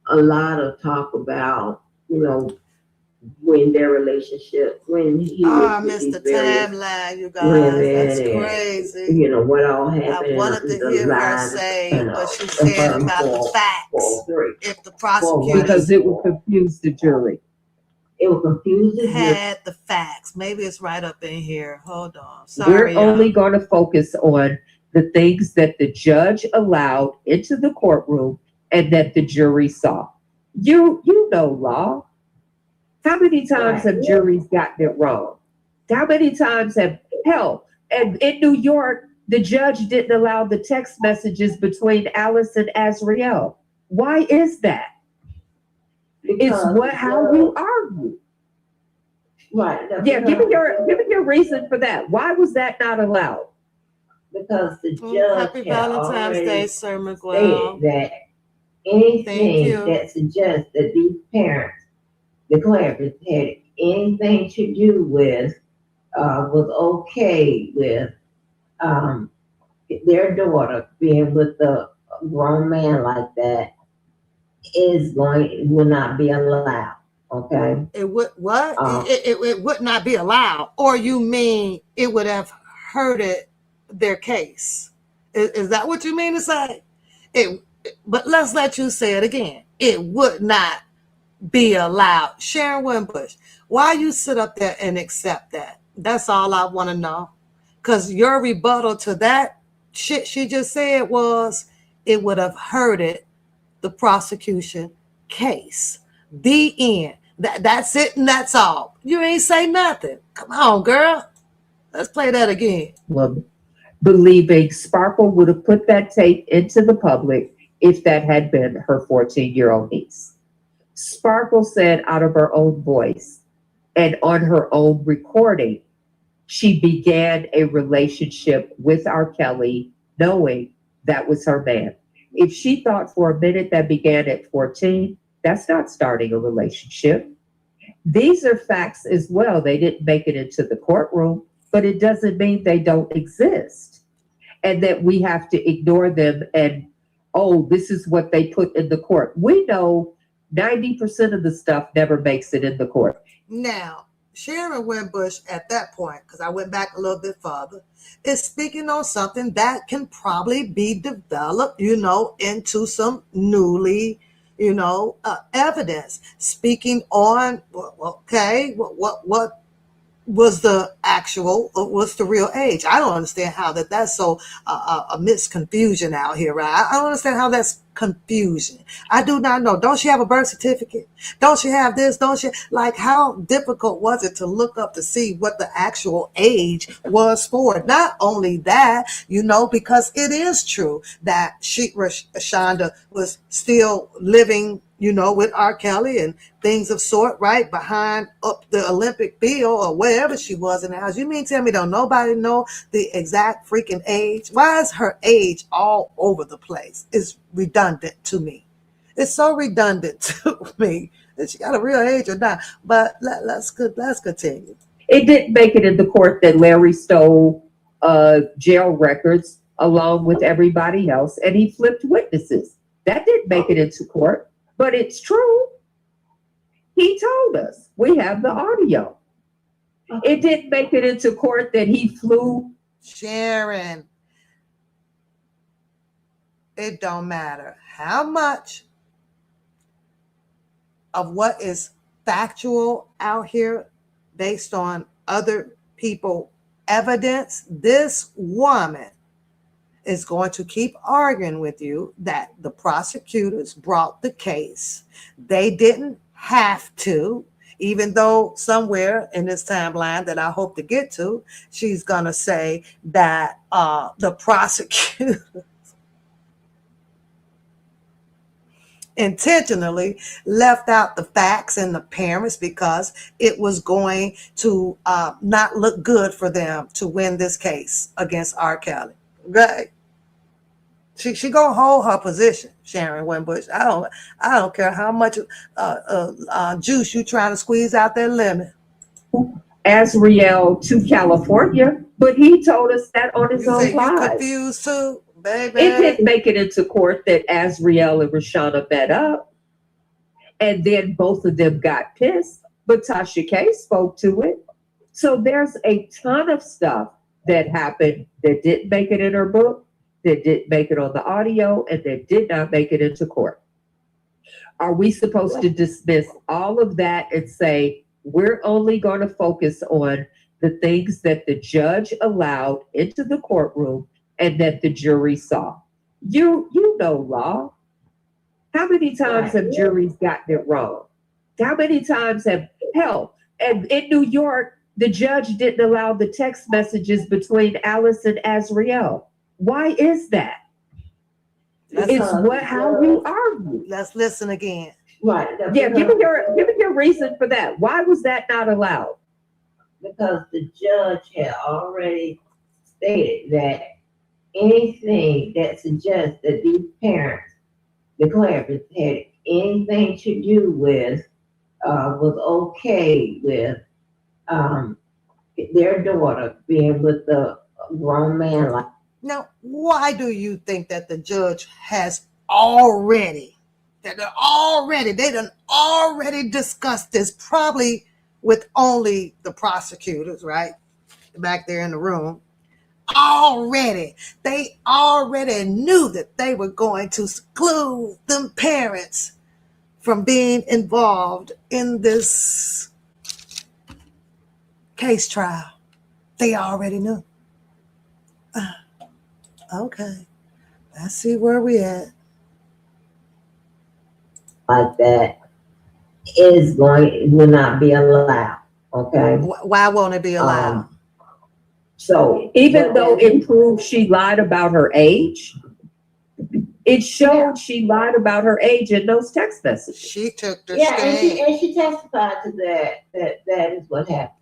a lot of talk about, when their relationship, when he was missed the timeline, you guys. women, that's crazy. What all happened. I wanted to hear her say what she said about the facts. If the prosecutor, because it would confuse the jury. It would confuse the jury. Had the facts. Maybe it's right up in here. Hold on. Sorry, we're only going to focus on the things that the judge allowed into the courtroom and that the jury saw. You know law. How many times have juries gotten it wrong? How many times and in New York, the judge didn't allow the text messages between Alice and Azriel. Why is that? It's how you argue. Right. Yeah, give me your reason for that. Why was that not allowed? Because the judge Happy Valentine's Day, Sir McGraw. That anything that suggests that these parents, the Clappers, had anything to do with, was okay with their daughter being with a grown man like that will not be allowed. Okay. It would what? It would not be allowed, or you mean it would have hurted their case? Is that what you mean to say? But let's let you say it again. It would not be allowed. Sharon Winbush, why you sit up there and accept that? That's all I want to know. Because your rebuttal to that shit she just said was it would have hurted the prosecution case. The end. That's it and that's all. You ain't say nothing. Come on, girl. Let's play that again. Well, believing Sparkle would have put that tape into the public if that had been her 14-year-old niece. Sparkle said out of her own voice and on her own recording she began a relationship with R. Kelly knowing that was her man. If she thought for a minute that began at 14, that's not starting a relationship. These are facts as well. They didn't make it into the courtroom, but it doesn't mean they don't exist and that we have to ignore them and, oh, this is what they put in the court. We know 90% of the stuff never makes it in the court. Now, Sharon Winbush at that point, because I went back a little bit further, is speaking on something that can probably be developed, into some newly, evidence. Speaking on, okay, what was the actual, what's the real age? I don't understand how that's so a misconfusion out here, right? I don't understand how that's confusion. I do not know. Don't she have a birth certificate? Don't she have this? Don't she? Like, how difficult was it to look up to see what the actual age was for? Not only that, because it is true that Shonda was still living, with R. Kelly and things of sort, right behind up the Olympic field or wherever she was in the house. You mean tell me don't nobody know the exact freaking age? Why is her age all over the place? It's redundant to me. It's so redundant to me that she got a real age or not. But let's continue. It didn't make it in the court that Larry stole jail records along with everybody else, and he flipped witnesses. That didn't make it into court, but it's true. He told us. We have the audio. It didn't make it into court that he flew. Sharon, it don't matter how much of what is factual out here based on other people evidence. This woman is going to keep arguing with you that the prosecutors brought the case. They didn't have to, even though somewhere in this timeline that I hope to get to, she's going to say that the prosecutor intentionally left out the facts and the parents because it was going to not look good for them to win this case against R. Kelly. Right? She gonna hold her position, Sharon Winbush. I don't care how much juice you trying to squeeze out that lemon. Azriel to California, but he told us that on his own You live. confused too, baby. It didn't make it into court that Azriel and Rashana met up, and then both of them got pissed. But Tasha K spoke to it. So there's a ton of stuff that happened that didn't make it in her book, that didn't make it on the audio, and that did not make it into court. Are we supposed to dismiss all of that and say we're only going to focus on the things that the judge allowed into the courtroom and that the jury saw? You know law. How many times have juries gotten it wrong? How many times and in New York, the judge didn't allow the text messages between Alice and Azriel. Why is that? How we argue. Let's listen again. Right. Yeah, give me your reason for that. Why was that not allowed? Because the judge had already stated that anything that suggests that these parents, the Clappers, had anything to do with, was okay with their daughter being with the grown man like. Now, why do you think that the judge has already discussed this, probably with only the prosecutors, right? Back there in the room. They already knew that they were going to exclude them parents from being involved in this case trial. They already knew. Okay, let's see where we at. Like that will not be allowed. Okay. Why won't it be allowed? So even though it proved she lied about her age, it showed she lied about her age in those text messages. She took the stand. And she testified to that is what happened.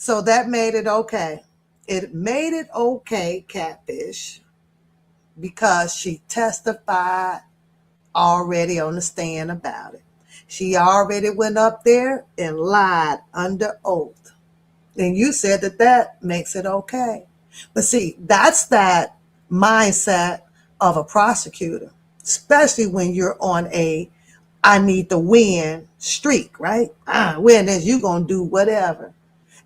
So that made it okay. It made it okay, Catfish, because she testified already on the stand about it. She already went up there and lied under oath. And you said that that makes it okay. But see, that's that mindset of a prosecutor, especially when you're on a I need to win streak, right? Win this, you're going to do whatever.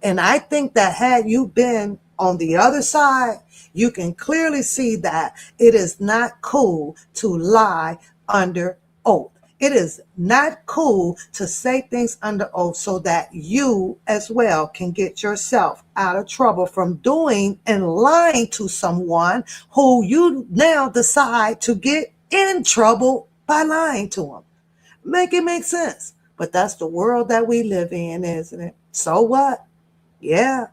And I think that had you been on the other side, you can clearly see that it is not cool to lie under oath. It is not cool to say things under oath so that you as well can get yourself out of trouble from doing and lying to someone who you now decide to get in trouble by lying to them. Make it make sense. But that's the world that we live in, isn't it? So what? Yeah,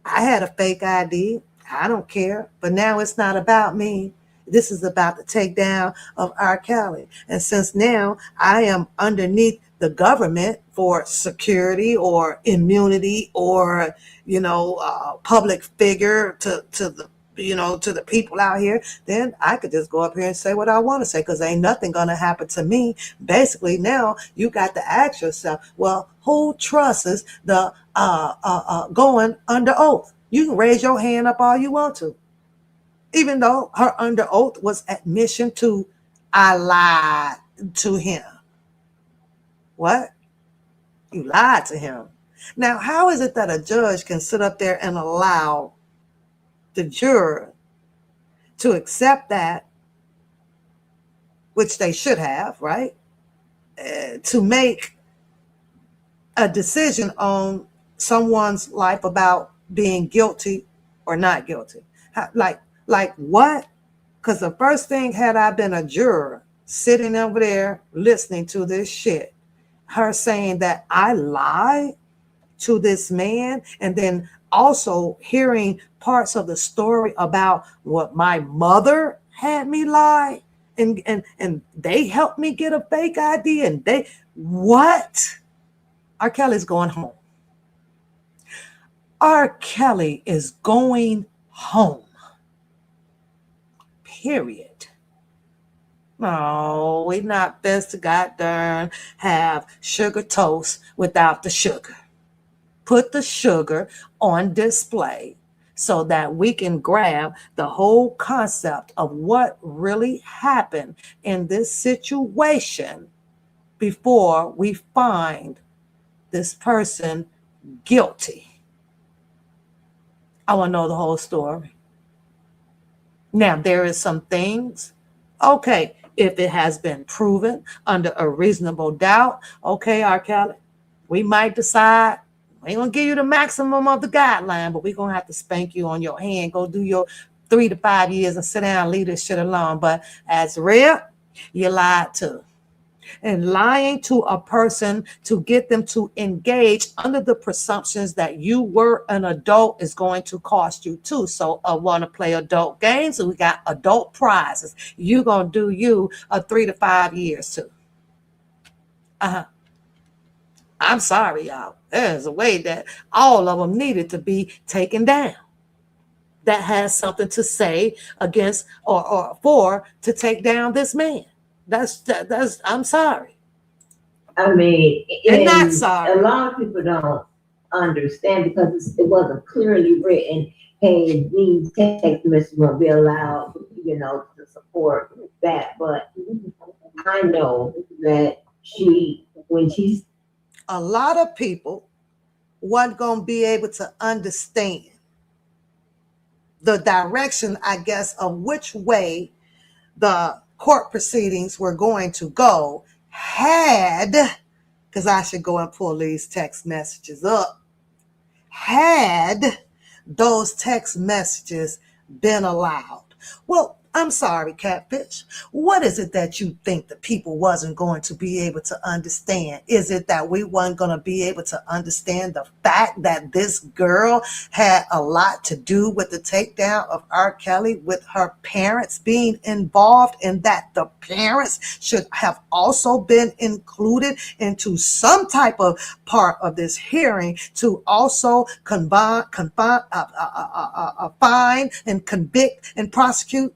I had a fake ID. I don't care. But now it's not about me. This is about the takedown of R. Kelly. And since now I am underneath the government for security or immunity or, public figure to the to the people out here, then I could just go up here and say what I want to say because ain't nothing going to happen to me. Basically, now you got to ask yourself, well, who trusts the going under oath? You can raise your hand up all you want to, even though her under oath was admission to I lied to him. What? You lied to him. Now, how is it that a judge can sit up there and allow the juror to accept that, which they should have, right? To make a decision on someone's life about being guilty or not guilty. Like what? Because the first thing, had I been a juror sitting over there listening to this shit, her saying that I lied to this man, and then also hearing parts of the story about what my mother had me lie, and they helped me get a fake ID, and they what? R. Kelly's going home. R. Kelly is going home. Period. No, we not best to goddamn have sugar toast without the sugar. Put the sugar on display so that we can grab the whole concept of what really happened in this situation before we find this person guilty. I want to know the whole story. Now, there is some things, okay, if it has been proven under a reasonable doubt, okay, R. Kelly, we might decide we ain't gonna give you the maximum of the guideline, but we're gonna have to spank you on your hand. Go do your 3 to 5 years and sit down and leave this shit alone. But as real, you lied to. And lying to a person to get them to engage under the presumptions that you were an adult is going to cost you too. So I want to play adult games, so we got adult prizes. You're gonna do you a 3 to 5 years too. I'm sorry, y'all. There's a way that all of them needed to be taken down. That has something to say against or for to take down this man. That's I'm sorry. I mean, And not sorry. a lot of people don't understand because it wasn't clearly written. Hey, these text messages won't be allowed, to support that. But I know that when she's A lot of people weren't going to be able to understand the direction, I guess, of which way the court proceedings were going to go had, because I should go and pull these text messages up, had those text messages been allowed. Well, I'm sorry, Catfish. What is it that you think the people wasn't going to be able to understand? Is it that we weren't going to be able to understand the fact that this girl had a lot to do with the takedown of R. Kelly, with her parents being involved, and that the parents should have also been included into some type of part of this hearing to also fine and convict and prosecute?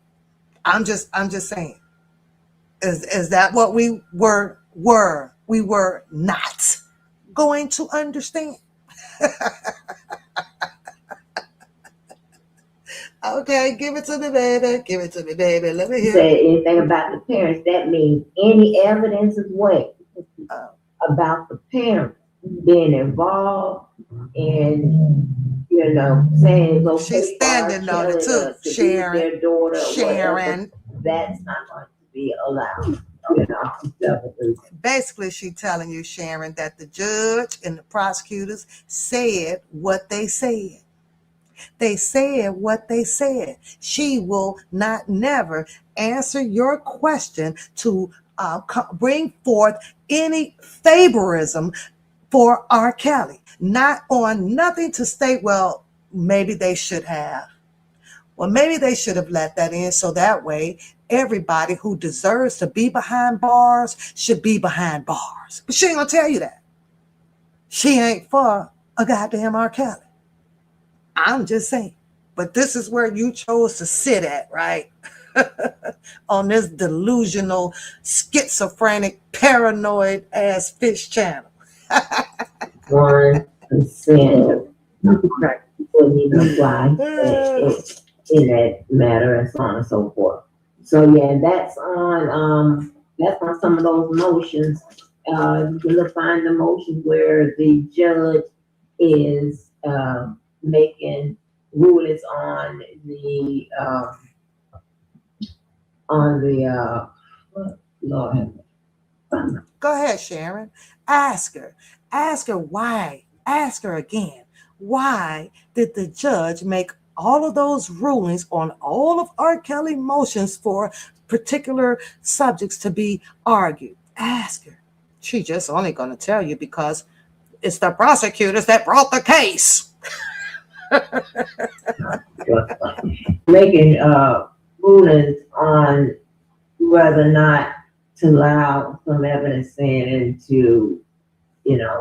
I'm just saying. Is that what we were? We were not going to understand. Okay, give it to me, baby. Give it to me, baby. Let me hear. Say anything about the parents, that means any evidence of what about the parents being involved in, saying it's okay She's standing on it too, to Sharon. their daughter, Sharon. whatever, that's not going to be allowed. Basically, she's telling you, Sharon, that the judge and the prosecutors said what they said. They said what they said. She will not never answer your question to bring forth any favorism for R. Kelly. Not on nothing to state, well, maybe they should have. Well, maybe they should have let that in so that way everybody who deserves to be behind bars should be behind bars. But she ain't gonna tell you that. She ain't for a goddamn R. Kelly. I'm just saying. But this is where you chose to sit at, right? On this delusional, schizophrenic, paranoid ass fish channel. 1% wouldn't even apply in that matter, and so on and so forth. So yeah, that's on some of those motions. You can find the motions where the judge is making rulings on the Lord. Go ahead, Sharon. Ask her. Ask her why. Ask her again. Why did the judge make all of those rulings on all of R. Kelly motions for particular subjects to be argued? Ask her. She just only going to tell you because it's the prosecutors that brought the case. Making rulings on whether or not to allow some evidence in into,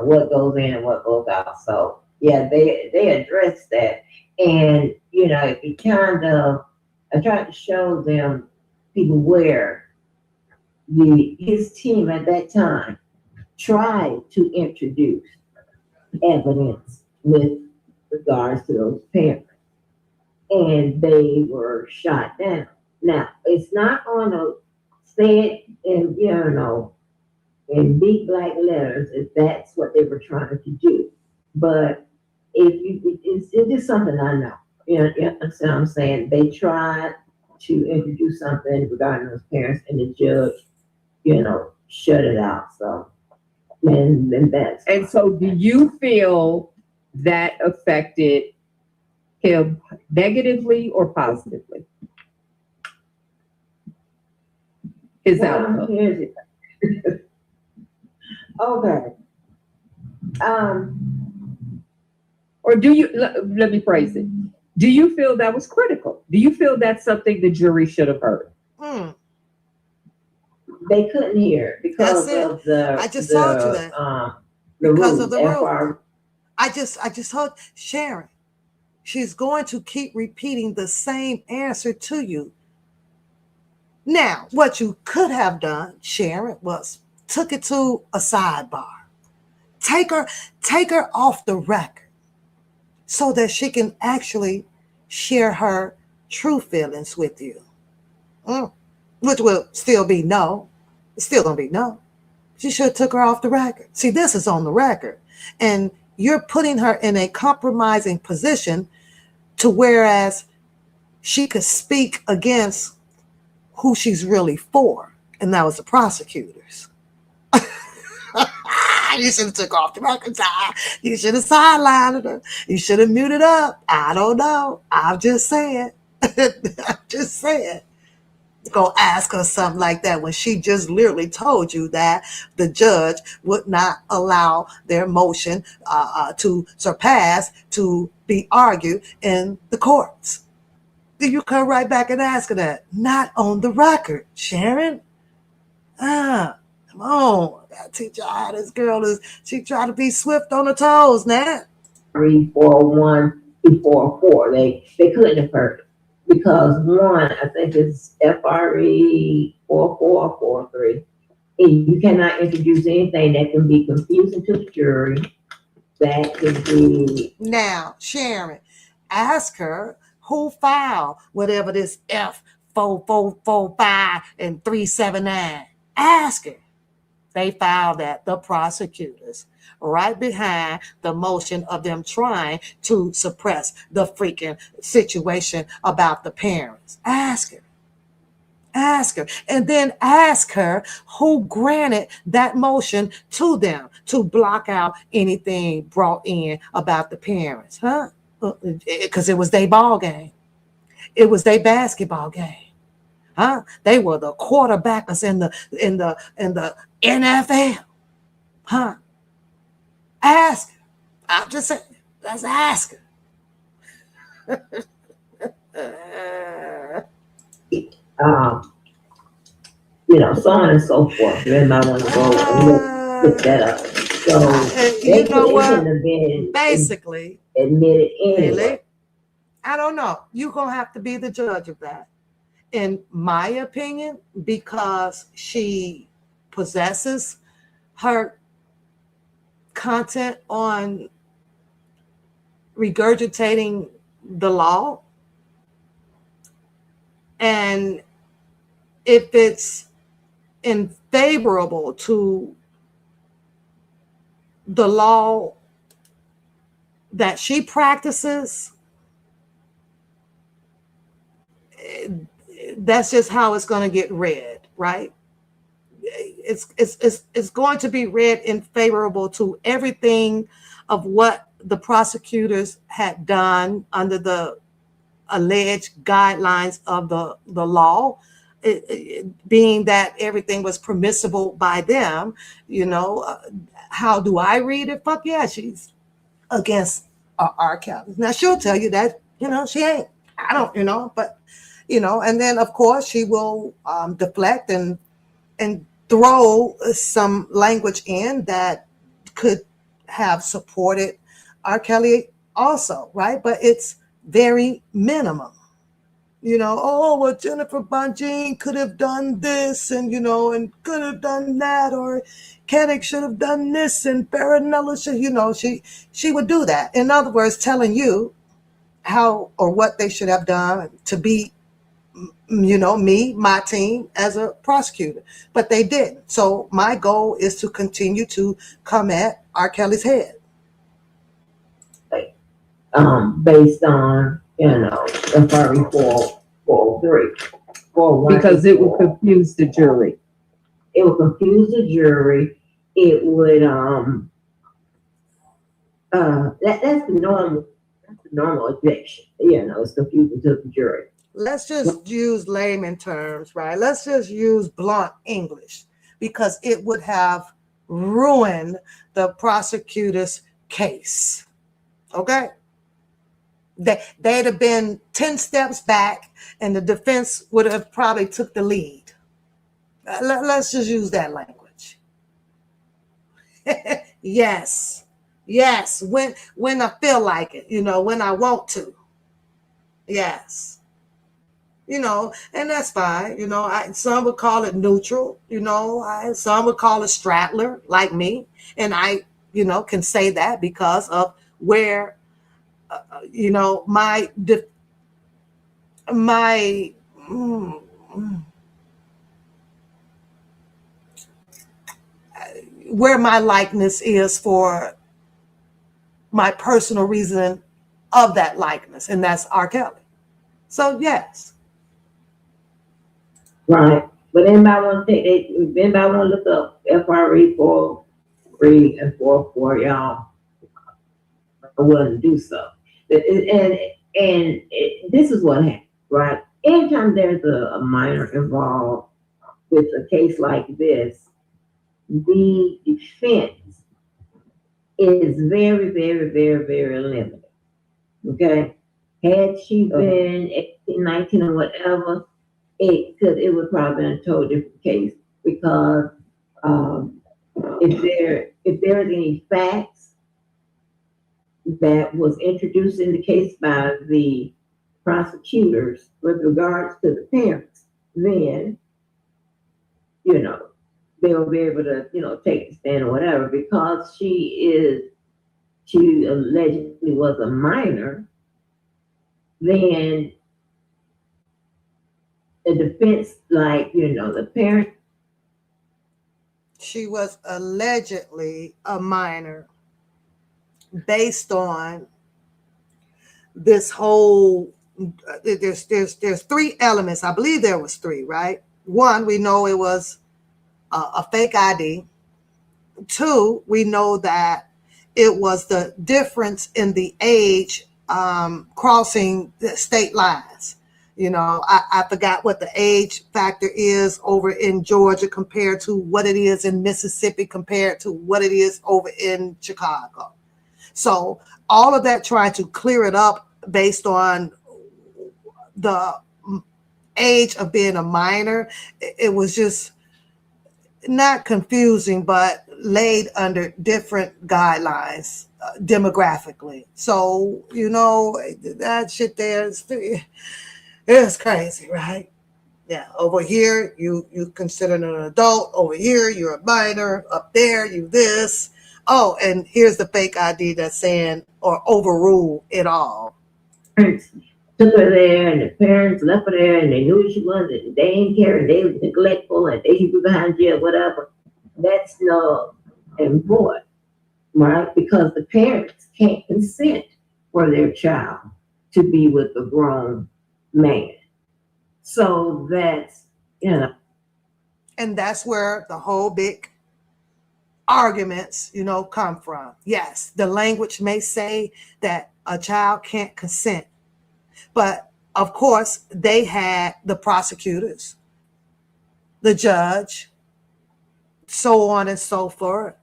what goes in and what goes out. So yeah, they address that. And, it kind of, I tried to show them, people, where his team at that time tried to introduce evidence with regards to those parents, and they were shot down. Now, it's not going to say it in, in big black letters if that's what they were trying to do. But it's just something I know. You understand what I'm saying? They tried to introduce something regarding those parents, and the judge, shut it out. So, and that's. And so, do you feel that affected him negatively or positively? His outcome. Here's it. Okay. Or do you, let me phrase it. Do you feel that was critical? Do you feel that's something the jury should have heard? They couldn't hear because of the. I just told you that. Because of the rule. I just told Sharon. She's going to keep repeating the same answer to you. Now, what you could have done, Sharon, was took it to a sidebar. Take her off the record so that she can actually share her true feelings with you. Which will still be no. It's still going to be no. She should have took her off the record. See, this is on the record. And you're putting her in a compromising position to whereas she could speak against who she's really for. And that was the prosecutors. You should have took off the record. You should have sidelined her. You should have muted up. I don't know. I'm just saying. I'm just saying. go ask her something like that when she just literally told you that the judge would not allow their motion to surpass to be argued in the courts? You come right back and ask her that. Not on the record, Sharon. Come on. I gotta teach y'all how this girl is. She try to be swift on her toes now. Read 401 through 404. They couldn't have heard it because one, I think it's FRE 4443. And you cannot introduce anything that can be confusing to the jury. That could be. Now, Sharon, ask her who filed whatever this F4445 and 379. Ask her. They filed that, the prosecutors, right behind the motion of them trying to suppress the freaking situation about the parents. Ask her. Ask her. And then ask her who granted that motion to them to block out anything brought in about the parents, huh? Because it was their ball game. It was their basketball game. Huh? They were the quarterbackers in the NFL. Huh? Ask her. I'm just saying, let's ask her. So on and so forth. You might want to go and look that up. So you know what? Have been basically admitted anyway. I don't know. You're gonna have to be the judge of that. In my opinion, because she possesses her content on regurgitating the law, and if it's unfavorable to the law that she practices, that's just how it's going to get read, right? It's going to be read unfavorable to everything of what the prosecutors had done under the alleged guidelines of the law, being that everything was permissible by them. How do I read it? Fuck yeah, she's against R. Kelly. Now she'll tell you that she ain't. I don't, but and then of course she will deflect and throw some language in that could have supported R. Kelly also, right? But it's very minimum. Well, Jennifer Bonjean could have done this and could have done that, or Kennick should have done this and Farinella should, she would do that. In other words, telling you how or what they should have done to be, me, my team as a prosecutor, but they didn't. So my goal is to continue to come at R. Kelly's head. Based on, FRE 403. Because it will confuse the jury. It will confuse the jury. It would, that's the normal objection. It's confusing to the jury. Let's just use layman terms, right? Let's just use blunt English, because it would have ruined the prosecutor's case. Okay? They'd have been 10 steps back and the defense would have probably took the lead. Let's just use that language. Yes. When I feel like it, when I want to. Yes. And that's fine. Some would call it neutral. Some would call it straddler, like me. And I, can say that because of where, where my likeness is for my personal reason of that likeness, and that's R. Kelly. So yes. Right. But anybody want to look up FRE 403 and 44, y'all are willing to do so. And this is what happened, right? anytime there's a minor involved with a case like this, the defense is very, very, very, very limited. Okay? Had she been 18, 19 or whatever, it would probably be a totally different case because if there's any facts that was introduced in the case by the prosecutors with regards to the parents, then they'll be able to take the stand or whatever. Because she allegedly was a minor, then the defense, like the parent. She was allegedly a minor based on this whole there's three elements. I believe there was three, right? One, we know it was a fake ID. Two, we know that it was the difference in the age crossing the state lines. I forgot what the age factor is over in Georgia compared to what it is in Mississippi compared to what it is over in Chicago. So all of that, trying to clear it up based on the age of being a minor, it was just not confusing, but laid under different guidelines demographically. So, that shit there is crazy, right? Yeah, over here, you considered an adult. Over here, you're a minor. Up there, you this. Oh, and here's the fake ID that's saying or overrule it all. Parents took her there, and the parents left her there, and they knew who she was, and they didn't care, and they was neglectful, and they should be behind jail, whatever. That's null and void, right? Because the parents can't consent for their child to be with a grown man. So that's, And that's where the whole big arguments, come from. Yes, the language may say that a child can't consent, but of course they had the prosecutors, the judge, so on and so forth,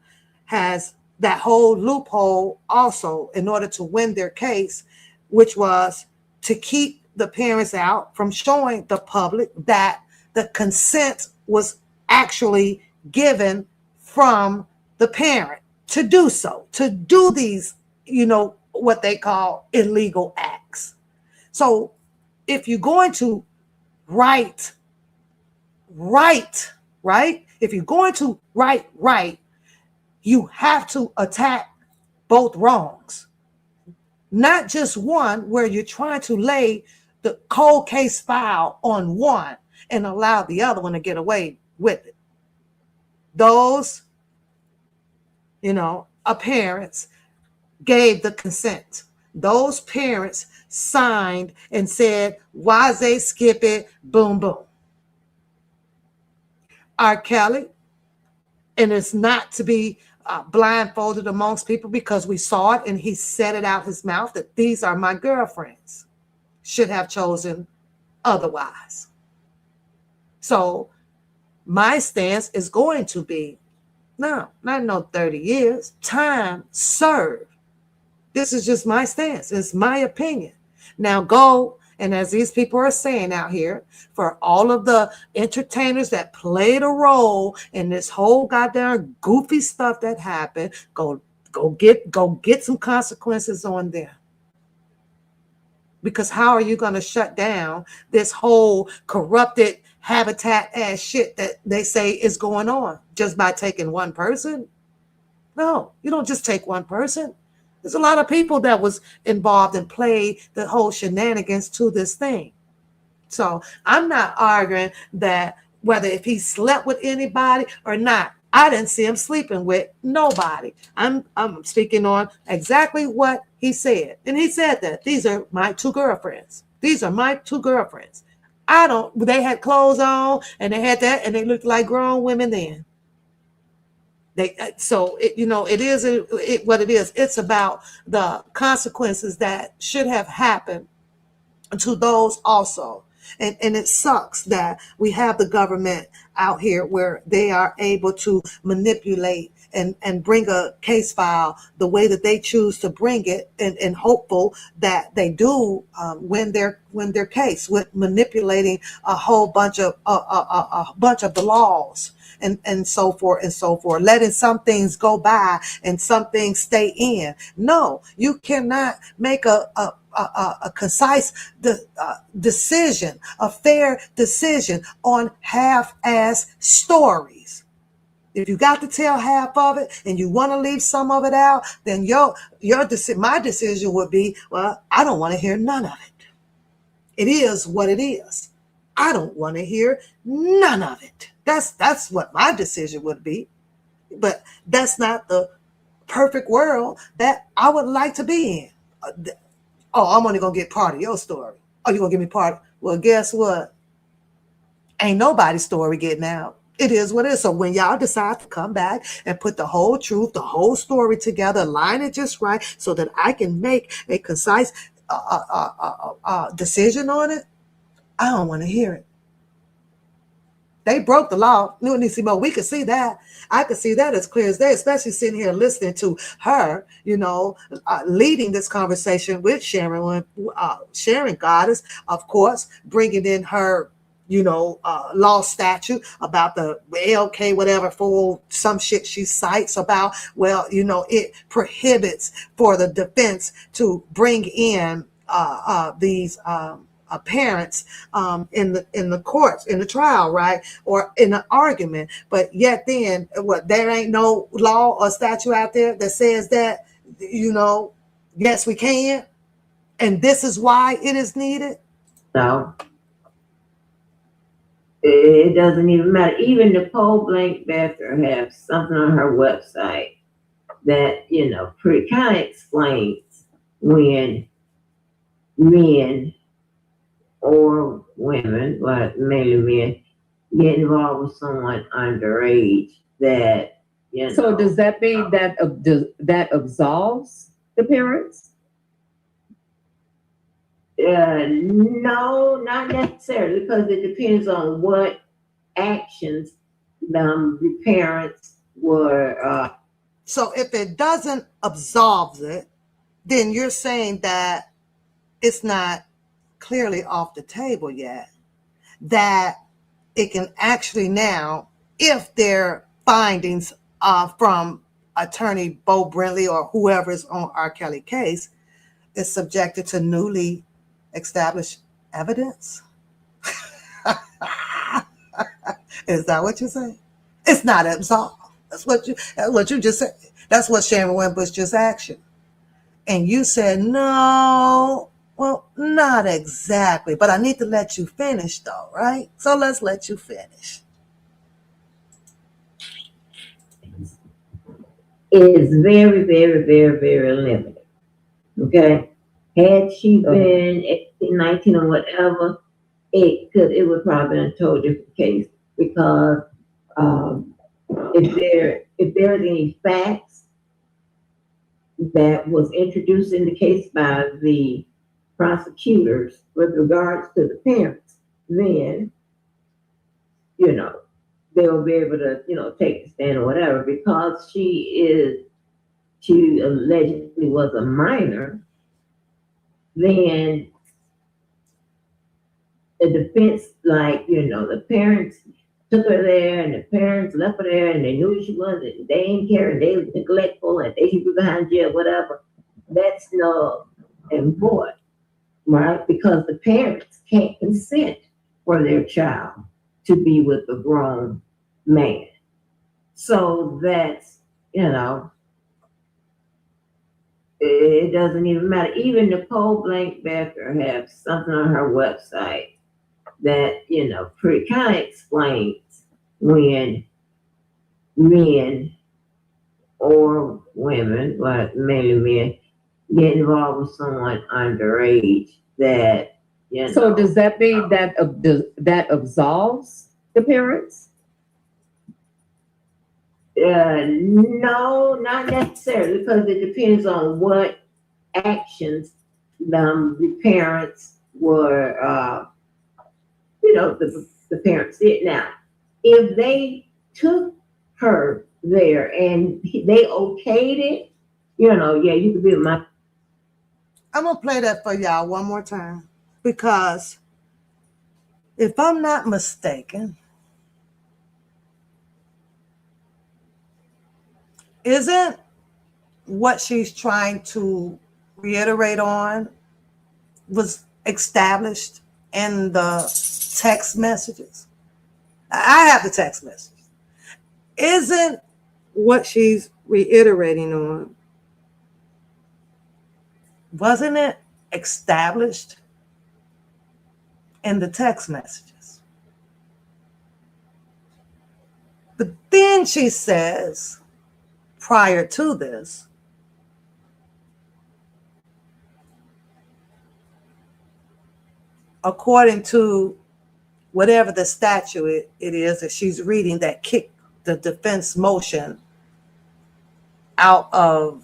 has that whole loophole also in order to win their case, which was to keep the parents out from showing the public that the consent was actually given from the parent to do so, to do these, what they call illegal acts. So if you're going to write, right? If you're going to write right, you have to attack both wrongs. Not just one where you're trying to lay the cold case file on one and allow the other one to get away with it. Those, parents gave the consent. Those parents signed and said, why they skip it, boom, boom. R. Kelly, and it's not to be blindfolded amongst people because we saw it and he said it out his mouth that these are my girlfriends, should have chosen otherwise. So my stance is going to be, no, not 30 years, time served. This is just my stance. It's my opinion. Now go, and as these people are saying out here, for all of the entertainers that played a role in this whole goddamn goofy stuff that happened, go get some consequences on them. Because how are you going to shut down this whole corrupted habitat ass shit that they say is going on just by taking one person? No, you don't just take one person. There's a lot of people that was involved and played the whole shenanigans to this thing. So I'm not arguing that whether if he slept with anybody or not. I didn't see him sleeping with nobody. I'm speaking on exactly what he said. And he said that these are my two girlfriends. These are my two girlfriends. They had clothes on and they had that and they looked like grown women then. It is what it is. It's about the consequences that should have happened to those also. And it sucks that we have the government out here where they are able to manipulate and bring a case file the way that they choose to bring it, and hopeful that they do win their case with manipulating a whole bunch of a bunch of the laws and so forth and so forth, letting some things go by and some things stay in. No, you cannot make a concise decision, a fair decision on half-ass stories. If you got to tell half of it and you want to leave some of it out, then my decision would be, well, I don't want to hear none of it. It is what it is. I don't want to hear none of it. That's what my decision would be. But that's not the perfect world that I would like to be in. Oh, I'm only going to get part of your story. Oh, you're going to give me part? Well, guess what? Ain't nobody's story getting out. It is what it is. So when y'all decide to come back and put the whole truth, the whole story together, line it just right so that I can make a concise decision on it, I don't want to hear it. They broke the law. We could see that. I could see that as clear as day, especially sitting here listening to her, leading this conversation with Sharon Goddess, of course, bringing in her, law statute about the LK, whatever, for some shit she cites about, well, it prohibits for the defense to bring in these parents in the courts, in the trial, right, or in an argument. But yet then, there ain't no law or statute out there that says that, yes, we can, and this is why it is needed. No, it doesn't even matter. Even Nicole Blankfetter has something on her website that, pretty kind of explains when men or women, but mainly men, get involved with someone underage that, So does that mean that that absolves the parents? No, not necessarily, because it depends on what actions the parents were. So if it doesn't absolve it, then you're saying that it's not clearly off the table yet, that it can actually now, if their findings from attorney Bo Brinley or whoever's on R. Kelly case is subjected to newly established evidence. Is that what you're saying? It's not absolved. That's what you just said. That's what Sharon Wimbush just asked you. And you said, no, well, not exactly, but I need to let you finish though, right? So let's let you finish. It is very, very, very, very limited. Okay? Had she been 18, 19 or whatever, it would probably been a totally different case, because if there's any facts that was introduced in the case by the prosecutors with regards to the parents, then they'll be able to take the stand or whatever. Because she allegedly was a minor, then the defense, the parents took her there and the parents left her there and they knew who she was and they didn't care and they were neglectful and they should be behind jail, whatever. That's null and void, right? Because the parents can't consent for their child to be with a grown man. So that's, it doesn't even matter. Even Nicole Blankfetter has something on her website that, pretty kind of explains when men or women, but mainly men, get involved with someone underage that, So does that mean that that absolves the parents? No, not necessarily, because it depends on what actions the parents were the parents did. Now, if they took her there and they okayed it, you could be with my. I'm going to play that for y'all one more time, because if I'm not mistaken, isn't what she's trying to reiterate on was established in the text messages? I have the text messages. Isn't what she's reiterating on, wasn't it established in the text messages? But then she says, prior to this, according to whatever the statute it is that she's reading that kicked the defense motion out of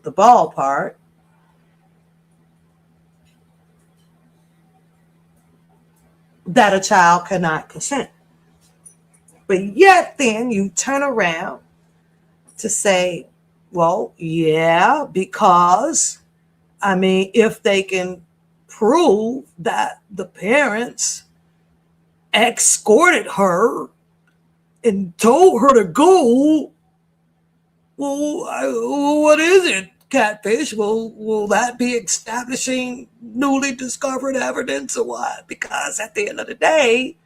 the ballpark, that a child cannot consent. But yet then you turn around to say, well, yeah, because, if they can prove that the parents escorted her and told her to go, well, what is it, Catfish? Will that be establishing newly discovered evidence or what? Because at the end of the day,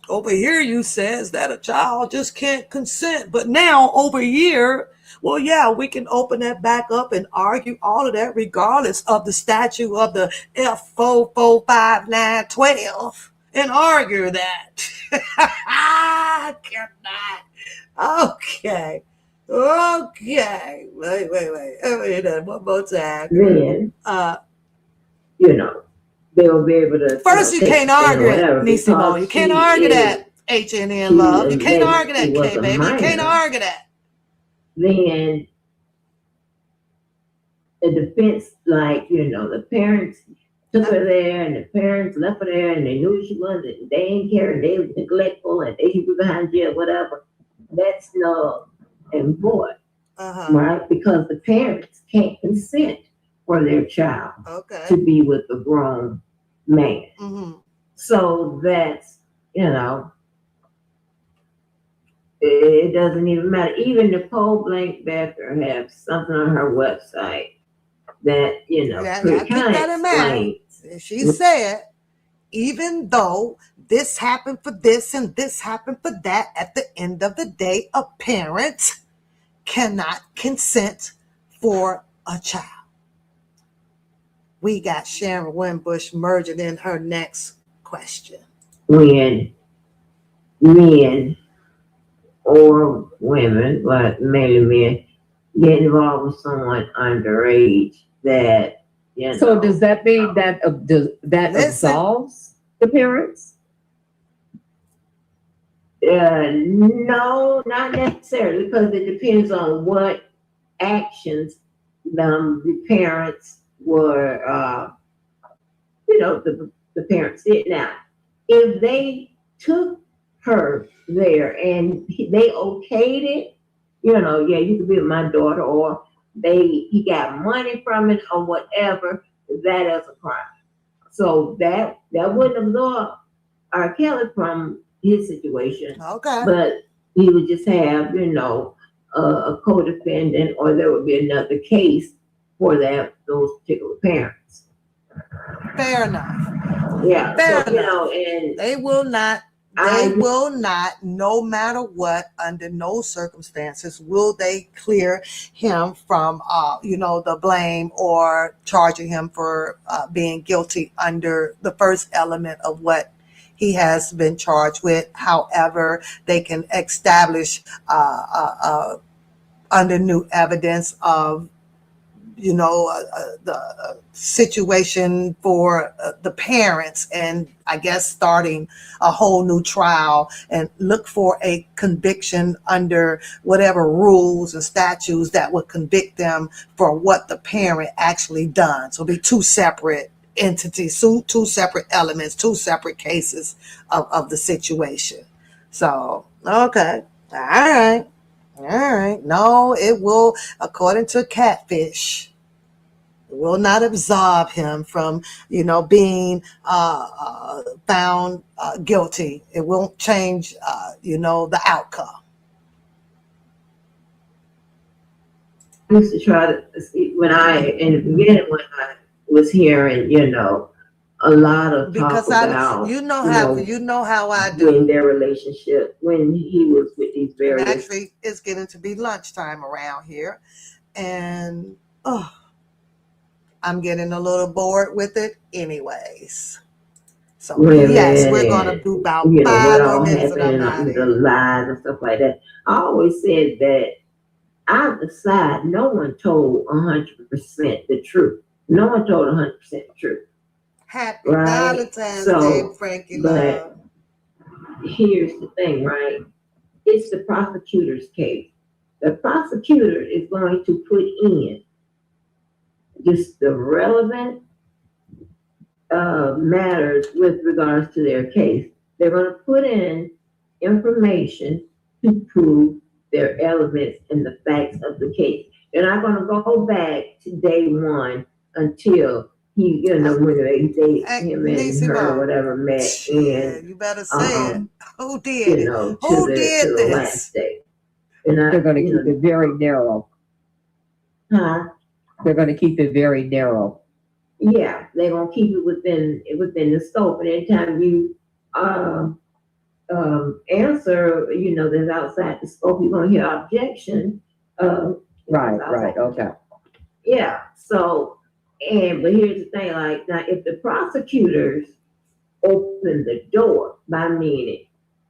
over here you says that a child just can't consent. But now over here, well, yeah, we can open that back up and argue all of that regardless of the statute of the F445912 and argue that. I cannot. Okay. Wait. Let me hear that one more time. Then, they'll be able to. First, you can't argue it, Nisimo. You can't argue that, HNN love. You can't argue that, K baby. You can't argue that. Then the defense, the parents took her there, and the parents left her there, and they knew she was, and they didn't care, and they were neglectful, and they should be behind jail, whatever. That's null and void, right? Because the parents can't consent for their child to be with a grown man. So that's, it doesn't even matter. Even Nicole Blank Becker has something on her website that, explains. She said, even though this happened for this and this happened for that, at the end of the day, a parent cannot consent for a child. We got Sharon Winbush merging in her next question. When men or women, but mainly men, get involved with someone underage, that, So does that mean that absolves the parents? No, not necessarily, because it depends on what actions the parents were, the parents did. Now, if they took her there and they okayed it, you could be with my daughter, or he got money from it or whatever, that is a crime. So that wouldn't absolve R. Kelly from his situation. But he would just have, a co-defendant, or there would be another case for those particular parents. Fair enough. Yeah. Fair enough. And they will not, no matter what, under no circumstances, will they clear him from, the blame or charging him for being guilty under the first element of what he has been charged with. However, they can establish under new evidence of, the situation for the parents, and I guess starting a whole new trial and look for a conviction under whatever rules and statutes that would convict them for what the parent actually done. So it'll be two separate entities, two separate elements, two separate cases of the situation. So, okay. All right. No, it will, according to Catfish, it will not absolve him from, being found guilty. It won't change, the outcome. I used to try to see in the beginning when I was hearing, a lot of talk Because I, about, you know how I when do. their relationship, when he was with these And various. actually, it's getting to be lunchtime around here, and oh, I'm getting a little bored with it, anyways. So yes, we're gonna Women, do about and what 5 more all minutes, and I'm happened, out of the here. lies and stuff like that. I always said that either side, no one told 100% the truth. No one told 100% the truth, Happy right? Valentine's Day, So, Frankie but love. here's the thing, right? It's the prosecutor's case. The prosecutor is going to put in just the relevant matters with regards to their case. They're going to put in information to prove their elements and the facts of the case. They're not going to go back to day one until when him and Nisi her or Bo. whatever met, and Shit, you better say it. um, Who did it? to Who did the last this? day. They're going to keep it very narrow. Huh? They're going to keep it very narrow. Yeah, they're gonna keep it within the scope, and anytime you answer, that's outside the scope, you're gonna hear objection. Right, okay. Yeah. So, but here's the thing: like now, if the prosecutors open the door by meaning,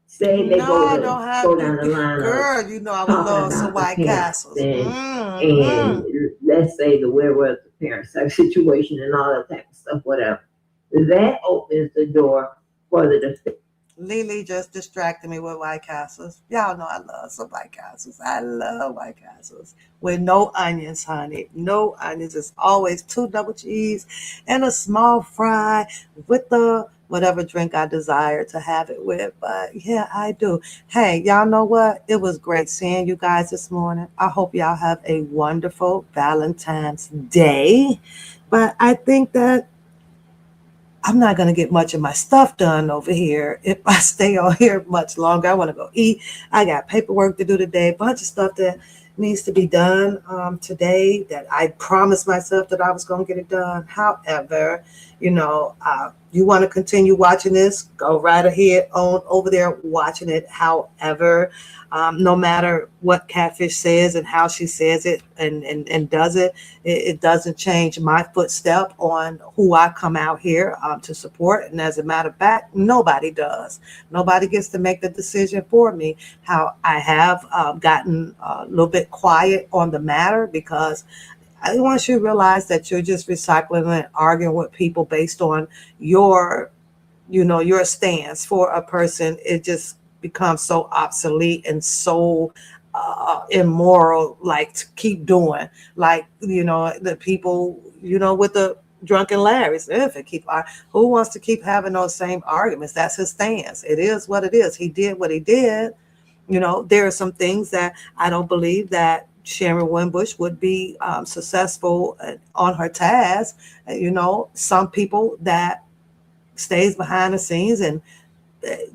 say they No, don't go have down the line of girl. You know I would talking love some about the White parents Castles. and let's say the wherever the parents type situation and all that type of stuff, whatever. That opens the door for the defense. Lily just distracted me with White Castles. Y'all know I love some White Castles. I love White Castles with no onions, honey. No onions. It's always 2 double cheese and a small fry with the whatever drink I desire to have it with. But yeah, I do. Hey, y'all know what? It was great seeing you guys this morning. I hope y'all have a wonderful Valentine's Day. But I think that I'm not going to get much of my stuff done over here if I stay on here much longer. I want to go eat. I got paperwork to do today, a bunch of stuff that needs to be done today that I promised myself that I was going to get it done. However, you want to continue watching this, go right ahead on over there watching it. However, no matter what Catfish says and how she says it and does it, it doesn't change my footstep on who I come out here to support. And as a matter of fact, nobody does. Nobody gets to make the decision for me. How I have gotten a little bit quiet on the matter because I want you to realize that you're just recycling and arguing with people based on your your stance for a person. It just becomes so obsolete and so immoral, like to keep doing, like the people with the drunken Larrys. If it keep who wants to keep having those same arguments? That's his stance. It is what it is. He did what he did. There are some things that I don't believe that Sharon Winbush would be successful on her task. Some people that stays behind the scenes and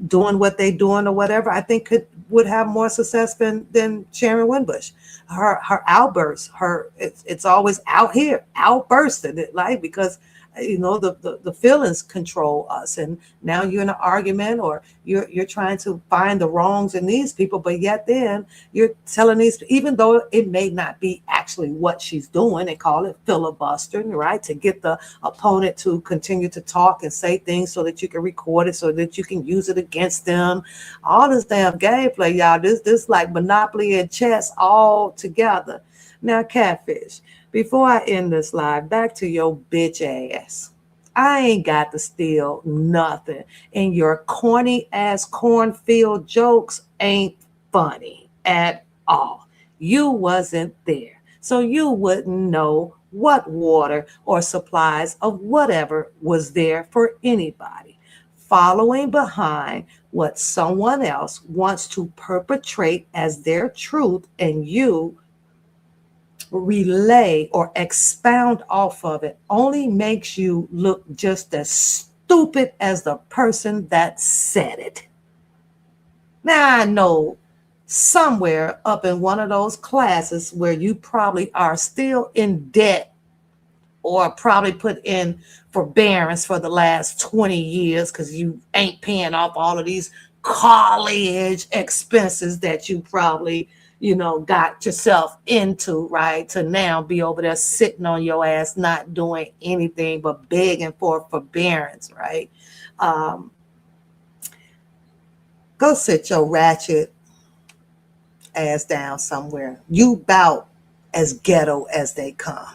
doing what they doing or whatever, I think would have more success than Sharon Winbush. Her outbursts, it's always out here, outbursting it, like because the feelings control us, and now you're in an argument or you're trying to find the wrongs in these people, but yet then you're telling these, even though it may not be actually what she's doing, they call it filibustering, right, to get the opponent to continue to talk and say things so that you can record it, so that you can use it against them. All this damn gameplay, y'all. This like Monopoly and chess all together. Now, Catfish, before I end this live, back to your bitch ass. I ain't got to steal nothing. And your corny ass cornfield jokes ain't funny at all. You wasn't there. so you wouldn't know what water or supplies of whatever was there for anybody. Following behind what someone else wants to perpetrate as their truth and you relay or expound off of it only makes you look just as stupid as the person that said it. Now I know somewhere up in one of those classes where you probably are still in debt or probably put in forbearance for the last 20 years because you ain't paying off all of these college expenses that you probably, got yourself into, right? To now be over there sitting on your ass, not doing anything but begging for forbearance, right? Um, Go sit your ratchet ass down somewhere. You bout as ghetto as they come.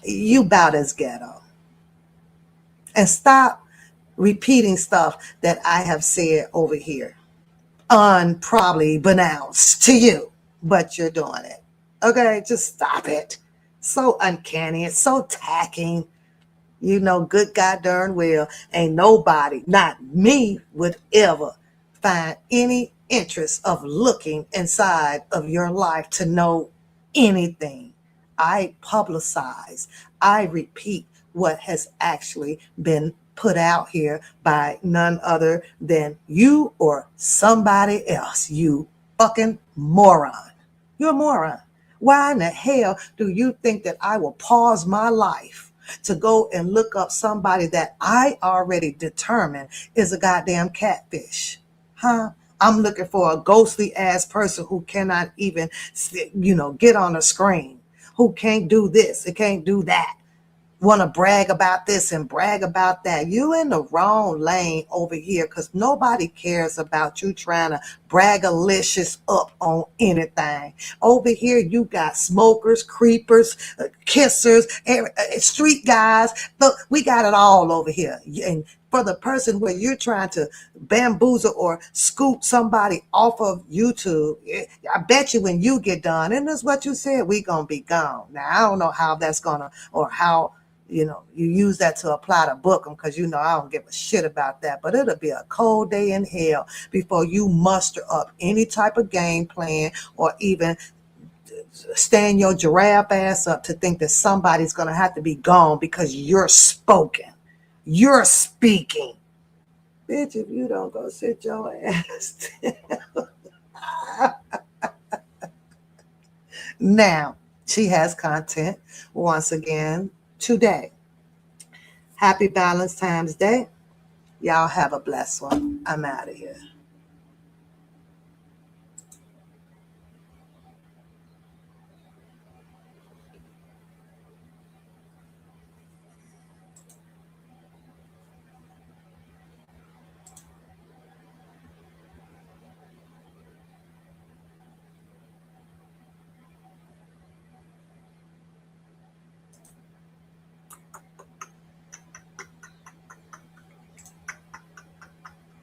You bout as ghetto. And stop repeating stuff that I have said over here. Unprobably pronounced to you, but you're doing it. Okay, just stop it. So uncanny. It's so tacking. Good God darn well, ain't nobody, not me, would ever find any interest of looking inside of your life to know anything. I publicize, I repeat what has actually been put out here by none other than you or somebody else, you fucking moron. You're a moron. Why in the hell do you think that I will pause my life to go and look up somebody that I already determined is a goddamn catfish? Huh? I'm looking for a ghostly ass person who cannot even, get on a screen, who can't do this, and can't do that. Want to brag about this and brag about that. You in the wrong lane over here because nobody cares about you trying to bragalicious up on anything. Over here, you got smokers, creepers, kissers, street guys. Look, we got it all over here. And for the person where you're trying to bamboozle or scoop somebody off of YouTube, I bet you when you get done, and that's what you said, we gonna be gone. Now, I don't know how that's gonna, or how, you use that to apply to book them, because I don't give a shit about that. But it'll be a cold day in hell before you muster up any type of game plan or even stand your giraffe ass up to think that somebody's going to have to be gone because you're spoken. You're speaking. Bitch, if you don't go sit your ass down. Now, she has content once again today. Happy Valentine's Day. Y'all have a blessed one. I'm out of here.